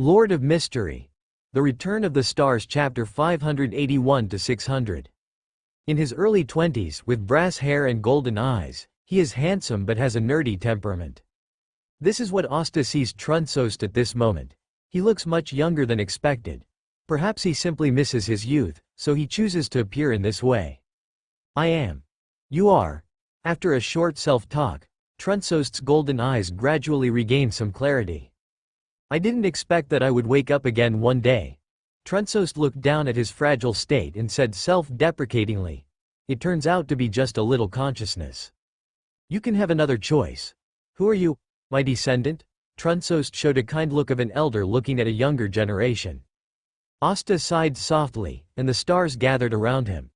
Lord of Mystery. The Return of the Stars Chapter 581-600. In his early 20s, with brass hair and golden eyes, he is handsome but has a nerdy temperament. This is what Asta sees Trunsost at this moment. He looks much younger than expected. Perhaps he simply misses his youth, so he chooses to appear in this way. I am. You are. After a short self-talk, Trunsost's golden eyes gradually regain some clarity. I didn't expect that I would wake up again one day. Trunsost looked down at his fragile state and said self-deprecatingly, "It turns out to be just a little consciousness. You can have another choice." "Who are you, my descendant?" Trunsost showed a kind look of an elder looking at a younger generation. Asta sighed softly, and the stars gathered around him.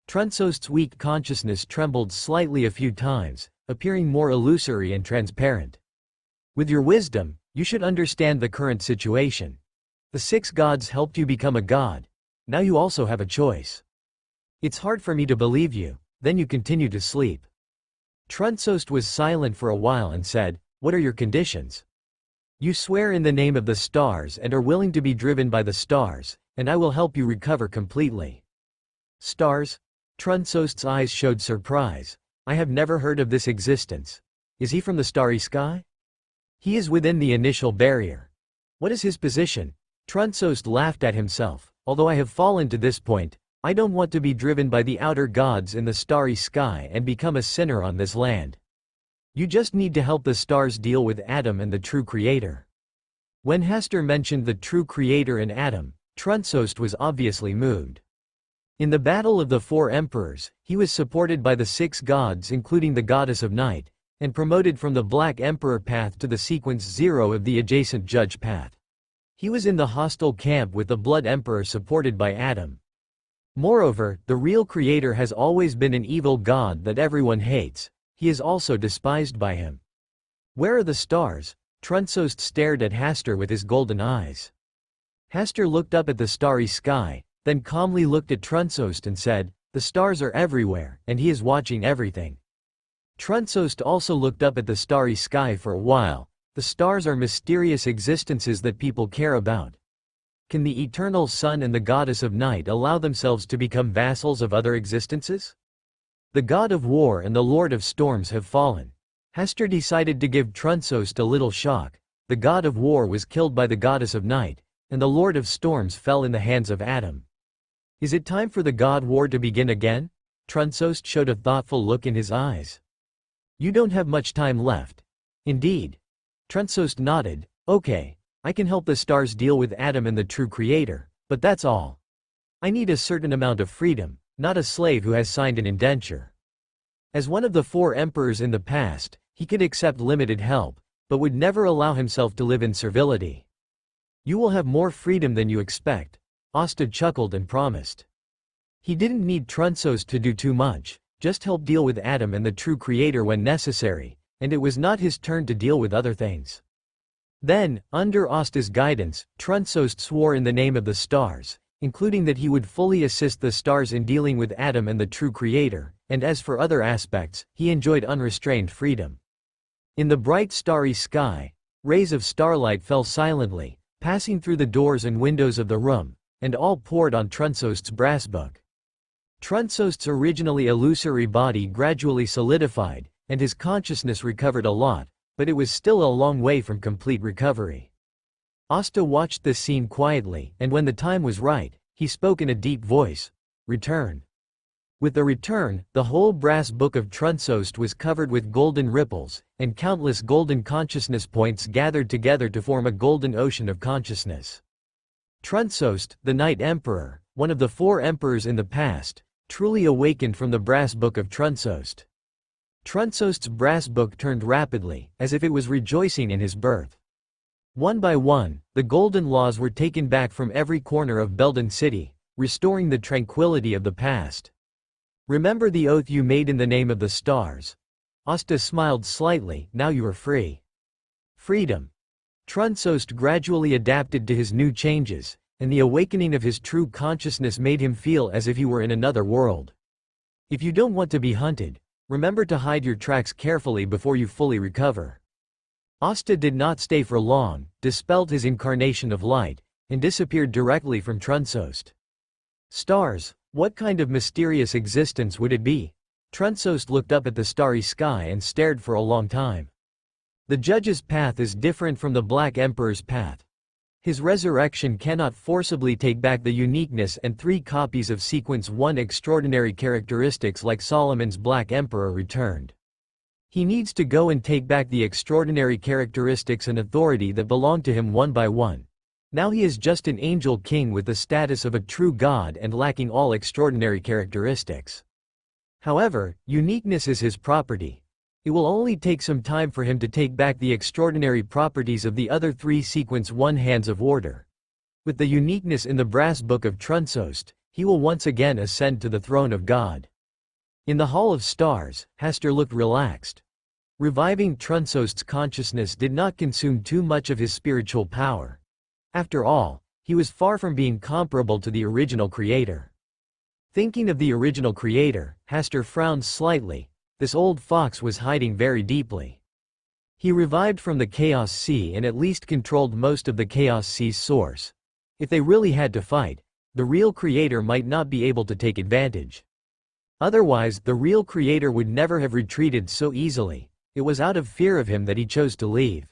Trunsost's weak consciousness trembled slightly a few times, appearing more illusory and transparent. "With your wisdom, you should understand the current situation. The 6 gods helped you become a god. Now you also have a choice. It's hard for me to believe you." Then you continue to sleep. Trunsost was silent for a while and said, "What are your conditions?" "You swear in the name of the stars and are willing to be driven by the stars, and I will help you recover completely." "Stars?" Trunsost's eyes showed surprise. "I have never heard of this existence. Is he from the starry sky?" "He is within the initial barrier." "What is his position?" Trunsost laughed at himself. "Although I have fallen to this point, I don't want to be driven by the outer gods in the starry sky and become a sinner on this land. You just need to help the stars deal with Adam and the true creator." When Hester mentioned the true creator and Adam, Trunsost was obviously moved. In the Battle of the 4 Emperors, he was supported by the 6 gods including the goddess of night, and promoted from the Black Emperor path to the sequence 0 of the adjacent Judge path. He was in the hostile camp with the Blood Emperor supported by Adam. Moreover, the real creator has always been an evil god that everyone hates. He is also despised by him. "Where are the stars?" Trunsost stared at Hester with his golden eyes. Hester looked up at the starry sky, then calmly looked at Trunsost and said, "The stars are everywhere, and he is watching everything." Trunsost also looked up at the starry sky for a while. The stars are mysterious existences that people care about. Can the eternal sun and the goddess of night allow themselves to become vassals of other existences? The god of war and the lord of storms have fallen. Hester decided to give Trunsost a little shock. The god of war was killed by the goddess of night, and the lord of storms fell in the hands of Adam. Is it time for the god war to begin again? Trunsost showed a thoughtful look in his eyes. "You don't have much time left." "Indeed." Trunsost nodded. "Okay, I can help the stars deal with Adam and the true creator, but that's all. I need a certain amount of freedom, not a slave who has signed an indenture." As one of the 4 emperors in the past, he could accept limited help, but would never allow himself to live in servility. "You will have more freedom than you expect," Asta chuckled and promised. He didn't need Trunsost to do too much, just help deal with Adam and the true creator when necessary, and it was not his turn to deal with other things. Then, under Asta's guidance, Trunsost swore in the name of the stars, including that he would fully assist the stars in dealing with Adam and the true creator, and as for other aspects, he enjoyed unrestrained freedom. In the bright starry sky, rays of starlight fell silently, passing through the doors and windows of the room, and all poured on Trunsost's brass book. Trunsost's originally illusory body gradually solidified, and his consciousness recovered a lot, but it was still a long way from complete recovery. Asta watched this scene quietly, and when the time was right, he spoke in a deep voice, "Return." With the return, the whole brass book of Trunsost was covered with golden ripples, and countless golden consciousness points gathered together to form a golden ocean of consciousness. Trunsost, the Night Emperor, one of the 4 emperors in the past, truly awakened from the brass book of Trunsost. Trunsost's brass book turned rapidly, as if it was rejoicing in his birth. One by one, the golden laws were taken back from every corner of Belden City, restoring the tranquility of the past. "Remember the oath you made in the name of the stars." Asta smiled slightly. "Now you are free." Freedom. Trunsost gradually adapted to his new changes, and the awakening of his true consciousness made him feel as if he were in another world. If you don't want to be hunted, remember to hide your tracks carefully before you fully recover. Asta did not stay for long, dispelled his incarnation of light, and disappeared directly from Trunsost. Stars, what kind of mysterious existence would it be? Trunsost looked up at the starry sky and stared for a long time. The judge's path is different from the Black Emperor's path. His resurrection cannot forcibly take back the uniqueness and 3 copies of Sequence 1 extraordinary characteristics like Solomon's Black Emperor returned. He needs to go and take back the extraordinary characteristics and authority that belong to him one by one. Now he is just an angel king with the status of a true god and lacking all extraordinary characteristics. However, uniqueness is his property. It will only take some time for him to take back the extraordinary properties of the other 3 Sequence 1 Hands of Order. With the uniqueness in the brass book of Trunsost, he will once again ascend to the throne of God. In the Hall of Stars, Hasta looked relaxed. Reviving Trunsost's consciousness did not consume too much of his spiritual power. After all, he was far from being comparable to the original creator. Thinking of the original creator, Hasta frowned slightly. This old fox was hiding very deeply. He revived from the Chaos Sea and at least controlled most of the Chaos Sea's source. If they really had to fight, the real creator might not be able to take advantage. Otherwise, the real creator would never have retreated so easily. It was out of fear of him that he chose to leave.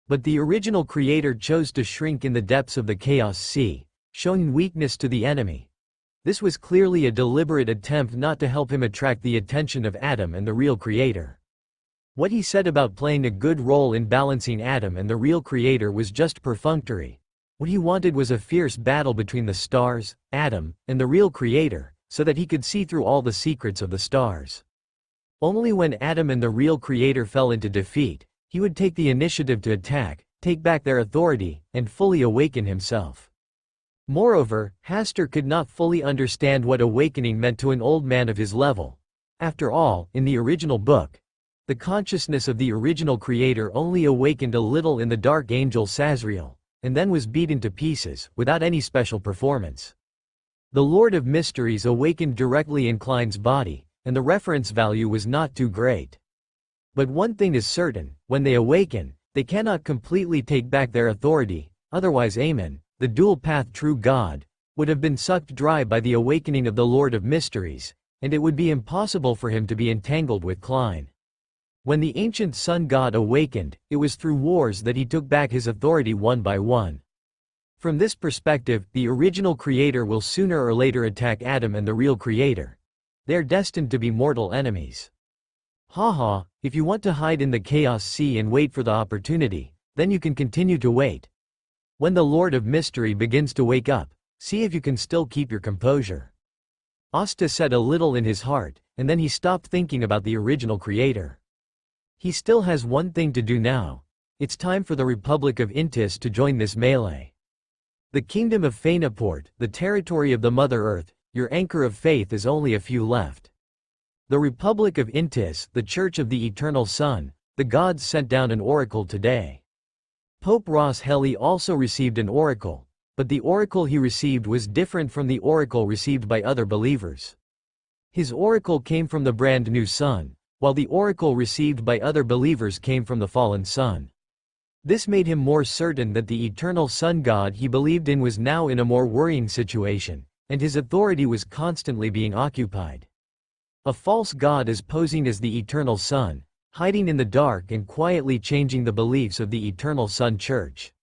But the original creator chose to shrink in the depths of the Chaos Sea, showing weakness to the enemy. This was clearly a deliberate attempt not to help him attract the attention of Adam and the real creator. What he said about playing a good role in balancing Adam and the real creator was just perfunctory. What he wanted was a fierce battle between the stars, Adam, and the real creator, so that he could see through all the secrets of the stars. Only when Adam and the real creator fell into defeat, he would take the initiative to attack, take back their authority, and fully awaken himself. Moreover, Hasta could not fully understand what awakening meant to an old man of his level. After all, in the original book, the consciousness of the original creator only awakened a little in the dark angel Sazriel, and then was beaten to pieces, without any special performance. The Lord of Mysteries awakened directly in Klein's body, and the reference value was not too great. But one thing is certain, when they awaken, they cannot completely take back their authority, otherwise Amen, the dual-path true God, would have been sucked dry by the awakening of the Lord of Mysteries, and it would be impossible for him to be entangled with Klein. When the ancient sun god awakened, it was through wars that he took back his authority one by one. From this perspective, the original creator will sooner or later attack Adam and the real creator. They are destined to be mortal enemies. Haha, if you want to hide in the Chaos Sea and wait for the opportunity, then you can continue to wait. When the Lord of Mystery begins to wake up, see if you can still keep your composure. Asta said a little in his heart, and then he stopped thinking about the original creator. He still has one thing to do now. It's time for the Republic of Intis to join this melee. The Kingdom of Fainaport, the territory of the Mother Earth, your anchor of faith is only a few left. The Republic of Intis, the Church of the Eternal Sun, the gods sent down an oracle today. Pope Ros Heli also received an oracle, but the oracle he received was different from the oracle received by other believers. His oracle came from the brand new sun, while the oracle received by other believers came from the fallen sun. This made him more certain that the eternal sun god he believed in was now in a more worrying situation, and his authority was constantly being occupied. A false god is posing as the eternal sun, hiding in the dark and quietly changing the beliefs of the Eternal Sun Church.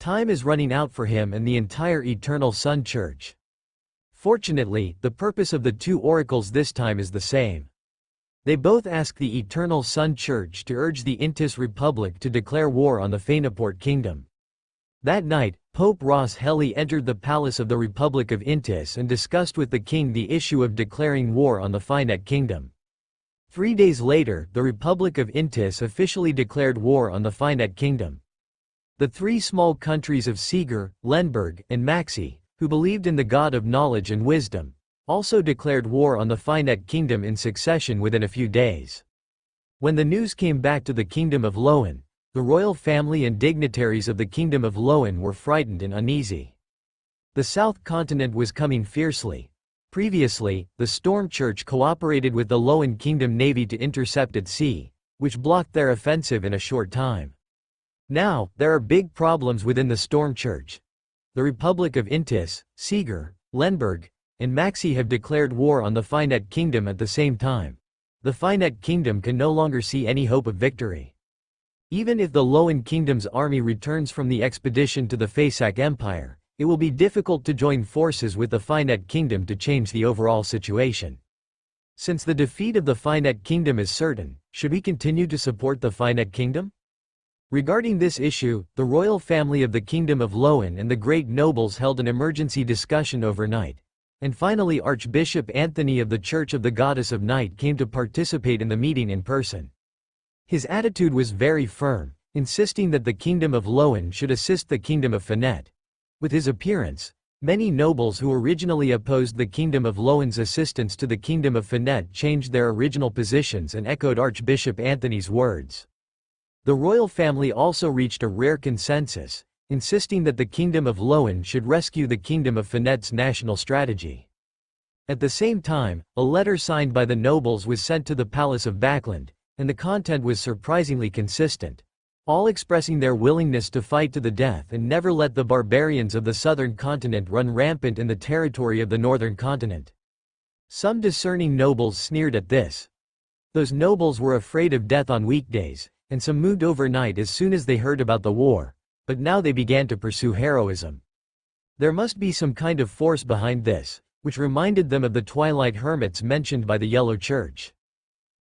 Time is running out for him and the entire Eternal Sun Church. Fortunately, the purpose of the 2 oracles this time is the same. They both ask the Eternal Sun Church to urge the Intis Republic to declare war on the Fainaport Kingdom. That night, Pope Ros Heli entered the palace of the Republic of Intis and discussed with the king the issue of declaring war on the Finet Kingdom. 3 days later, the Republic of Intis officially declared war on the Finet Kingdom. The 3 small countries of Seeger, Lenberg, and Maxi, who believed in the God of knowledge and wisdom, also declared war on the Finet Kingdom in succession within a few days. When the news came back to the Kingdom of Loen, the royal family and dignitaries of the Kingdom of Loen were frightened and uneasy. The South Continent was coming fiercely. Previously, the Storm Church cooperated with the Loen Kingdom Navy to intercept at sea, which blocked their offensive in a short time. Now, there are big problems within the Storm Church. The Republic of Intis, Seeger, Lenberg, and Maxi have declared war on the Finet Kingdom at the same time. The Finet Kingdom can no longer see any hope of victory. Even if the Loan Kingdom's army returns from the expedition to the Faesac Empire, it will be difficult to join forces with the Finet Kingdom to change the overall situation. Since the defeat of the Finet Kingdom is certain, should we continue to support the Finet Kingdom? Regarding this issue, the royal family of the Kingdom of Loan and the great nobles held an emergency discussion overnight. And finally Archbishop Anthony of the Church of the Goddess of Night came to participate in the meeting in person. His attitude was very firm, insisting that the Kingdom of Loan should assist the Kingdom of Finet. With his appearance, many nobles who originally opposed the Kingdom of Loan's assistance to the Kingdom of Finet changed their original positions and echoed Archbishop Anthony's words. The royal family also reached a rare consensus, insisting that the Kingdom of Loan should rescue the Kingdom of Finet's national strategy. At the same time, a letter signed by the nobles was sent to the Palace of Backland, and the content was surprisingly consistent, all expressing their willingness to fight to the death and never let the barbarians of the southern continent run rampant in the territory of the northern continent. Some discerning nobles sneered at this. Those nobles were afraid of death on weekdays, and some moved overnight as soon as they heard about the war, but now they began to pursue heroism. There must be some kind of force behind this, which reminded them of the Twilight Hermits mentioned by the Yellow Church.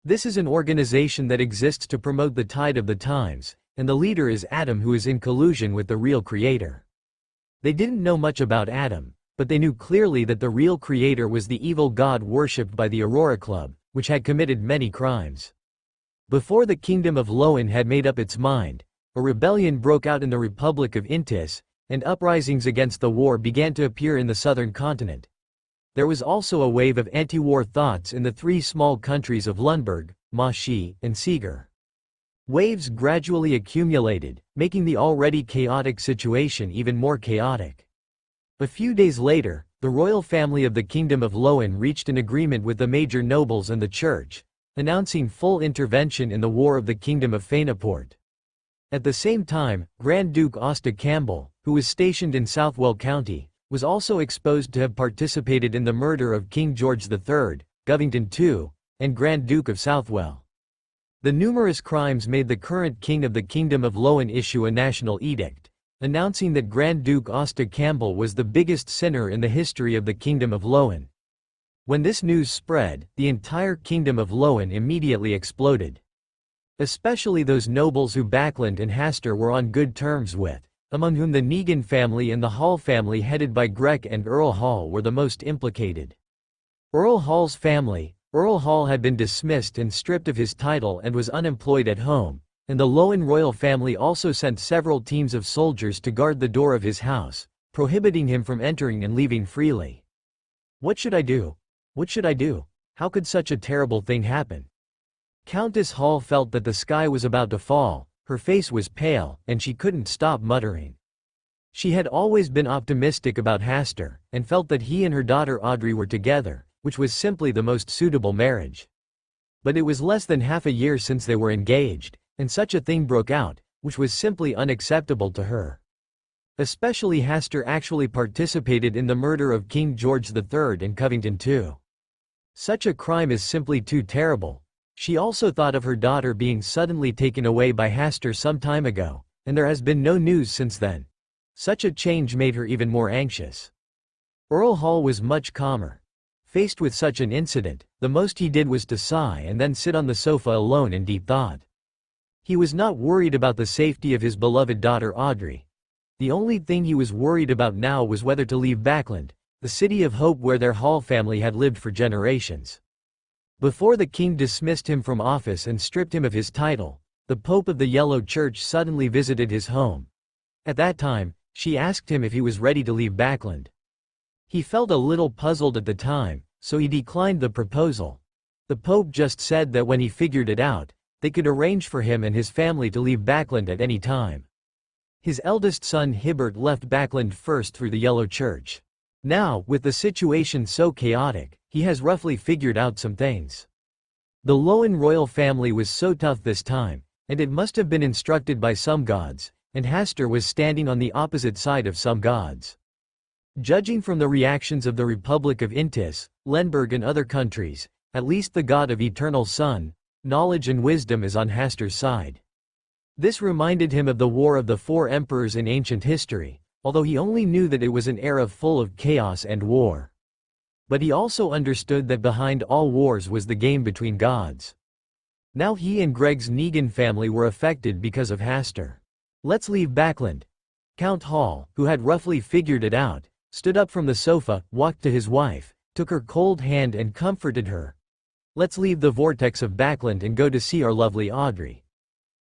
This is an organization that exists to promote the tide of the times, and the leader is Adam, who is in collusion with the real creator. They didn't know much about Adam, but they knew clearly that the real creator was the evil god worshipped by the Aurora Club, which had committed many crimes. Before the Kingdom of Loan had made up its mind, a rebellion broke out in the Republic of Intis, and uprisings against the war began to appear in the southern continent. There was also a wave of anti-war thoughts in the three small countries of Lundberg, Mashi, and Seeger. Waves gradually accumulated, making the already chaotic situation even more chaotic. A few days later, the royal family of the Kingdom of Loan reached an agreement with the major nobles and the church, announcing full intervention in the War of the Kingdom of Faenaport. At the same time, Grand Duke Hasta Campbell, who was stationed in Southwell County, was also exposed to have participated in the murder of King George III, Govington II, and Grand Duke of Southwell. The numerous crimes made the current king of the Kingdom of Loan issue a national edict, announcing that Grand Duke Hasta Campbell was the biggest sinner in the history of the Kingdom of Loan. When this news spread, the entire Kingdom of Loan immediately exploded. Especially those nobles who Backland and Hastur were on good terms with, among whom the Negan family and the Hall family headed by Grek and Earl Hall were the most implicated. Earl Hall's family, Earl Hall had been dismissed and stripped of his title and was unemployed at home, and the Loan royal family also sent several teams of soldiers to guard the door of his house, prohibiting him from entering and leaving freely. What should I do? What should I do? How could such a terrible thing happen? Countess Hall felt that the sky was about to fall, her face was pale, and she couldn't stop muttering. She had always been optimistic about Hastur, and felt that he and her daughter Audrey were together, which was simply the most suitable marriage. But it was less than half a year since they were engaged, and such a thing broke out, which was simply unacceptable to her. Especially Hastur actually participated in the murder of King George III and Covington II. Such a crime is simply too terrible. She also thought of her daughter being suddenly taken away by Hastur some time ago, and there has been no news since then. Such a change made her even more anxious. Earl Hall was much calmer. Faced with such an incident, the most he did was to sigh and then sit on the sofa alone in deep thought. He was not worried about the safety of his beloved daughter Audrey. The only thing he was worried about now was whether to leave Backland, the city of hope where their Hall family had lived for generations. Before the king dismissed him from office and stripped him of his title, the Pope of the Yellow Church suddenly visited his home. At that time, she asked him if he was ready to leave Backland. He felt a little puzzled at the time, so he declined the proposal. The Pope just said that when he figured it out, they could arrange for him and his family to leave Backland at any time. His eldest son Hibbert left Backland first through the Yellow Church. Now, with the situation so chaotic, he has roughly figured out some things. The Loan royal family was so tough this time, and it must have been instructed by some gods, and Hastur was standing on the opposite side of some gods. Judging from the reactions of the Republic of Intis, Lenberg and other countries, at least the god of eternal sun, knowledge and wisdom is on Hastur's side. This reminded him of the War of the Four Emperors in ancient history, although he only knew that it was an era full of chaos and war. But he also understood that behind all wars was the game between gods. Now he and Greg's Negan family were affected because of Hastur. "Let's leave Backland." Count Hall, who had roughly figured it out, stood up from the sofa, walked to his wife, took her cold hand and comforted her. "Let's leave the vortex of Backland and go to see our lovely Audrey.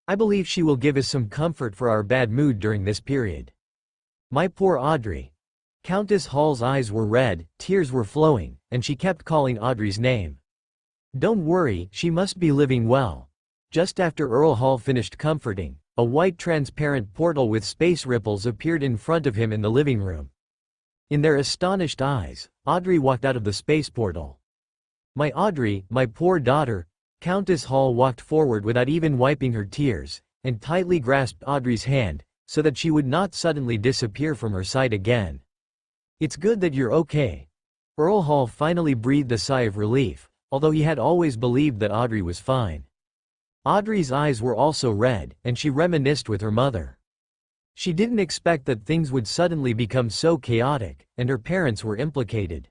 I believe she will give us some comfort for our bad mood during this period." "My poor Audrey." Countess Hall's eyes were red, tears were flowing, and she kept calling Audrey's name. "Don't worry, she must be living well." Just after Earl Hall finished comforting, a white transparent portal with space ripples appeared in front of him in the living room. In their astonished eyes, Audrey walked out of the space portal. "My Audrey, my poor daughter." Countess Hall walked forward without even wiping her tears, and tightly grasped Audrey's hand, so that she would not suddenly disappear from her sight again. "It's good that you're okay." Earl Hall finally breathed a sigh of relief, although he had always believed that Audrey was fine. Audrey's eyes were also red, and she reminisced with her mother. She didn't expect that things would suddenly become so chaotic, and her parents were implicated.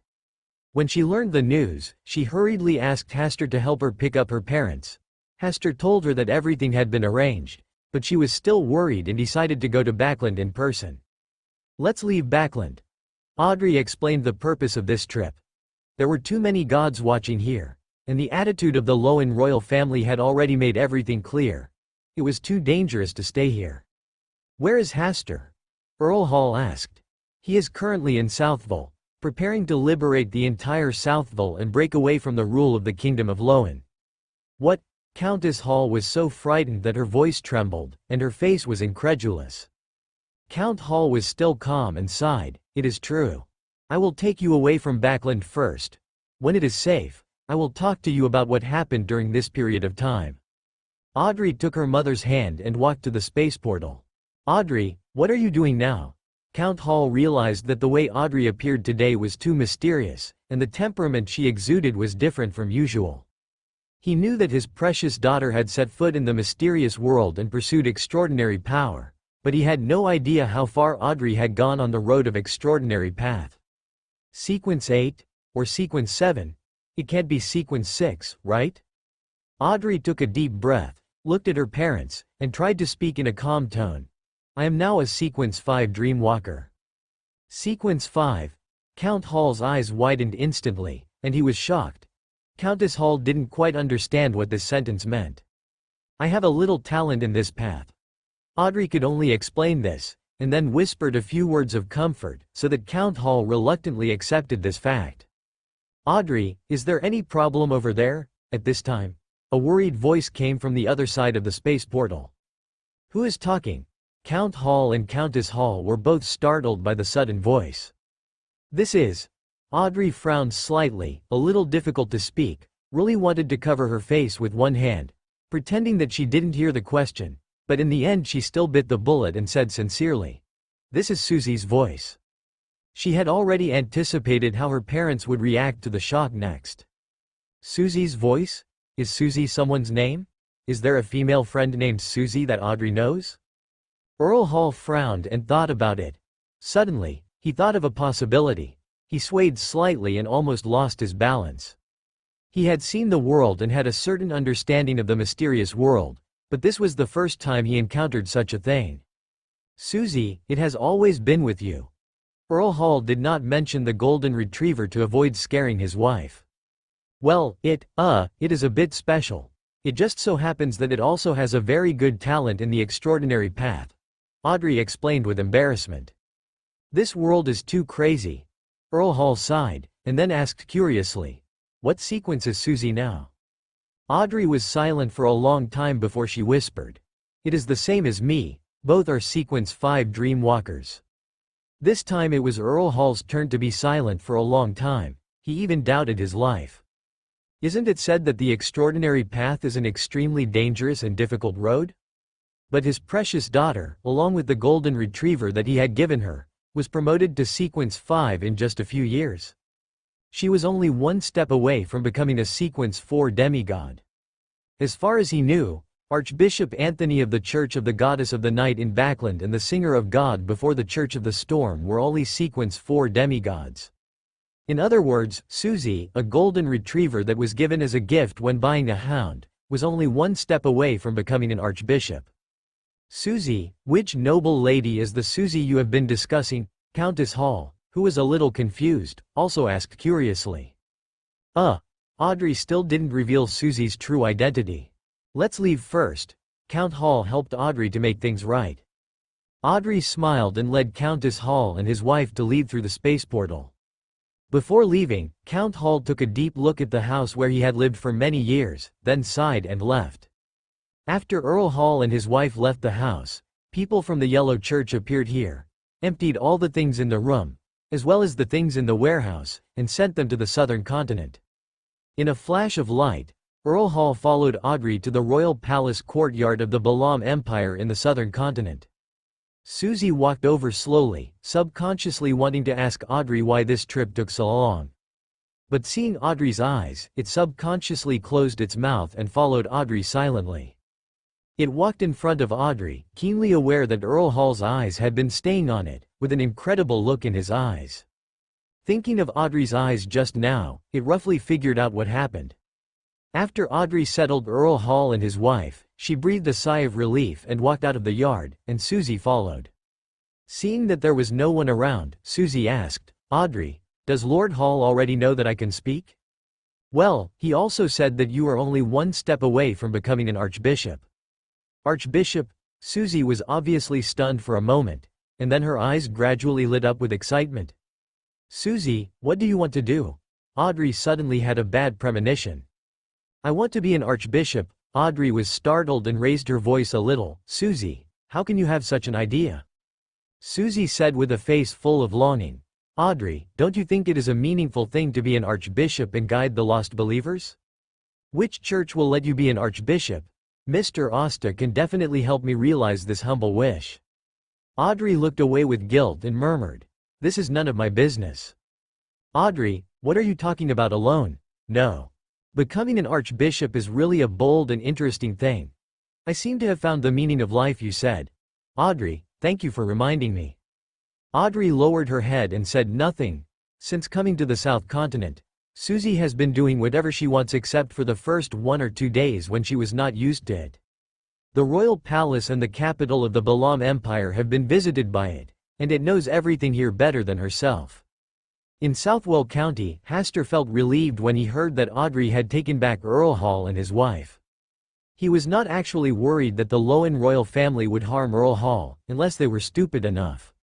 When she learned the news, she hurriedly asked Hastur to help her pick up her parents. Hastur told her that everything had been arranged, but she was still worried and decided to go to Backland in person. "Let's leave Backland." Audrey explained the purpose of this trip. There were too many gods watching here, and the attitude of the Lowen royal family had already made everything clear. It was too dangerous to stay here. "Where is Hastur?" Earl Hall asked. "He is currently in Southville, preparing to liberate the entire Southville and break away from the rule of the Kingdom of Lowen." "What?" Countess Hall was so frightened that her voice trembled, and her face was incredulous. Count Hall was still calm and sighed. "It is true. I will take you away from Backland first. When it is safe, I will talk to you about what happened during this period of time." Audrey took her mother's hand and walked to the space portal. "Audrey, what are you doing now?" Count Hall realized that the way Audrey appeared today was too mysterious, and the temperament she exuded was different from usual. He knew that his precious daughter had set foot in the mysterious world and pursued extraordinary power, but he had no idea how far Audrey had gone on the road of extraordinary path. Sequence 8? Or Sequence 7? It can't be Sequence 6, right? Audrey took a deep breath, looked at her parents, and tried to speak in a calm tone. "I am now a Sequence 5 Dreamwalker." Sequence 5? Count Hall's eyes widened instantly, and he was shocked. Countess Hall didn't quite understand what this sentence meant. "I have a little talent in this path." Audrey could only explain this, and then whispered a few words of comfort, so that Count Hall reluctantly accepted this fact. "Audrey, is there any problem over there?" At this time, a worried voice came from the other side of the space portal. "Who is talking?" Count Hall and Countess Hall were both startled by the sudden voice. "This is..." Audrey frowned slightly, a little difficult to speak, really wanted to cover her face with one hand, pretending that she didn't hear the question, but in the end she still bit the bullet and said sincerely, "This is Susie's voice." She had already anticipated how her parents would react to the shock next. Susie's voice? Is Susie someone's name? Is there a female friend named Susie that Audrey knows? Earl Hall frowned and thought about it. Suddenly, he thought of a possibility. He swayed slightly and almost lost his balance. He had seen the world and had a certain understanding of the mysterious world, but this was the first time he encountered such a thing. "Susie, it has always been with you." Earl Hall did not mention the golden retriever to avoid scaring his wife. "Well, it is a bit special. It just so happens that it also has a very good talent in the extraordinary path," Audrey explained with embarrassment. "This world is too crazy." Earl Hall sighed, and then asked curiously, "What sequence is Susie now?" Audrey was silent for a long time before she whispered, "It is the same as me, both are Sequence 5 Dreamwalkers." This time it was Earl Hall's turn to be silent for a long time. He even doubted his life. "Isn't it said that the extraordinary path is an extremely dangerous and difficult road?" But his precious daughter, along with the golden retriever that he had given her, was promoted to Sequence 5 in just a few years. She was only one step away from becoming a Sequence 4 demigod. As far as he knew, Archbishop Anthony of the Church of the Goddess of the Night in Backland and the Singer of God before the Church of the Storm were only Sequence 4 demigods. In other words, Susie, a golden retriever that was given as a gift when buying a hound, was only one step away from becoming an archbishop. Susie, which noble lady is the Susie you have been discussing? Countess Hall, who was a little confused, also asked curiously. Audrey still didn't reveal Susie's true identity. Let's leave first. Count Hall helped Audrey to make things right. Audrey smiled and led Countess Hall and his wife to leave through the space portal. Before leaving, Count Hall took a deep look at the house where he had lived for many years, then sighed and left. After Earl Hall and his wife left the house, people from the Yellow Church appeared here, emptied all the things in the room, as well as the things in the warehouse, and sent them to the southern continent. In a flash of light, Earl Hall followed Audrey to the royal palace courtyard of the Balam Empire in the southern continent. Susie walked over slowly, subconsciously wanting to ask Audrey why this trip took so long. But seeing Audrey's eyes, it subconsciously closed its mouth and followed Audrey silently. It walked in front of Audrey, keenly aware that Earl Hall's eyes had been staying on it, with an incredible look in his eyes. Thinking of Audrey's eyes just now, it roughly figured out what happened. After Audrey settled Earl Hall and his wife, she breathed a sigh of relief and walked out of the yard, and Susie followed. Seeing that there was no one around, Susie asked, "Audrey, does Lord Hall already know that I can speak?" "Well, he also said that you are only one step away from becoming an archbishop." "Archbishop?" Susie was obviously stunned for a moment, and then her eyes gradually lit up with excitement. "Susie, what do you want to do?" Audrey suddenly had a bad premonition. "I want to be an archbishop." Audrey was startled and raised her voice a little. "Susie, how can you have such an idea?" Susie said with a face full of longing, "Audrey, don't you think it is a meaningful thing to be an archbishop and guide the lost believers? Which church will let you be an archbishop? Mr. Asta can definitely help me realize this humble wish." Audrey looked away with guilt and murmured, "This is none of my business." "Audrey, what are you talking about alone? No. Becoming an archbishop is really a bold and interesting thing. I seem to have found the meaning of life, you said. Audrey, thank you for reminding me." Audrey lowered her head and said nothing. Since coming to the South Continent, Susie has been doing whatever she wants except for the first 1 or 2 days when she was not used to it. The royal palace and the capital of the Balam Empire have been visited by it, and it knows everything here better than herself. In Southwell County, Hasta felt relieved when he heard that Audrey had taken back Earl Hall and his wife. He was not actually worried that the Lowen royal family would harm Earl Hall, unless they were stupid enough.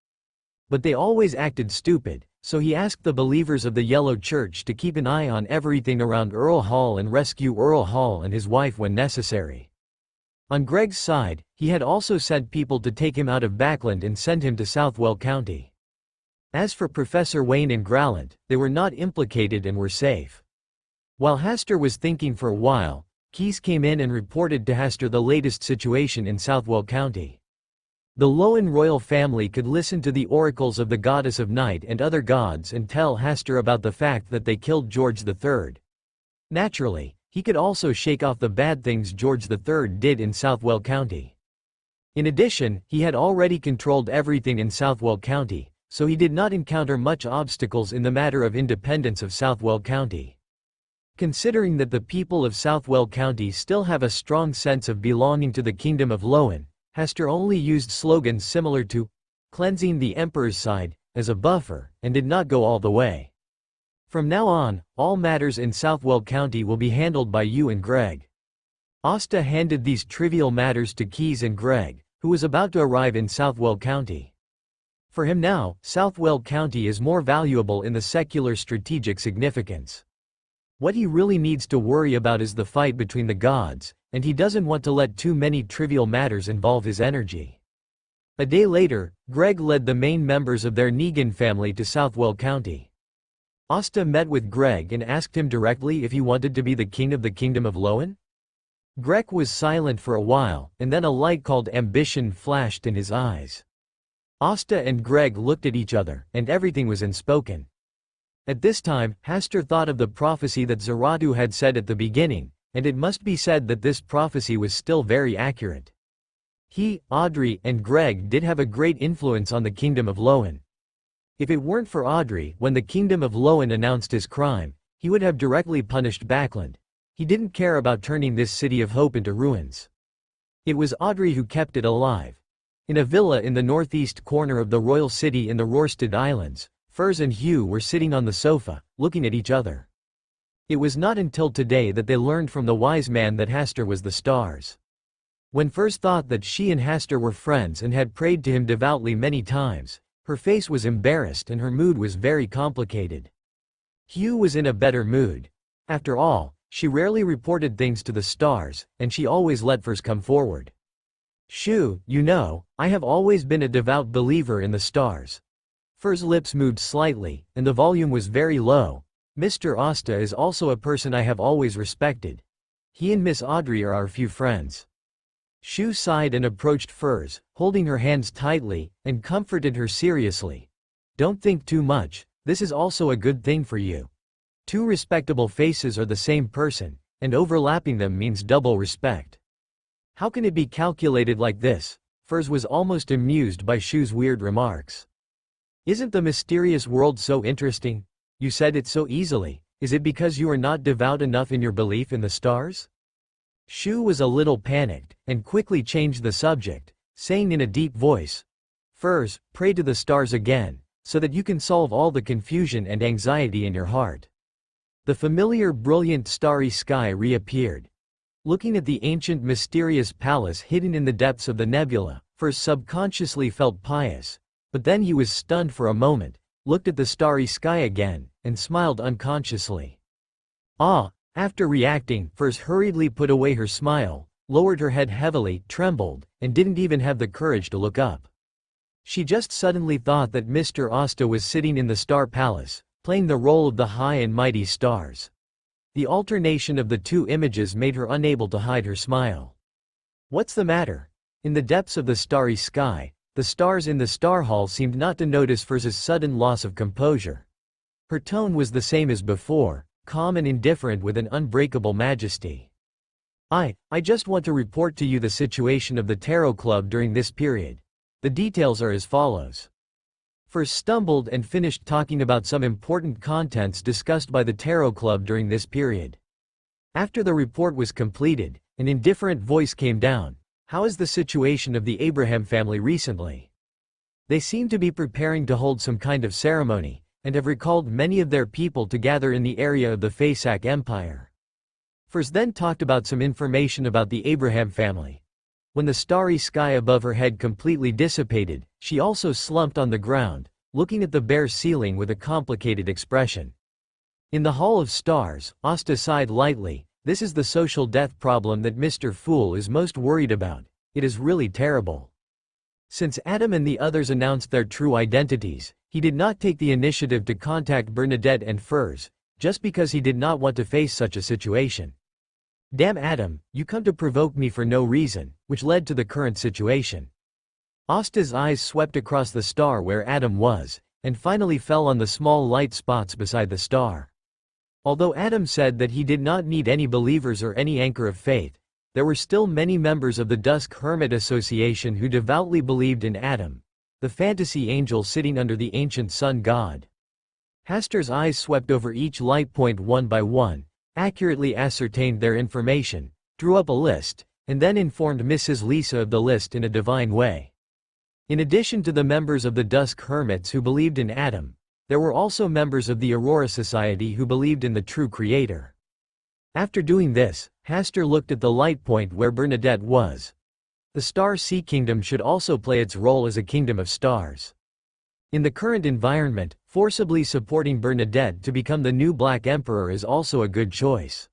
But they always acted stupid, so he asked the believers of the Yellow Church to keep an eye on everything around Earl Hall and rescue Earl Hall and his wife when necessary. On Greg's side, he had also sent people to take him out of Backland and send him to Southwell County. As for Professor Wayne and Grallant, they were not implicated and were safe. While Hasta was thinking for a while, Keyes came in and reported to Hasta the latest situation in Southwell County. The Lowen royal family could listen to the oracles of the Goddess of Night and other gods and tell Hasta about the fact that they killed George III. Naturally, he could also shake off the bad things George III did in Southwell County. In addition, he had already controlled everything in Southwell County, so he did not encounter much obstacles in the matter of independence of Southwell County. Considering that the people of Southwell County still have a strong sense of belonging to the Kingdom of Lowen, Hasta only used slogans similar to "cleansing the Emperor's side" as a buffer, and did not go all the way. "From now on, all matters in Southwell County will be handled by you and Greg." Asta handed these trivial matters to Keyes and Greg, who was about to arrive in Southwell County. For him now, Southwell County is more valuable in the secular strategic significance. What he really needs to worry about is the fight between the gods, and he doesn't want to let too many trivial matters involve his energy. A day later, Greg led the main members of their Negan family to Southwell County. Asta met with Greg and asked him directly if he wanted to be the king of the Kingdom of Lowen. Greg was silent for a while, and then a light called ambition flashed in his eyes. Asta and Greg looked at each other, and everything was unspoken. At this time, Hasta thought of the prophecy that Zaratu had said at the beginning, and it must be said that this prophecy was still very accurate. He, Audrey, and Greg did have a great influence on the Kingdom of Lowen. If it weren't for Audrey, when the Kingdom of Lowen announced his crime, he would have directly punished Backland. He didn't care about turning this city of hope into ruins. It was Audrey who kept it alive. In a villa in the northeast corner of the royal city in the Rorstad Islands, Furs and Hugh were sitting on the sofa, looking at each other. It was not until today that they learned from the wise man that Hasta was the stars. When Furs thought that she and Hasta were friends and had prayed to him devoutly many times, her face was embarrassed and her mood was very complicated. Hugh was in a better mood. After all, she rarely reported things to the stars, and she always let Furs come forward. Shoo, you know, I have always been a devout believer in the stars. Furs' lips moved slightly, and the volume was very low. Mr. Asta is also a person I have always respected. He and Miss Audrey are our few friends. Shoo sighed and approached Furs, holding her hands tightly, and comforted her seriously. Don't think too much, this is also a good thing for you. Two respectable faces are the same person, and overlapping them means double respect. How can it be calculated like this? Furs was almost amused by Shoo's weird remarks. Isn't the mysterious world so interesting? You said it so easily. Is it because you are not devout enough in your belief in the stars? Shoo was a little panicked, and quickly changed the subject, saying in a deep voice, Furs, pray to the stars again, so that you can solve all the confusion and anxiety in your heart. The familiar brilliant starry sky reappeared. Looking at the ancient mysterious palace hidden in the depths of the nebula, Furs subconsciously felt pious, but then he was stunned for a moment, looked at the starry sky again, and smiled unconsciously. After reacting, Furs hurriedly put away her smile, lowered her head heavily, trembled, and didn't even have the courage to look up. She just suddenly thought that Mr. Asta was sitting in the star palace, playing the role of the high and mighty stars. The alternation of the two images made her unable to hide her smile. What's the matter? In the depths of the starry sky, the stars in the star hall seemed not to notice Furs' sudden loss of composure. Her tone was the same as before, calm and indifferent with an unbreakable majesty. I just want to report to you the situation of the Tarot Club during this period. The details are as follows. Furs stumbled and finished talking about some important contents discussed by the Tarot Club during this period. After the report was completed, an indifferent voice came down. How is the situation of the Abraham family recently? They seem to be preparing to hold some kind of ceremony, and have recalled many of their people to gather in the area of the Fasak Empire. Furs then talked about some information about the Abraham family. When the starry sky above her head completely dissipated, she also slumped on the ground, looking at the bare ceiling with a complicated expression. In the Hall of Stars, Asta sighed lightly. This is the social death problem that Mr. Fool is most worried about. It is really terrible. Since Adam and the others announced their true identities, he did not take the initiative to contact Bernadette and Furs, just because he did not want to face such a situation. Damn Adam, you come to provoke me for no reason, which led to the current situation. Asta's eyes swept across the star where Adam was, and finally fell on the small light spots beside the star. Although Adam said that he did not need any believers or any anchor of faith, there were still many members of the Dusk Hermit Association who devoutly believed in Adam, the fantasy angel sitting under the ancient sun god. Hasta's eyes swept over each light point one by one, accurately ascertained their information, drew up a list, and then informed Mrs. Lisa of the list in a divine way. In addition to the members of the Dusk Hermits who believed in Adam, there were also members of the Aurora Society who believed in the true Creator. After doing this, Hasta looked at the light point where Bernadette was. The Star Sea Kingdom should also play its role as a kingdom of stars. In the current environment, forcibly supporting Bernadette to become the new Black Emperor is also a good choice.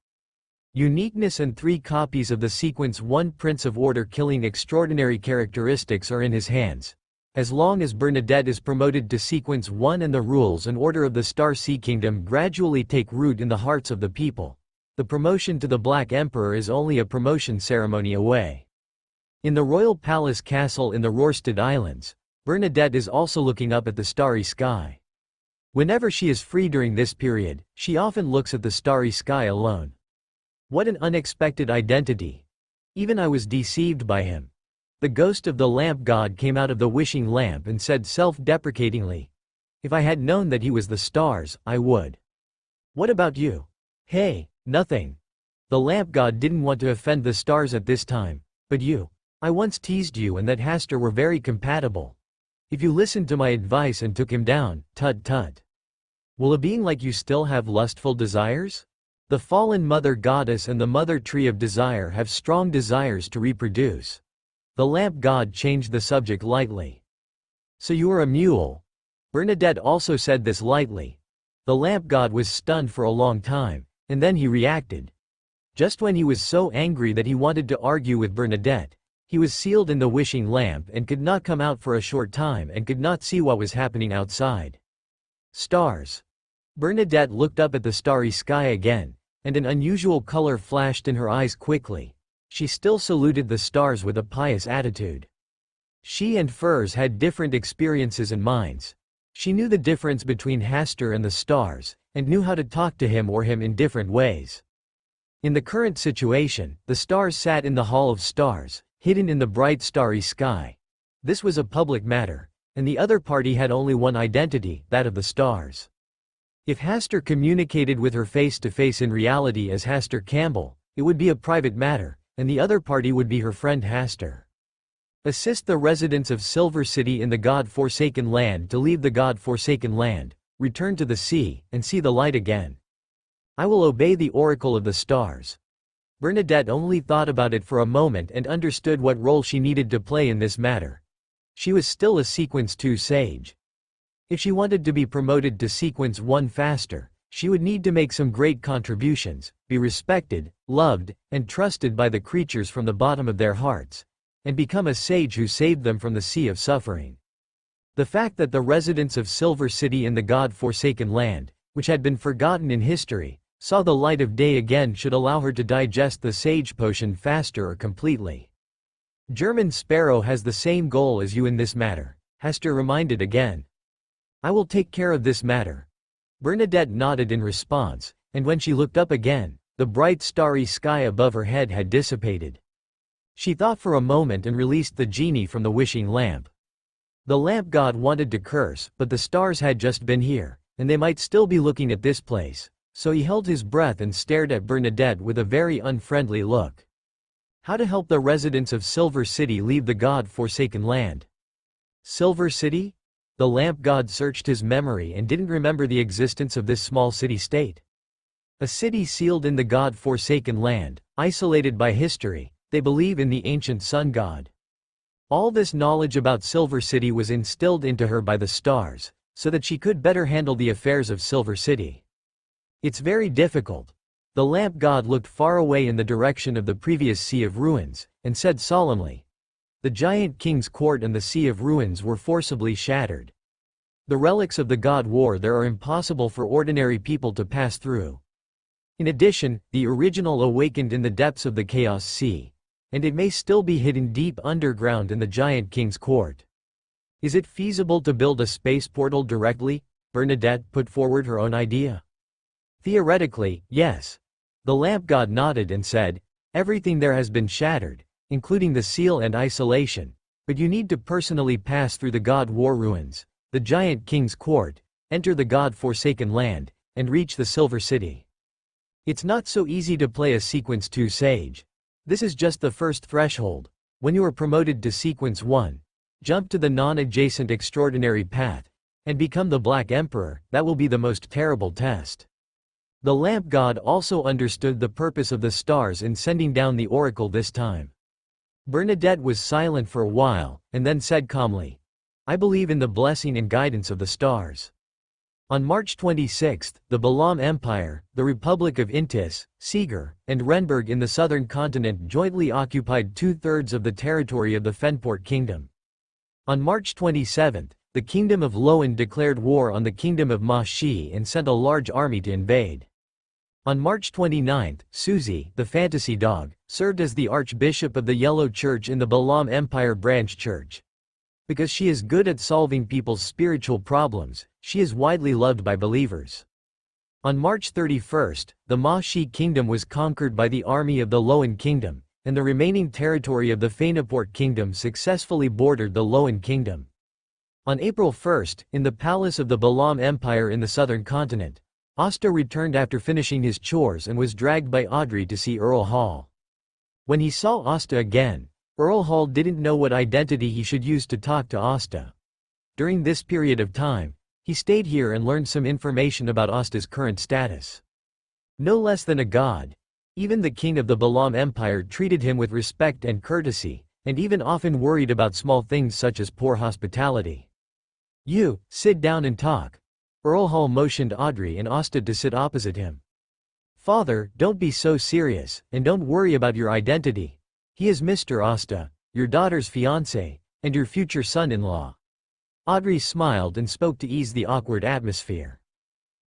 Uniqueness and 3 copies of the Sequence 1 Prince of Order killing extraordinary characteristics are in his hands. As long as Bernadette is promoted to Sequence 1 and the rules and order of the Star Sea Kingdom gradually take root in the hearts of the people, the promotion to the Black Emperor is only a promotion ceremony away. In the royal palace castle in the Rorstad Islands, Bernadette is also looking up at the starry sky. Whenever she is free during this period, she often looks at the starry sky alone. What an unexpected identity. Even I was deceived by him. The ghost of the lamp god came out of the wishing lamp and said self-deprecatingly, "If I had known that he was the stars, I would." What about you? Hey, nothing. The lamp god didn't want to offend the stars at this time, but you. I once teased you and that Hasta were very compatible. If you listened to my advice and took him down, tut tut. Will a being like you still have lustful desires? The fallen mother goddess and the mother tree of desire have strong desires to reproduce. The lamp god changed the subject lightly. So you are a mule? Bernadette also said this lightly. The lamp god was stunned for a long time, and then he reacted. Just when he was so angry that he wanted to argue with Bernadette, he was sealed in the wishing lamp and could not come out for a short time and could not see what was happening outside. Stars. Bernadette looked up at the starry sky again, and an unusual color flashed in her eyes quickly. She still saluted the stars with a pious attitude. She and Furs had different experiences and minds. She knew the difference between Hasta and the stars, and knew how to talk to him or him in different ways. In the current situation, the stars sat in the Hall of Stars, hidden in the bright starry sky. This was a public matter, and the other party had only one identity, that of the stars. If Hasta communicated with her face to face in reality as Hasta Campbell, it would be a private matter, and the other party would be her friend Hasta. Assist the residents of Silver City in the God-forsaken land to leave the God-forsaken land, return to the sea, and see the light again. I will obey the oracle of the stars. Bernadette only thought about it for a moment and understood what role she needed to play in this matter. She was still a Sequence 2 sage. If she wanted to be promoted to Sequence 1 faster, she would need to make some great contributions, be respected, loved, and trusted by the creatures from the bottom of their hearts, and become a sage who saved them from the sea of suffering. The fact that the residents of Silver City in the God-forsaken land, which had been forgotten in history, saw the light of day again should allow her to digest the sage potion faster or completely. German Sparrow has the same goal as you in this matter, Hasta reminded again. I will take care of this matter. Bernadette nodded in response, and when she looked up again, the bright starry sky above her head had dissipated. She thought for a moment and released the genie from the wishing lamp. The lamp god wanted to curse, but the stars had just been here, and they might still be looking at this place, so he held his breath and stared at Bernadette with a very unfriendly look. How to help the residents of Silver City leave the God-forsaken land? Silver City? The lamp god searched his memory and didn't remember the existence of this small city-state. A city sealed in the God-forsaken land, isolated by history, they believe in the ancient sun god. All this knowledge about Silver City was instilled into her by the stars, so that she could better handle the affairs of Silver City. It's very difficult. The lamp god looked far away in the direction of the previous Sea of Ruins, and said solemnly, the giant king's court and the Sea of Ruins were forcibly shattered. The relics of the god war there are impossible for ordinary people to pass through. In addition, the original awakened in the depths of the Chaos Sea, and it may still be hidden deep underground in the giant king's court. Is it feasible to build a space portal directly? Bernadette put forward her own idea. Theoretically, yes. The lamp god nodded and said, everything there has been shattered, including the seal and isolation, but you need to personally pass through the god war ruins, the giant king's court, enter the god-forsaken land, and reach the Silver City. It's not so easy to play a Sequence 2 sage. This is just the first threshold. When you are promoted to Sequence 1, jump to the non-adjacent extraordinary path, and become the Black Emperor. That will be the most terrible test. The lamp god also understood the purpose of the stars in sending down the oracle this time. Bernadette was silent for a while, and then said calmly, I believe in the blessing and guidance of the stars. On March 26, the Balam Empire, the Republic of Intis, Seeger, and Renberg in the southern continent jointly occupied 2/3 of the territory of the Fenport Kingdom. On March 27, the Kingdom of Loen declared war on the Kingdom of Ma Shi and sent a large army to invade. On March 29, Susie, the fantasy dog, served as the Archbishop of the Yellow Church in the Balam Empire Branch Church. Because she is good at solving people's spiritual problems, she is widely loved by believers. On March 31, the Ma-Shi Kingdom was conquered by the army of the Loan Kingdom, and the remaining territory of the Fainaport Kingdom successfully bordered the Loan Kingdom. On April 1, in the palace of the Balam Empire in the southern continent, Asta returned after finishing his chores and was dragged by Audrey to see Earl Hall. When he saw Asta again, Earl Hall didn't know what identity he should use to talk to Asta. During this period of time, he stayed here and learned some information about Asta's current status. No less than a god, even the king of the Balam Empire treated him with respect and courtesy, and even often worried about small things such as poor hospitality. "You, sit down and talk." Earl Hall motioned Audrey and Asta to sit opposite him. "Father, don't be so serious, and don't worry about your identity. He is Mr. Asta, your daughter's fiancé, and your future son-in-law." Audrey smiled and spoke to ease the awkward atmosphere.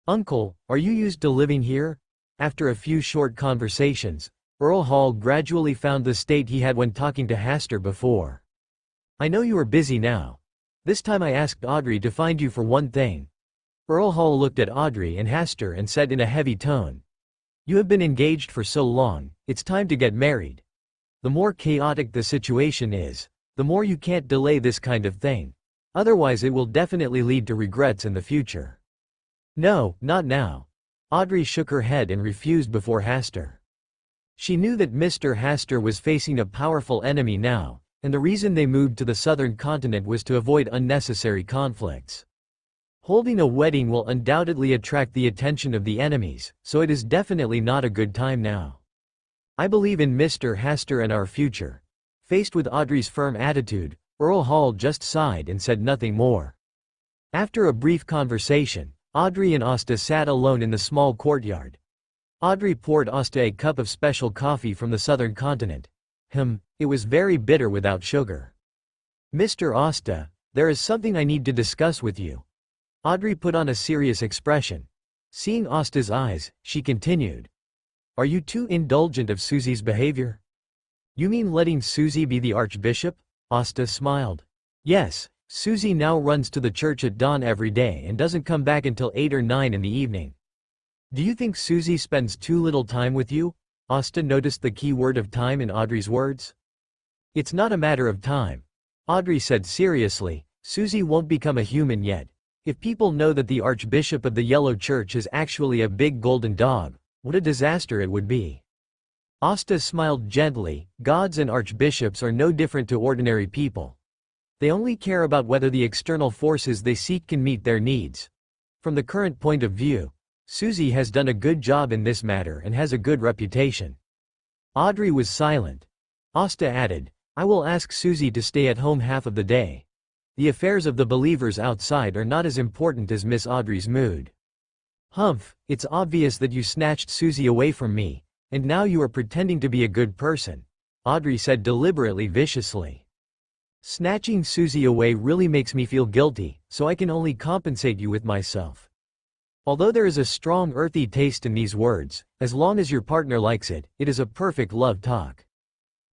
"Uncle, are you used to living here?" After a few short conversations, Earl Hall gradually found the state he had when talking to Hasta before. "I know you are busy now. This time I asked Audrey to find you for one thing." Earl Hall looked at Audrey and Hasta and said in a heavy tone, "You have been engaged for so long, it's time to get married. The more chaotic the situation is, the more you can't delay this kind of thing. Otherwise it will definitely lead to regrets in the future." "No, not now." Audrey shook her head and refused before Hasta. She knew that Mr. Hasta was facing a powerful enemy now, and the reason they moved to the southern continent was to avoid unnecessary conflicts. Holding a wedding will undoubtedly attract the attention of the enemies, so it is definitely not a good time now. "I believe in Mr. Hasta and our future." Faced with Audrey's firm attitude, Earl Hall just sighed and said nothing more. After a brief conversation, Audrey and Asta sat alone in the small courtyard. Audrey poured Asta a cup of special coffee from the southern continent. It was very bitter without sugar. "Mr. Asta, there is something I need to discuss with you." Audrey put on a serious expression. Seeing Asta's eyes, she continued, "Are you too indulgent of Susie's behavior?" "You mean letting Susie be the archbishop?" Asta smiled. "Yes, Susie now runs to the church at dawn every day and doesn't come back until 8 or 9 in the evening. Do you think Susie spends too little time with you?" Asta noticed the key word of time in Audrey's words. "It's not a matter of time," Audrey said seriously. "Susie won't become a human yet. If people know that the Archbishop of the Yellow Church is actually a big golden dog, what a disaster it would be." Asta smiled gently. Gods and archbishops are no different to ordinary people. They only care about whether the external forces they seek can meet their needs. From the current point of view, Susie has done a good job in this matter and has a good reputation. Audrey was silent. Asta added, "I will ask Susie to stay at home half of the day. The affairs of the believers outside are not as important as Miss Audrey's mood." "Humph, it's obvious that you snatched Susie away from me, and now you are pretending to be a good person," Audrey said deliberately viciously. "Snatching Susie away really makes me feel guilty, so I can only compensate you with myself." Although there is a strong earthy taste in these words, as long as your partner likes it, it is a perfect love talk.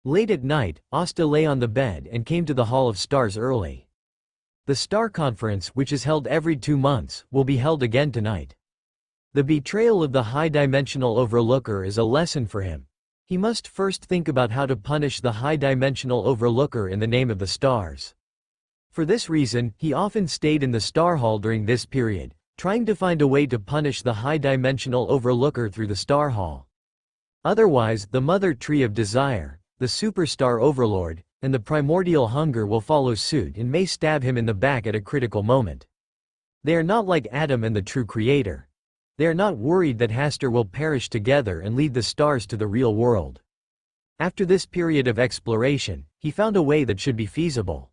Late at night, Asta lay on the bed and came to the Hall of Stars early. The Star Conference, which is held every 2 months, will be held again tonight. The betrayal of the high-dimensional overlooker is a lesson for him. He must first think about how to punish the high-dimensional overlooker in the name of the stars. For this reason, he often stayed in the Star Hall during this period, trying to find a way to punish the high-dimensional overlooker through the Star Hall. Otherwise, the Mother Tree of Desire, the Superstar Overlord, and the Primordial Hunger will follow suit and may stab him in the back at a critical moment. They are not like Adam and the true Creator. They are not worried that Hasta will perish together and lead the stars to the real world. After this period of exploration, he found a way that should be feasible.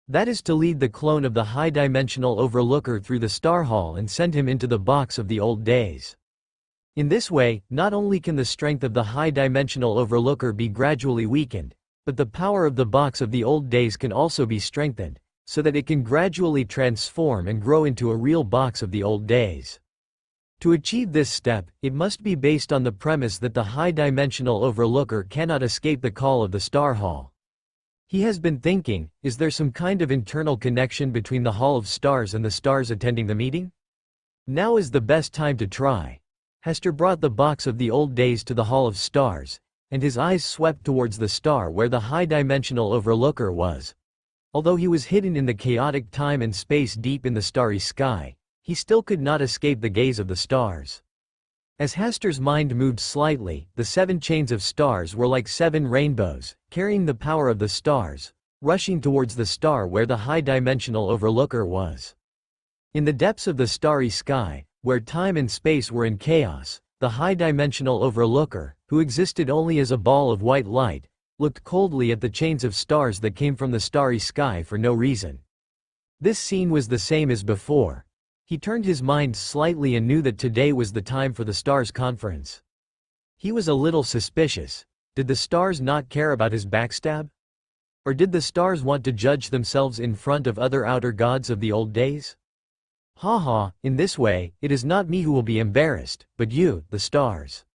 That is to lead the clone of the high-dimensional overlooker through the Star Hall and send him into the box of the old days. In this way, not only can the strength of the high-dimensional overlooker be gradually weakened, but the power of the box of the old days can also be strengthened, so that it can gradually transform and grow into a real box of the old days. To achieve this step, it must be based on the premise that the high-dimensional overlooker cannot escape the call of the Star Hall. He has been thinking, is there some kind of internal connection between the Hall of Stars and the stars attending the meeting? Now is the best time to try. Hester brought the box of the old days to the Hall of Stars, and his eyes swept towards the star where the high-dimensional overlooker was. Although he was hidden in the chaotic time and space deep in the starry sky, he still could not escape the gaze of the stars. As Hester's mind moved slightly, the 7 chains of stars were like 7 rainbows, carrying the power of the stars, rushing towards the star where the high-dimensional overlooker was. In the depths of the starry sky, where time and space were in chaos, the high-dimensional overlooker, who existed only as a ball of white light, looked coldly at the chains of stars that came from the starry sky for no reason. This scene was the same as before. He turned his mind slightly and knew that today was the time for the stars' conference. He was a little suspicious. Did the stars not care about his backstab? Or did the stars want to judge themselves in front of other outer gods of the old days? Ha, in this way, it is not me who will be embarrassed, but you, the stars.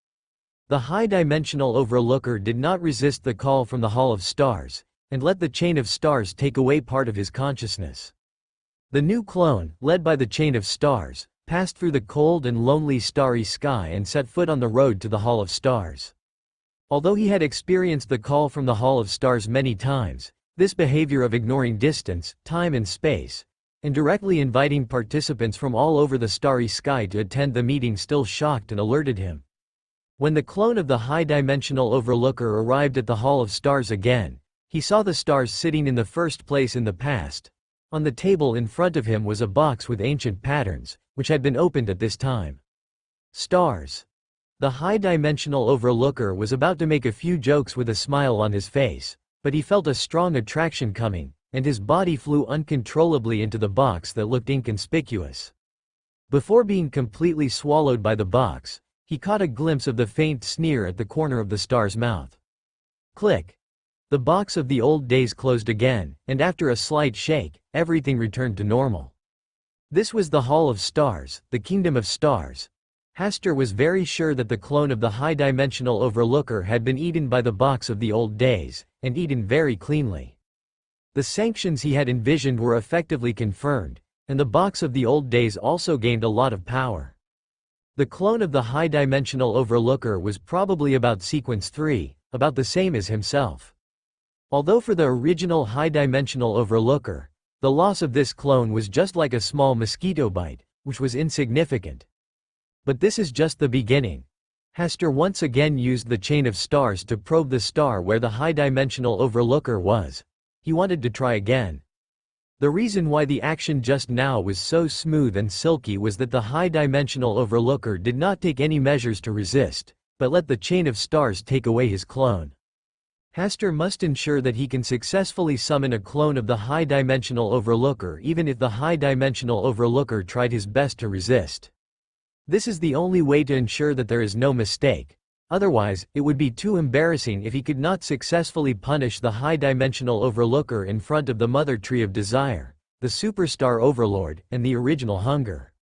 The high-dimensional overlooker did not resist the call from the Hall of Stars, and let the chain of stars take away part of his consciousness. The new clone, led by the chain of stars, passed through the cold and lonely starry sky and set foot on the road to the Hall of Stars. Although he had experienced the call from the Hall of Stars many times, this behavior of ignoring distance, time and space, and directly inviting participants from all over the starry sky to attend the meeting still shocked and alerted him. When the clone of the high-dimensional overlooker arrived at the Hall of Stars again, he saw the stars sitting in the first place in the past. On the table in front of him was a box with ancient patterns, which had been opened at this time. Stars. The high-dimensional overlooker was about to make a few jokes with a smile on his face, but he felt a strong attraction coming, and his body flew uncontrollably into the box that looked inconspicuous. Before being completely swallowed by the box, he caught a glimpse of the faint sneer at the corner of the star's mouth. Click. The box of the old days closed again, and after a slight shake, everything returned to normal. This was the Hall of Stars, the Kingdom of Stars. Hester was very sure that the clone of the high-dimensional overlooker had been eaten by the box of the old days, and eaten very cleanly. The sanctions he had envisioned were effectively confirmed, and the box of the old days also gained a lot of power. The clone of the high-dimensional overlooker was probably about sequence 3, about the same as himself. Although for the original high-dimensional overlooker, the loss of this clone was just like a small mosquito bite, which was insignificant. But this is just the beginning. Hester once again used the chain of stars to probe the star where the high-dimensional overlooker was. He wanted to try again. The reason why the action just now was so smooth and silky was that the high-dimensional overlooker did not take any measures to resist, but let the chain of stars take away his clone. Hester must ensure that he can successfully summon a clone of the high-dimensional overlooker even if the high-dimensional overlooker tried his best to resist. This is the only way to ensure that there is no mistake. Otherwise, it would be too embarrassing if he could not successfully punish the high-dimensional overlooker in front of the Mother Tree of Desire, the Superstar Overlord, and the Original Hunger.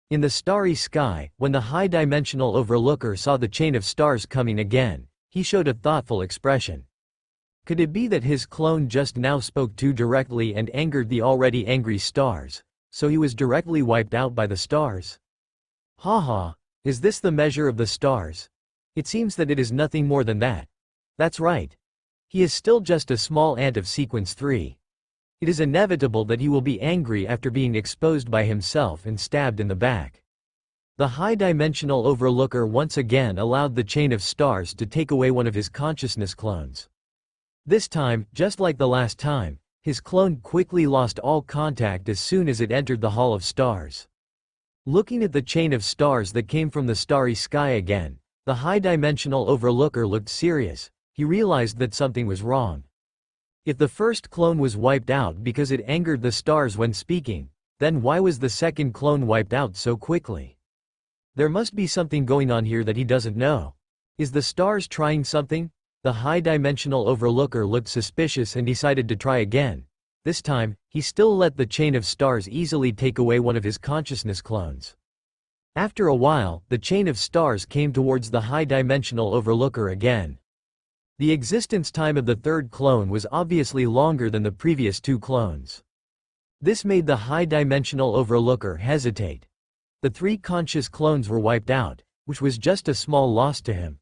In the starry sky, when the high-dimensional overlooker saw the chain of stars coming again, he showed a thoughtful expression. Could it be that his clone just now spoke too directly and angered the already angry stars, so he was directly wiped out by the stars? Ha, is this the measure of the stars? It seems that it is nothing more than that. That's right. He is still just a small ant of sequence 3. It is inevitable that he will be angry after being exposed by himself and stabbed in the back. The high-dimensional overlooker once again allowed the chain of stars to take away one of his consciousness clones. This time, just like the last time, his clone quickly lost all contact as soon as it entered the Hall of Stars. Looking at the chain of stars that came from the starry sky again, the high-dimensional overlooker looked serious. He realized that something was wrong. If the first clone was wiped out because it angered the stars when speaking, then why was the second clone wiped out so quickly? There must be something going on here that he doesn't know. Is the stars trying something? The high-dimensional overlooker looked suspicious and decided to try again. This time, he still let the chain of stars easily take away one of his consciousness clones. After a while, the chain of stars came towards the high-dimensional overlooker again. The existence time of the third clone was obviously longer than the previous two clones. This made the high-dimensional overlooker hesitate. The three conscious clones were wiped out, which was just a small loss to him.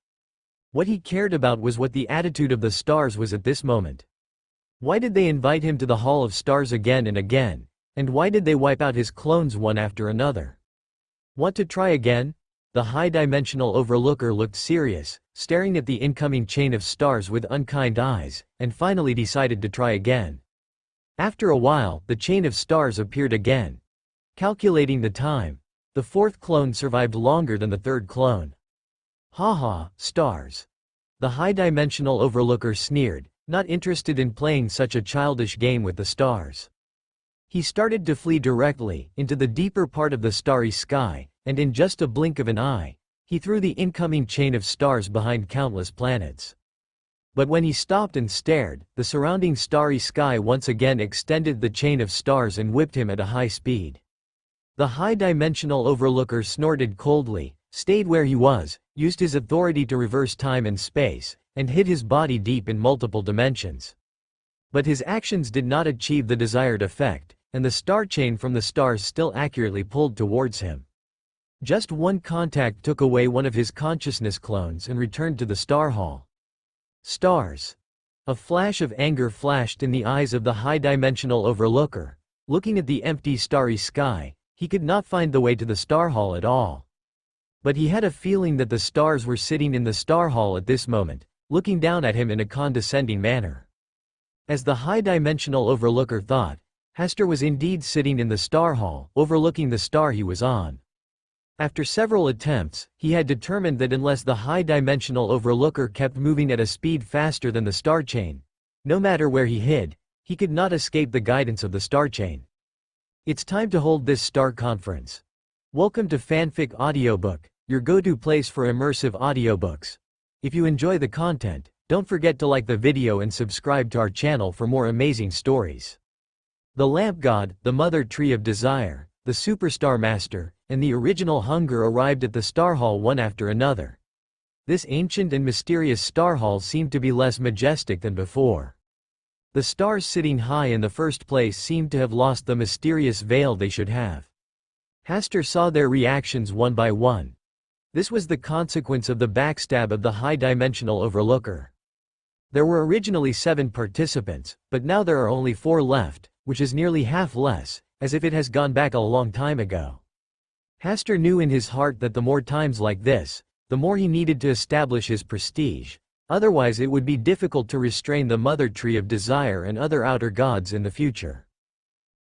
What he cared about was what the attitude of the stars was at this moment. Why did they invite him to the Hall of Stars again and again, and why did they wipe out his clones one after another? Want to try again? The high-dimensional overlooker looked serious, staring at the incoming chain of stars with unkind eyes, and finally decided to try again. After a while, the chain of stars appeared again. Calculating the time, the fourth clone survived longer than the third clone. Haha, stars. The high-dimensional overlooker sneered, not interested in playing such a childish game with the stars. He started to flee directly into the deeper part of the starry sky, and in just a blink of an eye, he threw the incoming chain of stars behind countless planets. But when he stopped and stared, the surrounding starry sky once again extended the chain of stars and whipped him at a high speed. The high-dimensional overlooker snorted coldly, stayed where he was, used his authority to reverse time and space, and hid his body deep in multiple dimensions. But his actions did not achieve the desired effect, and the star chain from the stars still accurately pulled towards him. Just one contact took away one of his consciousness clones and returned to the star hall. Stars. A flash of anger flashed in the eyes of the high-dimensional overlooker. Looking at the empty starry sky, he could not find the way to the star hall at all. But he had a feeling that the stars were sitting in the star hall at this moment, looking down at him in a condescending manner. As the high-dimensional overlooker thought, Hasta was indeed sitting in the star hall, overlooking the star he was on. After several attempts, he had determined that unless the high-dimensional overlooker kept moving at a speed faster than the star chain, no matter where he hid, he could not escape the guidance of the star chain. It's time to hold this star conference. Welcome to Fanfic Audiobook, your go-to place for immersive audiobooks. If you enjoy the content, don't forget to like the video and subscribe to our channel for more amazing stories. The lamp god, the mother tree of desire, the superstar master, and the original hunger arrived at the star hall one after another. This ancient and mysterious star hall seemed to be less majestic than before. The stars sitting high in the first place seemed to have lost the mysterious veil they should have. Hasta saw their reactions one by one. This was the consequence of the backstab of the high-dimensional overlooker. There were originally 7 participants, but now there are only 4 left, which is nearly half less, as if it has gone back a long time ago. Hasta knew in his heart that the more times like this, the more he needed to establish his prestige, otherwise it would be difficult to restrain the mother tree of desire and other outer gods in the future.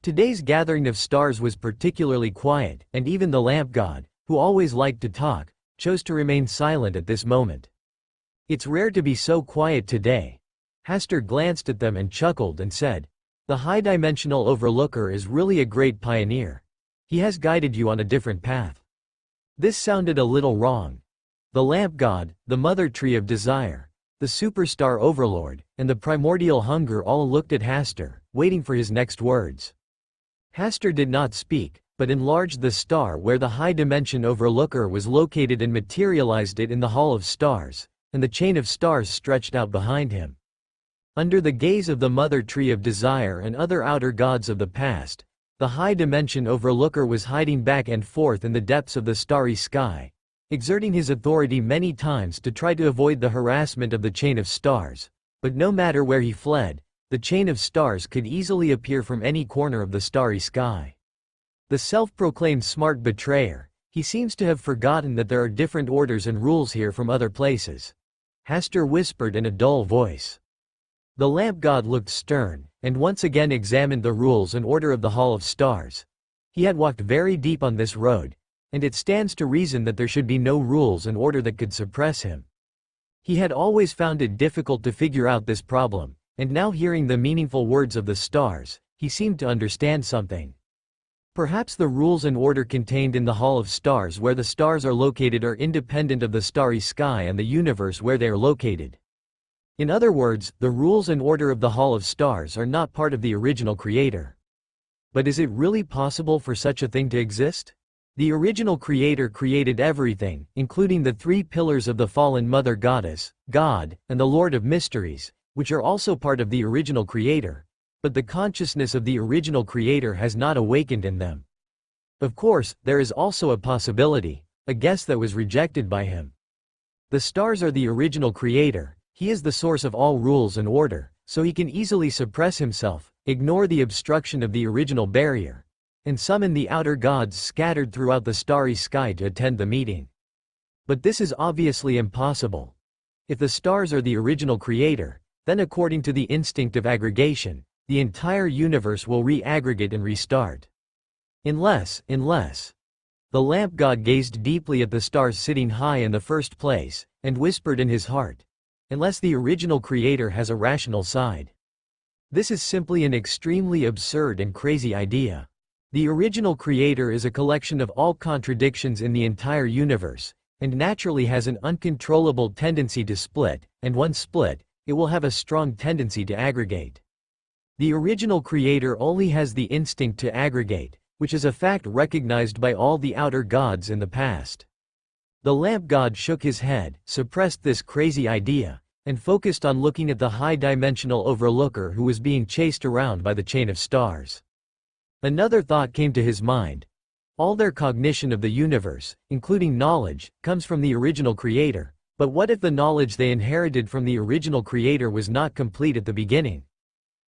Today's gathering of stars was particularly quiet, and even the lamp god, who always liked to talk, chose to remain silent at this moment. It's rare to be so quiet today. Hasta glanced at them and chuckled and said, "The high-dimensional overlooker is really a great pioneer. He has guided you on a different path." This sounded a little wrong. The lamp god, the mother tree of desire, the superstar overlord, and the primordial hunger all looked at Hasta, waiting for his next words. Hasta did not speak, but enlarged the star where the high-dimension overlooker was located and materialized it in the Hall of Stars, and the chain of stars stretched out behind him. Under the gaze of the mother tree of desire and other outer gods of the past, the high-dimension overlooker was hiding back and forth in the depths of the starry sky, exerting his authority many times to try to avoid the harassment of the chain of stars, but no matter where he fled, the chain of stars could easily appear from any corner of the starry sky. The self-proclaimed smart betrayer, he seems to have forgotten that there are different orders and rules here from other places. Hasta whispered in a dull voice. The lamp god looked stern, and once again examined the rules and order of the Hall of Stars. He had walked very deep on this road, and it stands to reason that there should be no rules and order that could suppress him. He had always found it difficult to figure out this problem, and now hearing the meaningful words of the stars, he seemed to understand something. Perhaps the rules and order contained in the Hall of Stars where the stars are located are independent of the starry sky and the universe where they are located. In other words, the rules and order of the Hall of Stars are not part of the original creator. But is it really possible for such a thing to exist? The original creator created everything, including the three pillars of the fallen mother goddess, God, and the Lord of Mysteries, which are also part of the original creator, but the consciousness of the original creator has not awakened in them. Of course, there is also a possibility, a guess that was rejected by him. The stars are the original creator, he is the source of all rules and order, so he can easily suppress himself, ignore the obstruction of the original barrier, and summon the outer gods scattered throughout the starry sky to attend the meeting. But this is obviously impossible. If the stars are the original creator, then according to the instinct of aggregation, the entire universe will re-aggregate and restart. Unless, the lamp god gazed deeply at the stars sitting high in the first place, and whispered in his heart, unless the original creator has a rational side. This is simply an extremely absurd and crazy idea. The original creator is a collection of all contradictions in the entire universe, and naturally has an uncontrollable tendency to split, and once split, it will have a strong tendency to aggregate. The original creator only has the instinct to aggregate, which is a fact recognized by all the outer gods in the past. The lamp god shook his head, suppressed this crazy idea, and focused on looking at the high-dimensional overlooker who was being chased around by the chain of stars. Another thought came to his mind. All their cognition of the universe, including knowledge, comes from the original creator, but what if the knowledge they inherited from the original creator was not complete at the beginning?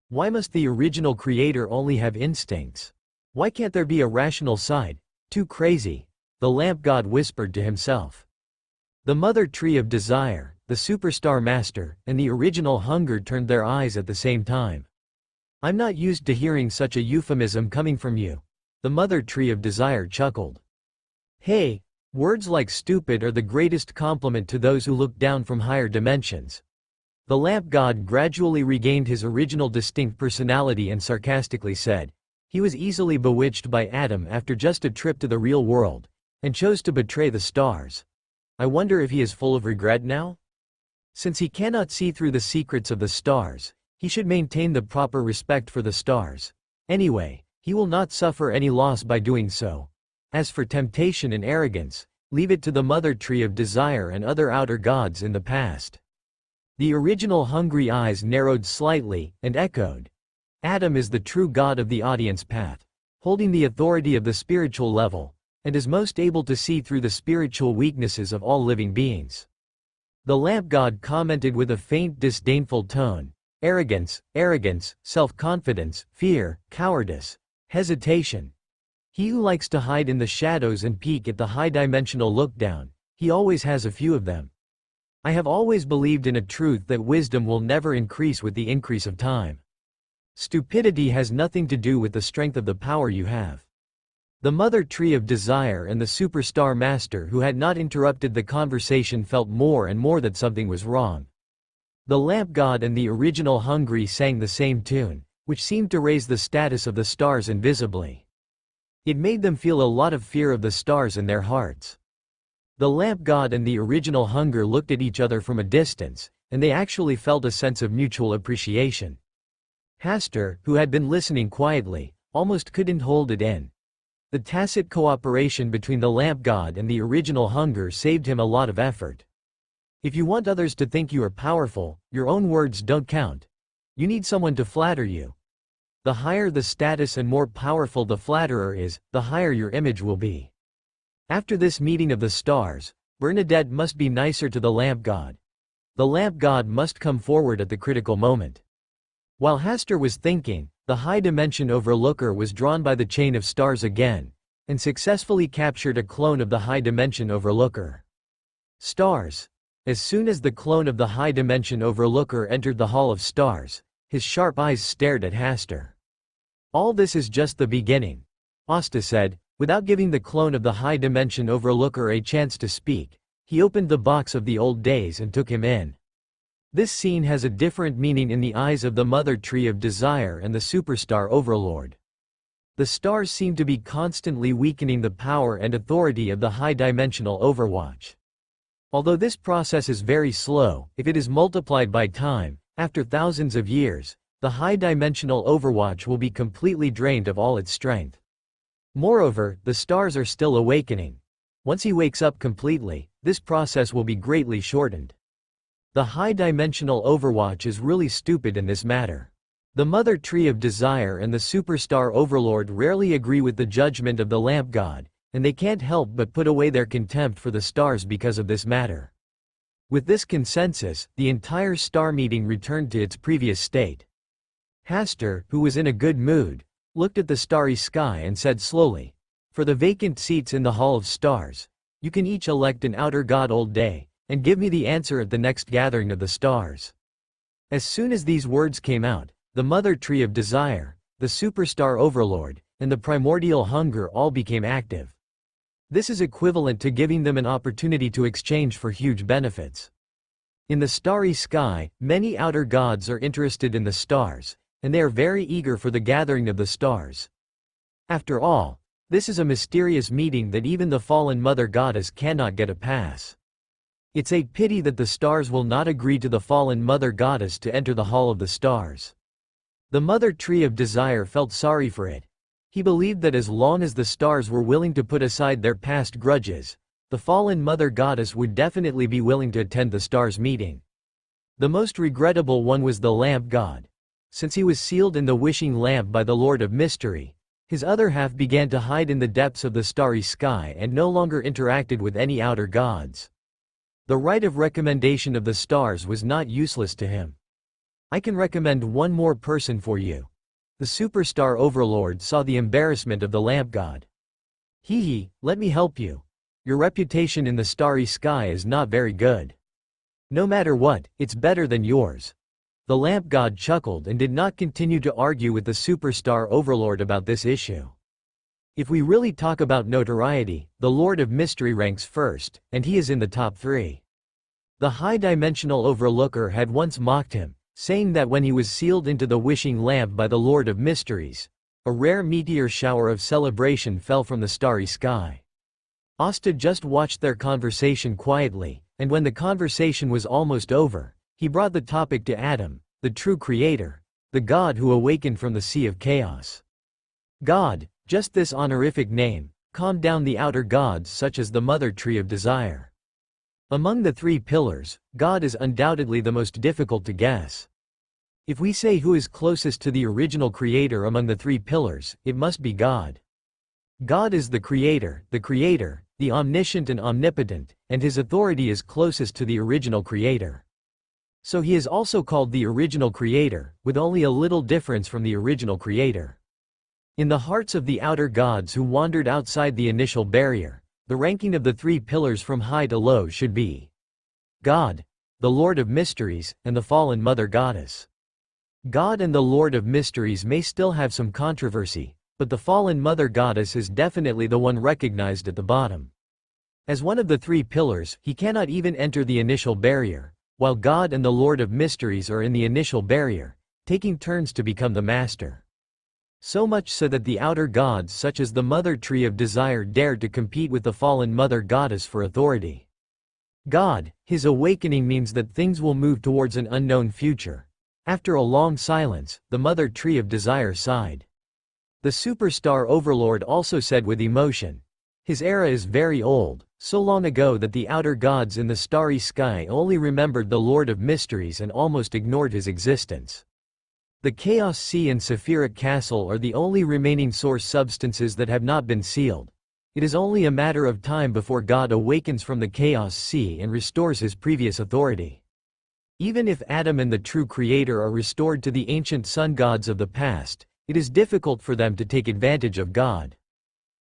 Why must the original creator only have instincts? Why can't there be a rational side? Too crazy, the lamp god whispered to himself. The mother tree of desire, the superstar master, and the original hunger turned their eyes at the same time. I'm not used to hearing such a euphemism coming from you. The mother tree of desire chuckled. Hey, words like stupid are the greatest compliment to those who look down from higher dimensions. The lamp god gradually regained his original distinct personality and sarcastically said, he was easily bewitched by Adam after just a trip to the real world, and chose to betray the stars. I wonder if he is full of regret now? Since he cannot see through the secrets of the stars, he should maintain the proper respect for the stars. Anyway, he will not suffer any loss by doing so. As for temptation and arrogance, leave it to the mother tree of desire and other outer gods in the past. The original hungry eyes narrowed slightly, and echoed. Adam is the true god of the audience path, holding the authority of the spiritual level, and is most able to see through the spiritual weaknesses of all living beings. The lamp god commented with a faint disdainful tone. Arrogance, self-confidence, fear, cowardice, hesitation. He who likes to hide in the shadows and peek at the high-dimensional look-down, he always has a few of them. I have always believed in a truth that wisdom will never increase with the increase of time. Stupidity has nothing to do with the strength of the power you have. The mother tree of desire and the superstar master who had not interrupted the conversation felt more and more that something was wrong. The lamp god and the original hungry sang the same tune, which seemed to raise the status of the stars invisibly. It made them feel a lot of fear of the stars in their hearts. The lamp god and the original hunger looked at each other from a distance, and they actually felt a sense of mutual appreciation. Hasta, who had been listening quietly, almost couldn't hold it in. The tacit cooperation between the lamp god and the original hunger saved him a lot of effort. If you want others to think you are powerful, your own words don't count. You need someone to flatter you. The higher the status and more powerful the flatterer is, the higher your image will be. After this meeting of the stars, Bernadette must be nicer to the lamp god. The lamp god must come forward at the critical moment. While Hasta was thinking, the high-dimension overlooker was drawn by the chain of stars again, and successfully captured a clone of the high-dimension overlooker. Stars. As soon as the clone of the high-dimension overlooker entered the Hall of Stars, his sharp eyes stared at Hasta. All this is just the beginning, Hasta said, without giving the clone of the high-dimension overlooker a chance to speak. He opened the box of the old days and took him in. This scene has a different meaning in the eyes of the mother tree of desire and the superstar overlord. The stars seem to be constantly weakening the power and authority of the high-dimensional overwatch. Although this process is very slow, if it is multiplied by time, after thousands of years, the high-dimensional overwatch will be completely drained of all its strength. Moreover, the stars are still awakening. Once he wakes up completely, this process will be greatly shortened. The high-dimensional Overwatch is really stupid in this matter. The Mother Tree of Desire and the Superstar Overlord rarely agree with the judgment of the Lamp God, and they can't help but put away their contempt for the stars because of this matter. With this consensus, the entire star meeting returned to its previous state. Hastur, who was in a good mood, looked at the starry sky and said slowly, "For the vacant seats in the Hall of Stars, you can each elect an outer god all day, and give me the answer at the next gathering of the stars." As soon as these words came out, the Mother Tree of Desire, the Superstar Overlord, and the Primordial Hunger all became active. This is equivalent to giving them an opportunity to exchange for huge benefits. In the starry sky, many outer gods are interested in the stars, and they are very eager for the gathering of the stars. After all, this is a mysterious meeting that even the fallen Mother Goddess cannot get a pass. It's a pity that the stars will not agree to the fallen Mother Goddess to enter the Hall of the Stars. The Mother Tree of Desire felt sorry for it. He believed that as long as the stars were willing to put aside their past grudges, the fallen Mother Goddess would definitely be willing to attend the stars' meeting. The most regrettable one was the Lamp God. Since he was sealed in the wishing lamp by the Lord of Mystery, his other half began to hide in the depths of the starry sky and no longer interacted with any outer gods. The right of recommendation of the stars was not useless to him. "I can recommend one more person for you." The Superstar Overlord saw the embarrassment of the Lamp God. "Hee, let me help you. Your reputation in the starry sky is not very good. No matter what, it's better than yours." The Lamp God chuckled and did not continue to argue with the Superstar Overlord about this issue. If we really talk about notoriety, the Lord of Mystery ranks first, and he is in the top 3. The high-dimensional Overlooker had once mocked him, saying that when he was sealed into the wishing lamp by the Lord of Mysteries, a rare meteor shower of celebration fell from the starry sky. Asta just watched their conversation quietly, and when the conversation was almost over, he brought the topic to Adam, the true creator, the god who awakened from the sea of chaos. God, just this honorific name, calmed down the outer gods such as the Mother Tree of Desire. Among the 3 pillars, God is undoubtedly the most difficult to guess. If we say who is closest to the original creator among the 3 pillars, it must be God. God is the creator, the omniscient and omnipotent, and his authority is closest to the original creator. So he is also called the original creator, with only a little difference from the original creator. In the hearts of the outer gods who wandered outside the initial barrier, the ranking of the 3 pillars from high to low should be God, the Lord of Mysteries, and the fallen Mother Goddess. God and the Lord of Mysteries may still have some controversy, but the fallen Mother Goddess is definitely the one recognized at the bottom. As one of the 3 pillars, he cannot even enter the initial barrier, while God and the Lord of Mysteries are in the initial barrier, taking turns to become the master. So much so that the outer gods such as the Mother Tree of Desire dared to compete with the fallen Mother Goddess for authority. God, his awakening means that things will move towards an unknown future. After a long silence, the Mother Tree of Desire sighed. The Superstar Overlord also said with emotion, "His era is very old, so long ago that the outer gods in the starry sky only remembered the Lord of Mysteries and almost ignored his existence. The Chaos Sea and Sephiric Castle are the only remaining source substances that have not been sealed. It is only a matter of time before God awakens from the Chaos Sea and restores his previous authority. Even if Adam and the true Creator are restored to the ancient sun gods of the past, it is difficult for them to take advantage of God.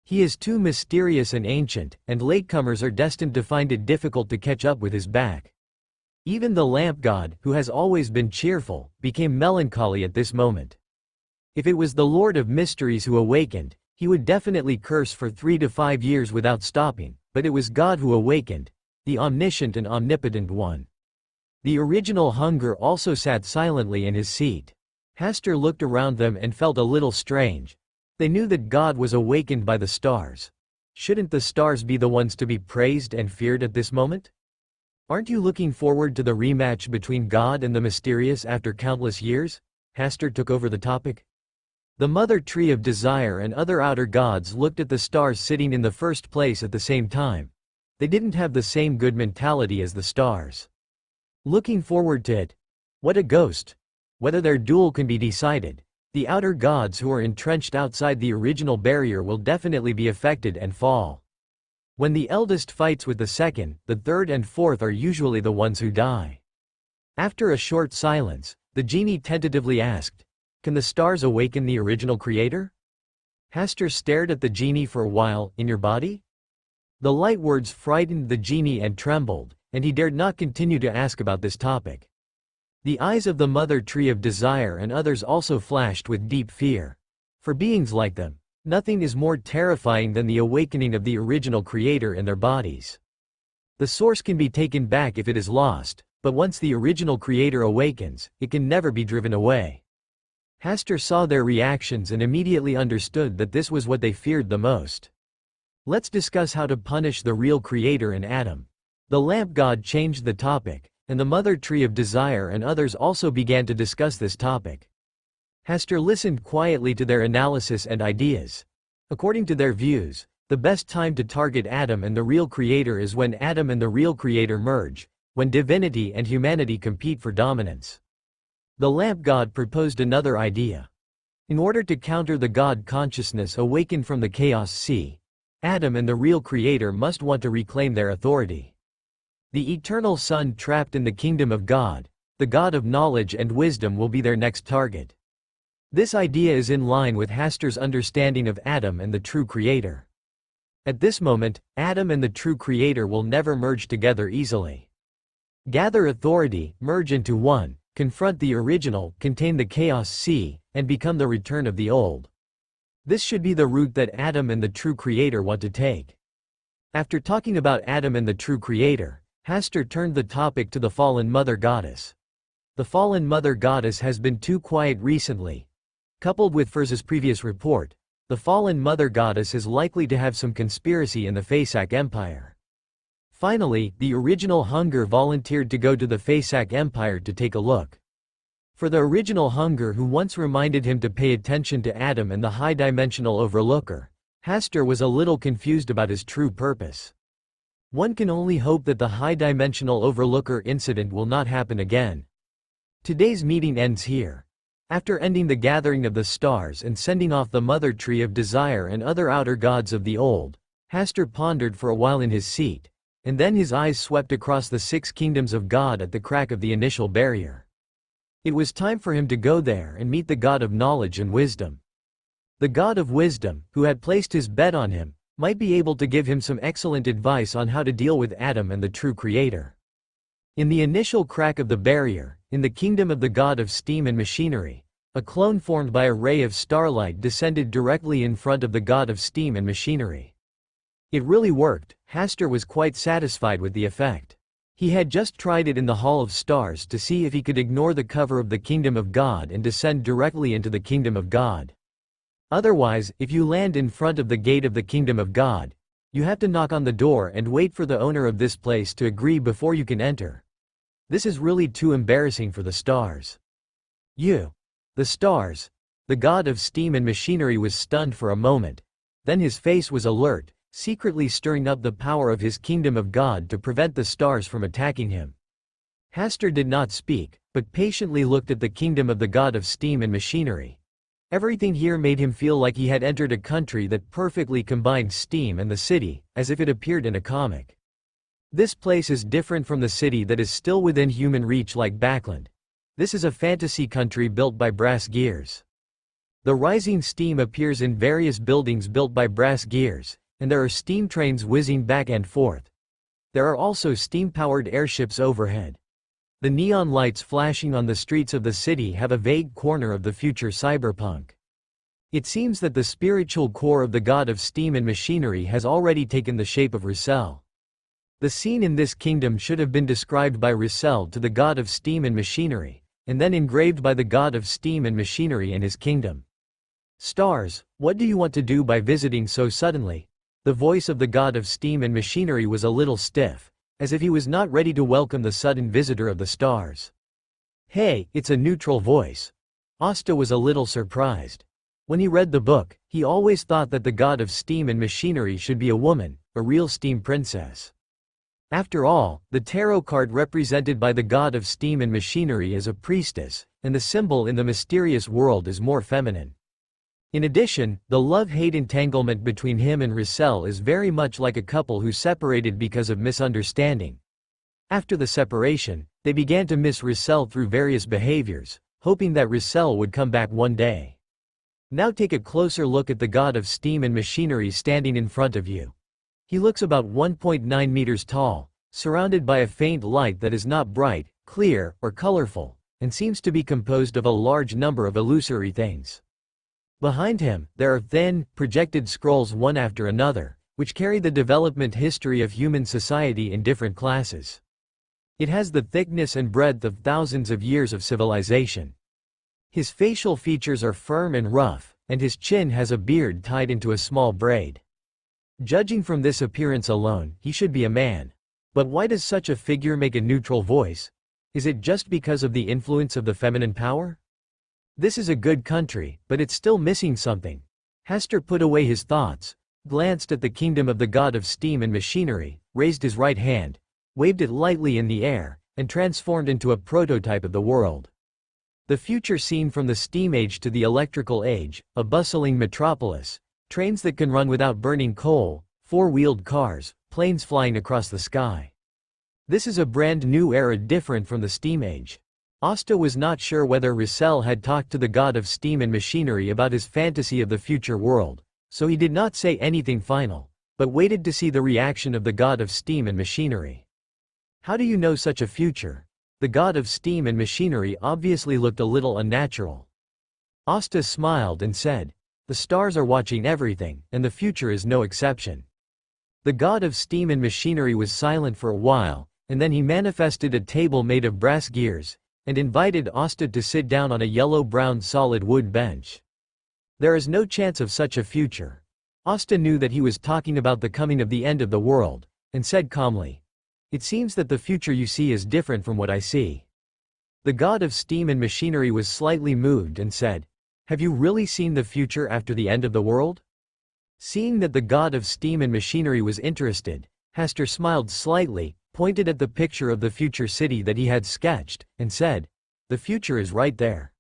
He is too mysterious and ancient, and latecomers are destined to find it difficult to catch up with his back." Even the Lamp God, who has always been cheerful, became melancholy at this moment. If it was the Lord of Mysteries who awakened, he would definitely curse for 3 to 5 years without stopping, but it was God who awakened, the omniscient and omnipotent one. The original Hunger also sat silently in his seat. Hastur looked around them and felt a little strange. They knew that God was awakened by the stars. Shouldn't the stars be the ones to be praised and feared at this moment? "Aren't you looking forward to the rematch between God and the Mysterious after countless years?" Hastur took over the topic. The mother tree of desire and other outer gods looked at the stars sitting in the first place at the same time. They didn't have the same good mentality as the stars. Looking forward to it. What a ghost. Whether their duel can be decided. The outer gods who are entrenched outside the original barrier will definitely be affected and fall. When the eldest fights with the second, the third and fourth are usually the ones who die. After a short silence, the genie tentatively asked, "Can the stars awaken the original creator?" Hasta stared at the genie for a while. "In your body?" The light words frightened the genie and trembled, and he dared not continue to ask about this topic. The eyes of the mother tree of desire and others also flashed with deep fear. For beings like them, nothing is more terrifying than the awakening of the original creator in their bodies. The source can be taken back if it is lost, but once the original creator awakens, it can never be driven away. Hasta saw their reactions and immediately understood that this was what they feared the most. Let's discuss how to punish the real creator in Adam. The lamp god changed the topic, and the mother tree of desire and others also began to discuss this topic. Hasta listened quietly to their analysis and ideas. According to their views, the best time to target Adam and the real creator is when Adam and the real creator merge, when divinity and humanity compete for dominance. The lamp god proposed another idea. In order to counter the god consciousness awakened from the chaos sea, Adam and the real creator must want to reclaim their authority. The eternal son trapped in the kingdom of God, the god of knowledge and wisdom, will be their next target. This idea is in line with Hasta's understanding of Adam and the true creator. At this moment, Adam and the true creator will never merge together easily. Gather authority, merge into one, confront the original, contain the chaos sea, and become the return of the old. This should be the route that Adam and the true creator want to take. After talking about Adam and the true creator, Hasta turned the topic to the fallen mother goddess. The fallen mother goddess has been too quiet recently. Coupled with Furz's previous report, the fallen mother goddess is likely to have some conspiracy in the Fasak Empire. Finally, the original Hunger volunteered to go to the Fasak Empire to take a look. For the original Hunger, who once reminded him to pay attention to Adam and the high-dimensional overlooker, Hasta was a little confused about his true purpose. One can only hope that the high-dimensional overlooker incident will not happen again. Today's meeting ends here. After ending the gathering of the stars and sending off the mother tree of desire and other outer gods of the old, Hasta pondered for a while in his seat, and then his eyes swept across the 6 kingdoms of God at the crack of the initial barrier. It was time for him to go there and meet the God of knowledge and wisdom. The God of wisdom, who had placed his bet on him, might be able to give him some excellent advice on how to deal with Adam and the true creator. In the initial crack of the barrier, in the kingdom of the god of steam and machinery, a clone formed by a ray of starlight descended directly in front of the god of steam and machinery. It really worked. Hasta was quite satisfied with the effect. He had just tried it in the Hall of Stars to see if he could ignore the cover of the Kingdom of God and descend directly into the Kingdom of God. Otherwise, if you land in front of the gate of the Kingdom of God, you have to knock on the door and wait for the owner of this place to agree before you can enter. This is really too embarrassing for the stars. The stars. The god of steam and machinery was stunned for a moment. Then his face was alert, secretly stirring up the power of his kingdom of God to prevent the stars from attacking him. Hasta did not speak, but patiently looked at the kingdom of the god of steam and machinery. Everything here made him feel like he had entered a country that perfectly combined steam and the city, as if it appeared in a comic. This place is different from the city that is still within human reach like Backland. This is a fantasy country built by brass gears. The rising steam appears in various buildings built by brass gears, and there are steam trains whizzing back and forth. There are also steam-powered airships overhead. The neon lights flashing on the streets of the city have a vague corner of the future cyberpunk. It seems that the spiritual core of the god of steam and machinery has already taken the shape of Russell. The scene in this kingdom should have been described by Russell to the god of steam and machinery, and then engraved by the god of steam and machinery in his kingdom. Stars, what do you want to do by visiting so suddenly? The voice of the god of steam and machinery was a little stiff, as if he was not ready to welcome the sudden visitor of the stars. Hey, it's a neutral voice. Hasta was a little surprised. When he read the book, he always thought that the god of steam and machinery should be a woman, a real steam princess. After all, the tarot card represented by the god of steam and machinery is a priestess, and the symbol in the mysterious world is more feminine. In addition, the love-hate entanglement between him and Russell is very much like a couple who separated because of misunderstanding. After the separation, they began to miss Russell through various behaviors, hoping that Russell would come back one day. Now take a closer look at the god of steam and machinery standing in front of you. He looks about 1.9 meters tall, surrounded by a faint light that is not bright, clear, or colorful, and seems to be composed of a large number of illusory things. Behind him, there are thin, projected scrolls one after another, which carry the development history of human society in different classes. It has the thickness and breadth of thousands of years of civilization. His facial features are firm and rough, and his chin has a beard tied into a small braid. Judging from this appearance alone, he should be a man. But why does such a figure make a neutral voice? Is it just because of the influence of the feminine power? This is a good country, but it's still missing something. Hasta put away his thoughts, glanced at the kingdom of the god of steam and machinery, raised his right hand, waved it lightly in the air, and transformed into a prototype of the world. The future scene from the steam age to the electrical age, a bustling metropolis, trains that can run without burning coal, four-wheeled cars, planes flying across the sky. This is a brand new era different from the steam age. Hasta was not sure whether Russell had talked to the god of steam and machinery about his fantasy of the future world, so he did not say anything final, but waited to see the reaction of the god of steam and machinery. How do you know such a future? The god of steam and machinery obviously looked a little unnatural. Hasta smiled and said, "The stars are watching everything, and the future is no exception." The god of steam and machinery was silent for a while, and then he manifested a table made of brass gears, and invited Hasta to sit down on a yellow-brown solid wood bench. There is no chance of such a future. Hasta knew that he was talking about the coming of the end of the world, and said calmly, "It seems that the future you see is different from what I see." The god of steam and machinery was slightly moved and said, "Have you really seen the future after the end of the world?" Seeing that the god of steam and machinery was interested, Hasta smiled slightly, pointed at the picture of the future city that he had sketched, and said, "The future is right there."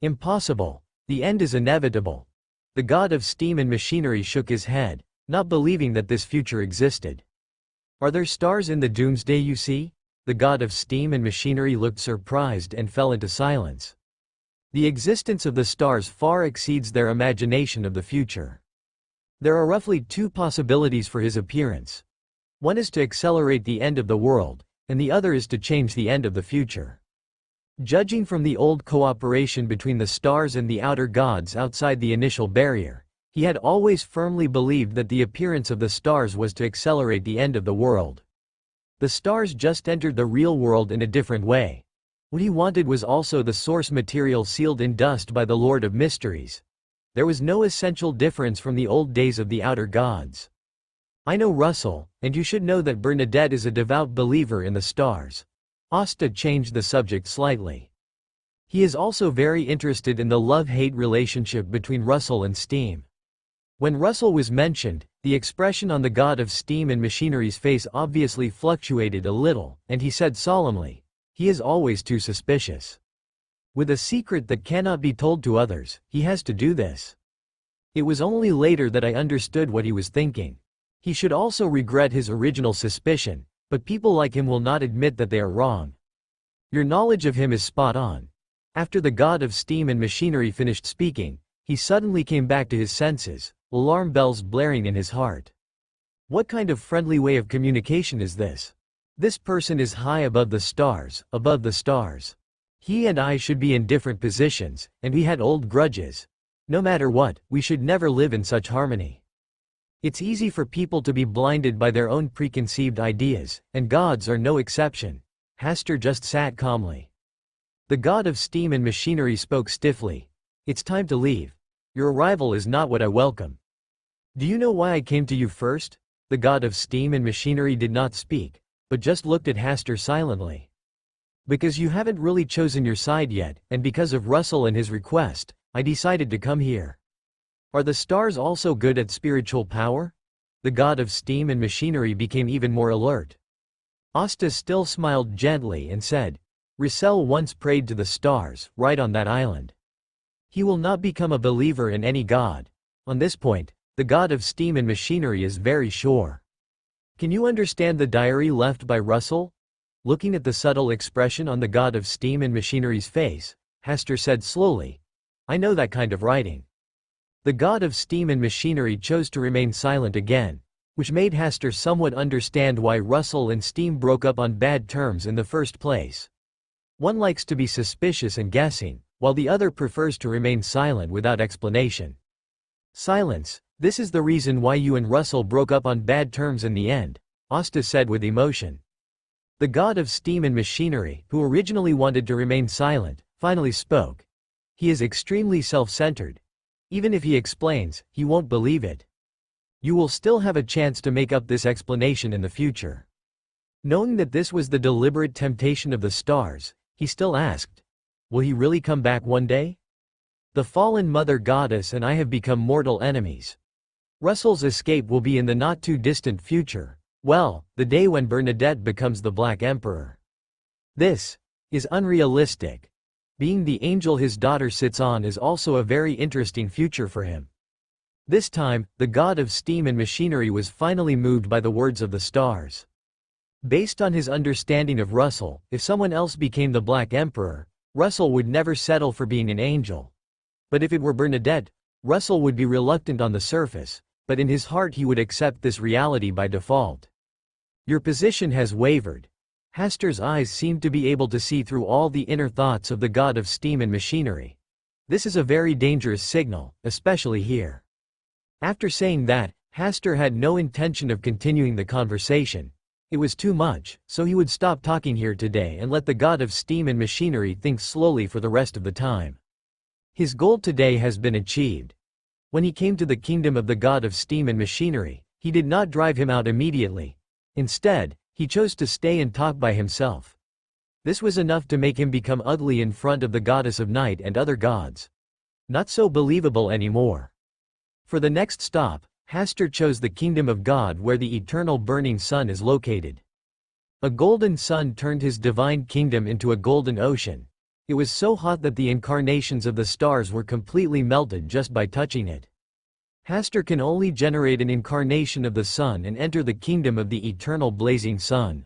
"Impossible. The end is inevitable." The god of steam and machinery shook his head, not believing that this future existed. "Are there stars in the doomsday you see?" The god of steam and machinery looked surprised and fell into silence. The existence of the stars far exceeds their imagination of the future. There are roughly two possibilities for his appearance. One is to accelerate the end of the world, and the other is to change the end of the future. Judging from the old cooperation between the stars and the outer gods outside the initial barrier, he had always firmly believed that the appearance of the stars was to accelerate the end of the world. The stars just entered the real world in a different way. What he wanted was also the source material sealed in dust by the Lord of Mysteries. There was no essential difference from the old days of the outer gods. "I know Russell, and you should know that Bernadette is a devout believer in the stars." Hasta changed the subject slightly. He is also very interested in the love-hate relationship between Russell and steam. When Russell was mentioned, the expression on the god of steam and machinery's face obviously fluctuated a little, and he said solemnly, "He is always too suspicious. With a secret that cannot be told to others, he has to do this." It was only later that I understood what he was thinking. He should also regret his original suspicion, but people like him will not admit that they are wrong. Your knowledge of him is spot on. After the god of steam and machinery finished speaking, he suddenly came back to his senses, alarm bells blaring in his heart. What kind of friendly way of communication is this? This person is high above the stars, above the stars. He and I should be in different positions, and we had old grudges. No matter what, we should never live in such harmony. It's easy for people to be blinded by their own preconceived ideas, and gods are no exception. Hasta just sat calmly. The god of steam and machinery spoke stiffly. "It's time to leave. Your arrival is not what I welcome." "Do you know why I came to you first?" The god of steam and machinery did not speak, but just looked at Hasta silently. "Because you haven't really chosen your side yet, and because of Russell and his request, I decided to come here." Are the stars also good at spiritual power? The god of steam and machinery became even more alert. Asta still smiled gently and said, Roussel once prayed to the stars, right on that island. He will not become a believer in any god. On this point, the god of steam and machinery is very sure. Can you understand the diary left by Russell? Looking at the subtle expression on the god of steam and machinery's face, Hester said slowly, I know that kind of writing. The god of steam and machinery chose to remain silent again, which made Hester somewhat understand why Russell and Steam broke up on bad terms in the first place. One likes to be suspicious and guessing, while the other prefers to remain silent without explanation. Silence, this is the reason why you and Russell broke up on bad terms in the end, Asta said with emotion. The god of steam and machinery, who originally wanted to remain silent, finally spoke. He is extremely self-centered. Even if he explains, he won't believe it. You will still have a chance to make up this explanation in the future. Knowing that this was the deliberate temptation of the stars, he still asked, will he really come back one day? The fallen mother goddess and I have become mortal enemies. Russell's escape will be in the not-too-distant future, well, the day when Bernadette becomes the Black Emperor. This is unrealistic. Being the angel his daughter sits on is also a very interesting future for him. This time, the god of steam and machinery was finally moved by the words of the stars. Based on his understanding of Russell, if someone else became the Black Emperor, Russell would never settle for being an angel. But if it were Bernadette, Russell would be reluctant on the surface, but in his heart he would accept this reality by default. Your position has wavered. Hester's eyes seemed to be able to see through all the inner thoughts of the god of steam and machinery. This is a very dangerous signal, especially here. After saying that, Hester had no intention of continuing the conversation. It was too much, so he would stop talking here today and let the god of steam and machinery think slowly for the rest of the time. His goal today has been achieved. When he came to the kingdom of the god of steam and machinery, he did not drive him out immediately. Instead, he chose to stay and talk by himself. This was enough to make him become ugly in front of the goddess of night and other gods. Not so believable anymore. For the next stop, Hester chose the kingdom of God where the eternal burning sun is located. A golden sun turned his divine kingdom into a golden ocean. It was so hot that the incarnations of the stars were completely melted just by touching it. Hester can only generate an incarnation of the sun and enter the kingdom of the eternal blazing sun.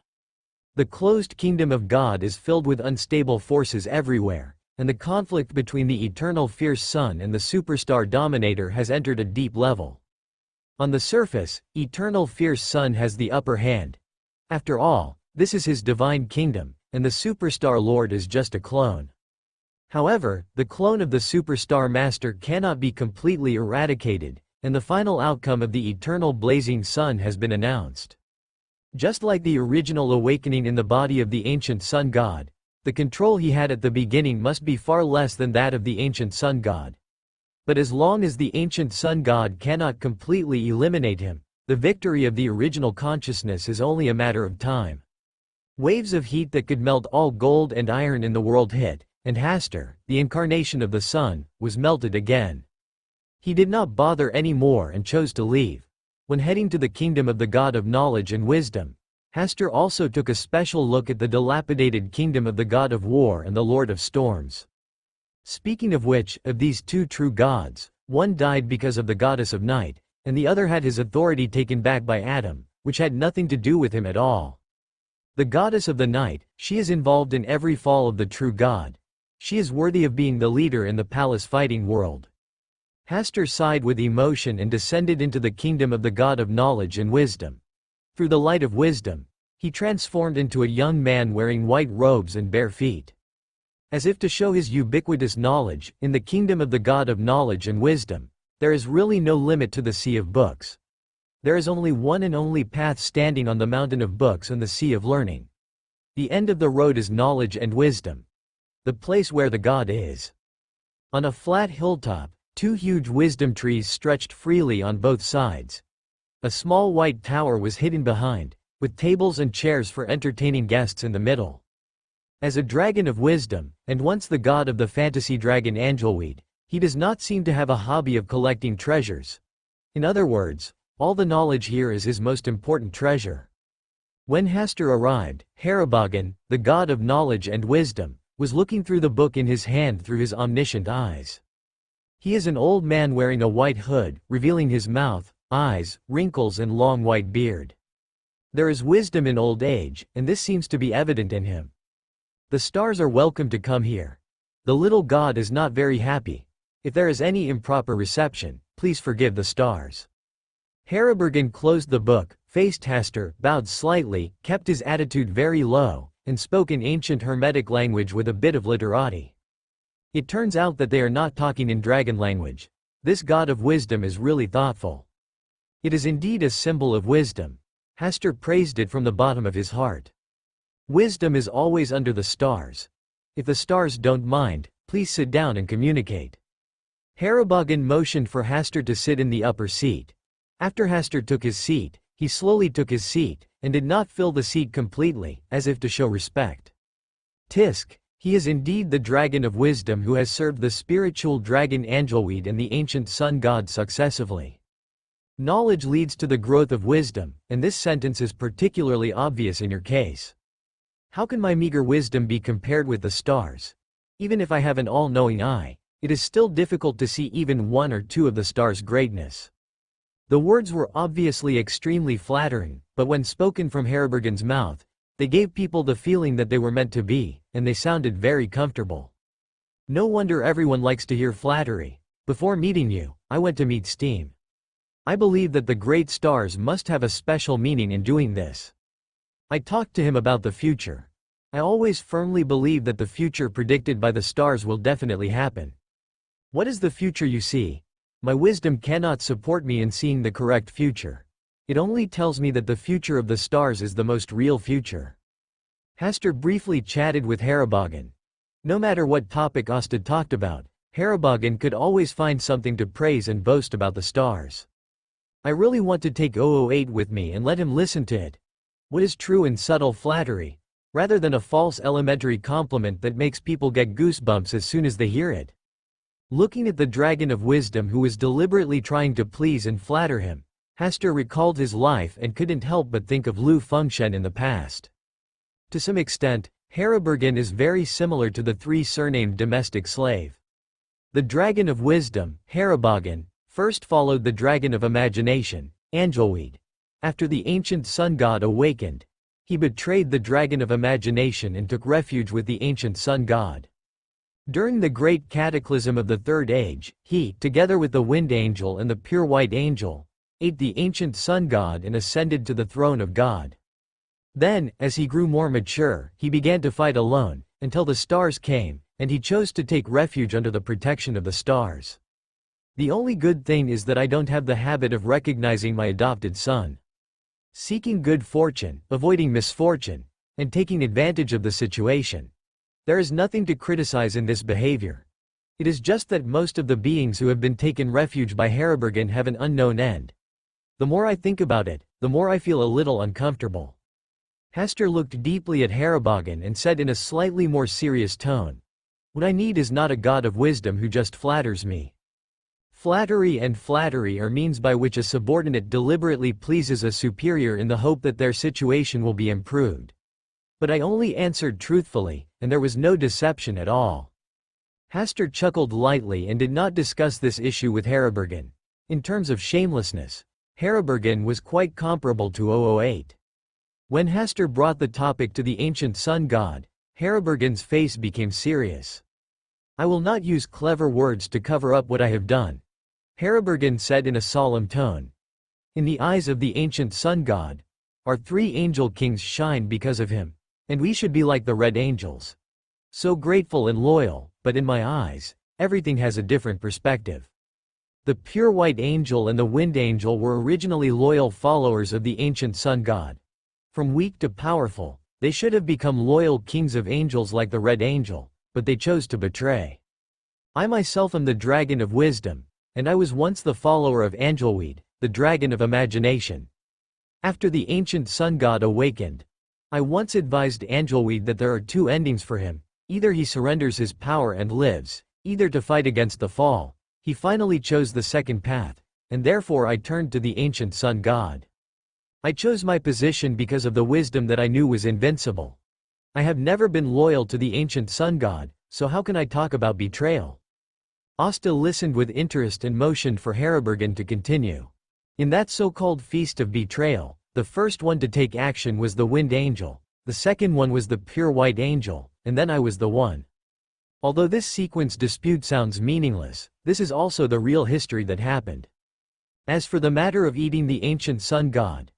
The closed kingdom of God is filled with unstable forces everywhere, and the conflict between the eternal fierce sun and the superstar dominator has entered a deep level. On the surface, eternal fierce sun has the upper hand. After all, this is his divine kingdom, and the superstar lord is just a clone. However, the clone of the superstar master cannot be completely eradicated, and the final outcome of the eternal blazing sun has been announced. Just like the original awakening in the body of the ancient sun god, the control he had at the beginning must be far less than that of the ancient sun god. But as long as the ancient sun god cannot completely eliminate him, the victory of the original consciousness is only a matter of time. Waves of heat that could melt all gold and iron in the world hit, and Hester, the incarnation of the sun, was melted again. He did not bother any more and chose to leave. When heading to the kingdom of the god of knowledge and wisdom, Hester also took a special look at the dilapidated kingdom of the god of war and the lord of storms. Speaking of which, of these two true gods, one died because of the goddess of night, and the other had his authority taken back by Adam, which had nothing to do with him at all. The goddess of the night, she is involved in every fall of the true god. She is worthy of being the leader in the palace fighting world. Hester sighed with emotion and descended into the kingdom of the god of knowledge and wisdom. Through the light of wisdom, he transformed into a young man wearing white robes and bare feet. As if to show his ubiquitous knowledge, in the kingdom of the god of knowledge and wisdom, there is really no limit to the sea of books. There is only one and only path standing on the mountain of books and the sea of learning. The end of the road is knowledge and wisdom. The place where the god is. On a flat hilltop, two huge wisdom trees stretched freely on both sides. A small white tower was hidden behind, with tables and chairs for entertaining guests in the middle. As a dragon of wisdom, and once the god of the fantasy dragon Angelweed, He does not seem to have a hobby of collecting treasures. In other words, all the knowledge here is his most important treasure. When Hastur arrived, Harabagan, the god of knowledge and wisdom, was looking through the book in his hand through his omniscient eyes. He is an old man wearing a white hood, revealing his mouth, eyes, wrinkles and long white beard. There is wisdom in old age, and this seems to be evident in him. The stars are welcome to come here. The little god is not very happy. If there is any improper reception, please forgive the stars. Harabergen closed the book, faced Hastur, bowed slightly, kept his attitude very low, and spoke in ancient Hermetic language with a bit of literati. It turns out that they are not talking in dragon language. This god of wisdom is really thoughtful. It is indeed a symbol of wisdom. Hastur praised it from the bottom of his heart. Wisdom is always under the stars. If the stars don't mind, please sit down and communicate. Harabagan motioned for Hastur to sit in the upper seat. After Hastur took his seat, he slowly took his seat, and did not fill the seat completely, as if to show respect. Tisk, he is indeed the dragon of wisdom who has served the spiritual dragon Angelweed and the ancient sun god successively. Knowledge leads to the growth of wisdom, and this sentence is particularly obvious in your case. How can my meager wisdom be compared with the stars? Even if I have an all-knowing eye, it is still difficult to see even one or two of the stars' greatness. The words were obviously extremely flattering, but when spoken from Harabergen's mouth, they gave people the feeling that they were meant to be, and they sounded very comfortable. No wonder everyone likes to hear flattery. Before meeting you, I went to meet Steam. I believe that the great stars must have a special meaning in doing this. I talked to him about the future. I always firmly believe that the future predicted by the stars will definitely happen. What is the future you see? My wisdom cannot support me in seeing the correct future. It only tells me that the future of the stars is the most real future. Hastur briefly chatted with Harabagan. No matter what topic Ostad talked about, Harabagan could always find something to praise and boast about the stars. I really want to take 008 with me and let him listen to it. What is true and subtle flattery, rather than a false elementary compliment that makes people get goosebumps as soon as they hear it. Looking at the dragon of wisdom who was deliberately trying to please and flatter him, Hastur recalled his life and couldn't help but think of Lu Fengshen in the past. To some extent, Harabergen is very similar to the three surnamed domestic slave. The dragon of wisdom, Harabagan, first followed the dragon of imagination, Angelweed. After the ancient sun god awakened, he betrayed the dragon of imagination and took refuge with the ancient sun god. During the great cataclysm of the Third Age, he, together with the Wind Angel and the Pure White Angel, ate the ancient sun god and ascended to the throne of God. Then, as he grew more mature, he began to fight alone, until the stars came, and he chose to take refuge under the protection of the stars. The only good thing is that I don't have the habit of recognizing my adopted son. Seeking good fortune, avoiding misfortune, and taking advantage of the situation. There is nothing to criticize in this behavior. It is just that most of the beings who have been taken refuge by Harabergen have an unknown end. The more I think about it, the more I feel a little uncomfortable. Hastur looked deeply at Harabagan and said in a slightly more serious tone, "What I need is not a god of wisdom who just flatters me. Flattery are means by which a subordinate deliberately pleases a superior in the hope that their situation will be improved. But I only answered truthfully, and there was no deception at all." Hastur chuckled lightly and did not discuss this issue with Harabergen. In terms of shamelessness, Harabergen was quite comparable to 008. When Hastur brought the topic to the ancient sun god, Harabergen's face became serious. "I will not use clever words to cover up what I have done," Harabergen said in a solemn tone. "In the eyes of the ancient sun god, our three angel kings shine because of him, and we should be like the red angels. So grateful and loyal, but in my eyes, everything has a different perspective. The pure white angel and the wind angel were originally loyal followers of the ancient sun god. From weak to powerful, they should have become loyal kings of angels like the red angel, but they chose to betray. I myself am the dragon of wisdom, and I was once the follower of Angelweed, the dragon of imagination. After the ancient sun god awakened, I once advised Angelweed that there are two endings for him: either he surrenders his power and lives, Either to fight against the fall, he finally chose the second path, and therefore I turned to the ancient sun god. I chose my position because of the wisdom that I knew was invincible. I have never been loyal to the ancient sun god, so how can I talk about betrayal? Asta listened with interest and motioned for Harribergen to continue. In that so-called feast of betrayal, the first one to take action was the wind angel, the second one was the pure white angel, and then I was the one. Although this sequence dispute sounds meaningless, this is also the real history that happened. As for the matter of eating the ancient sun god,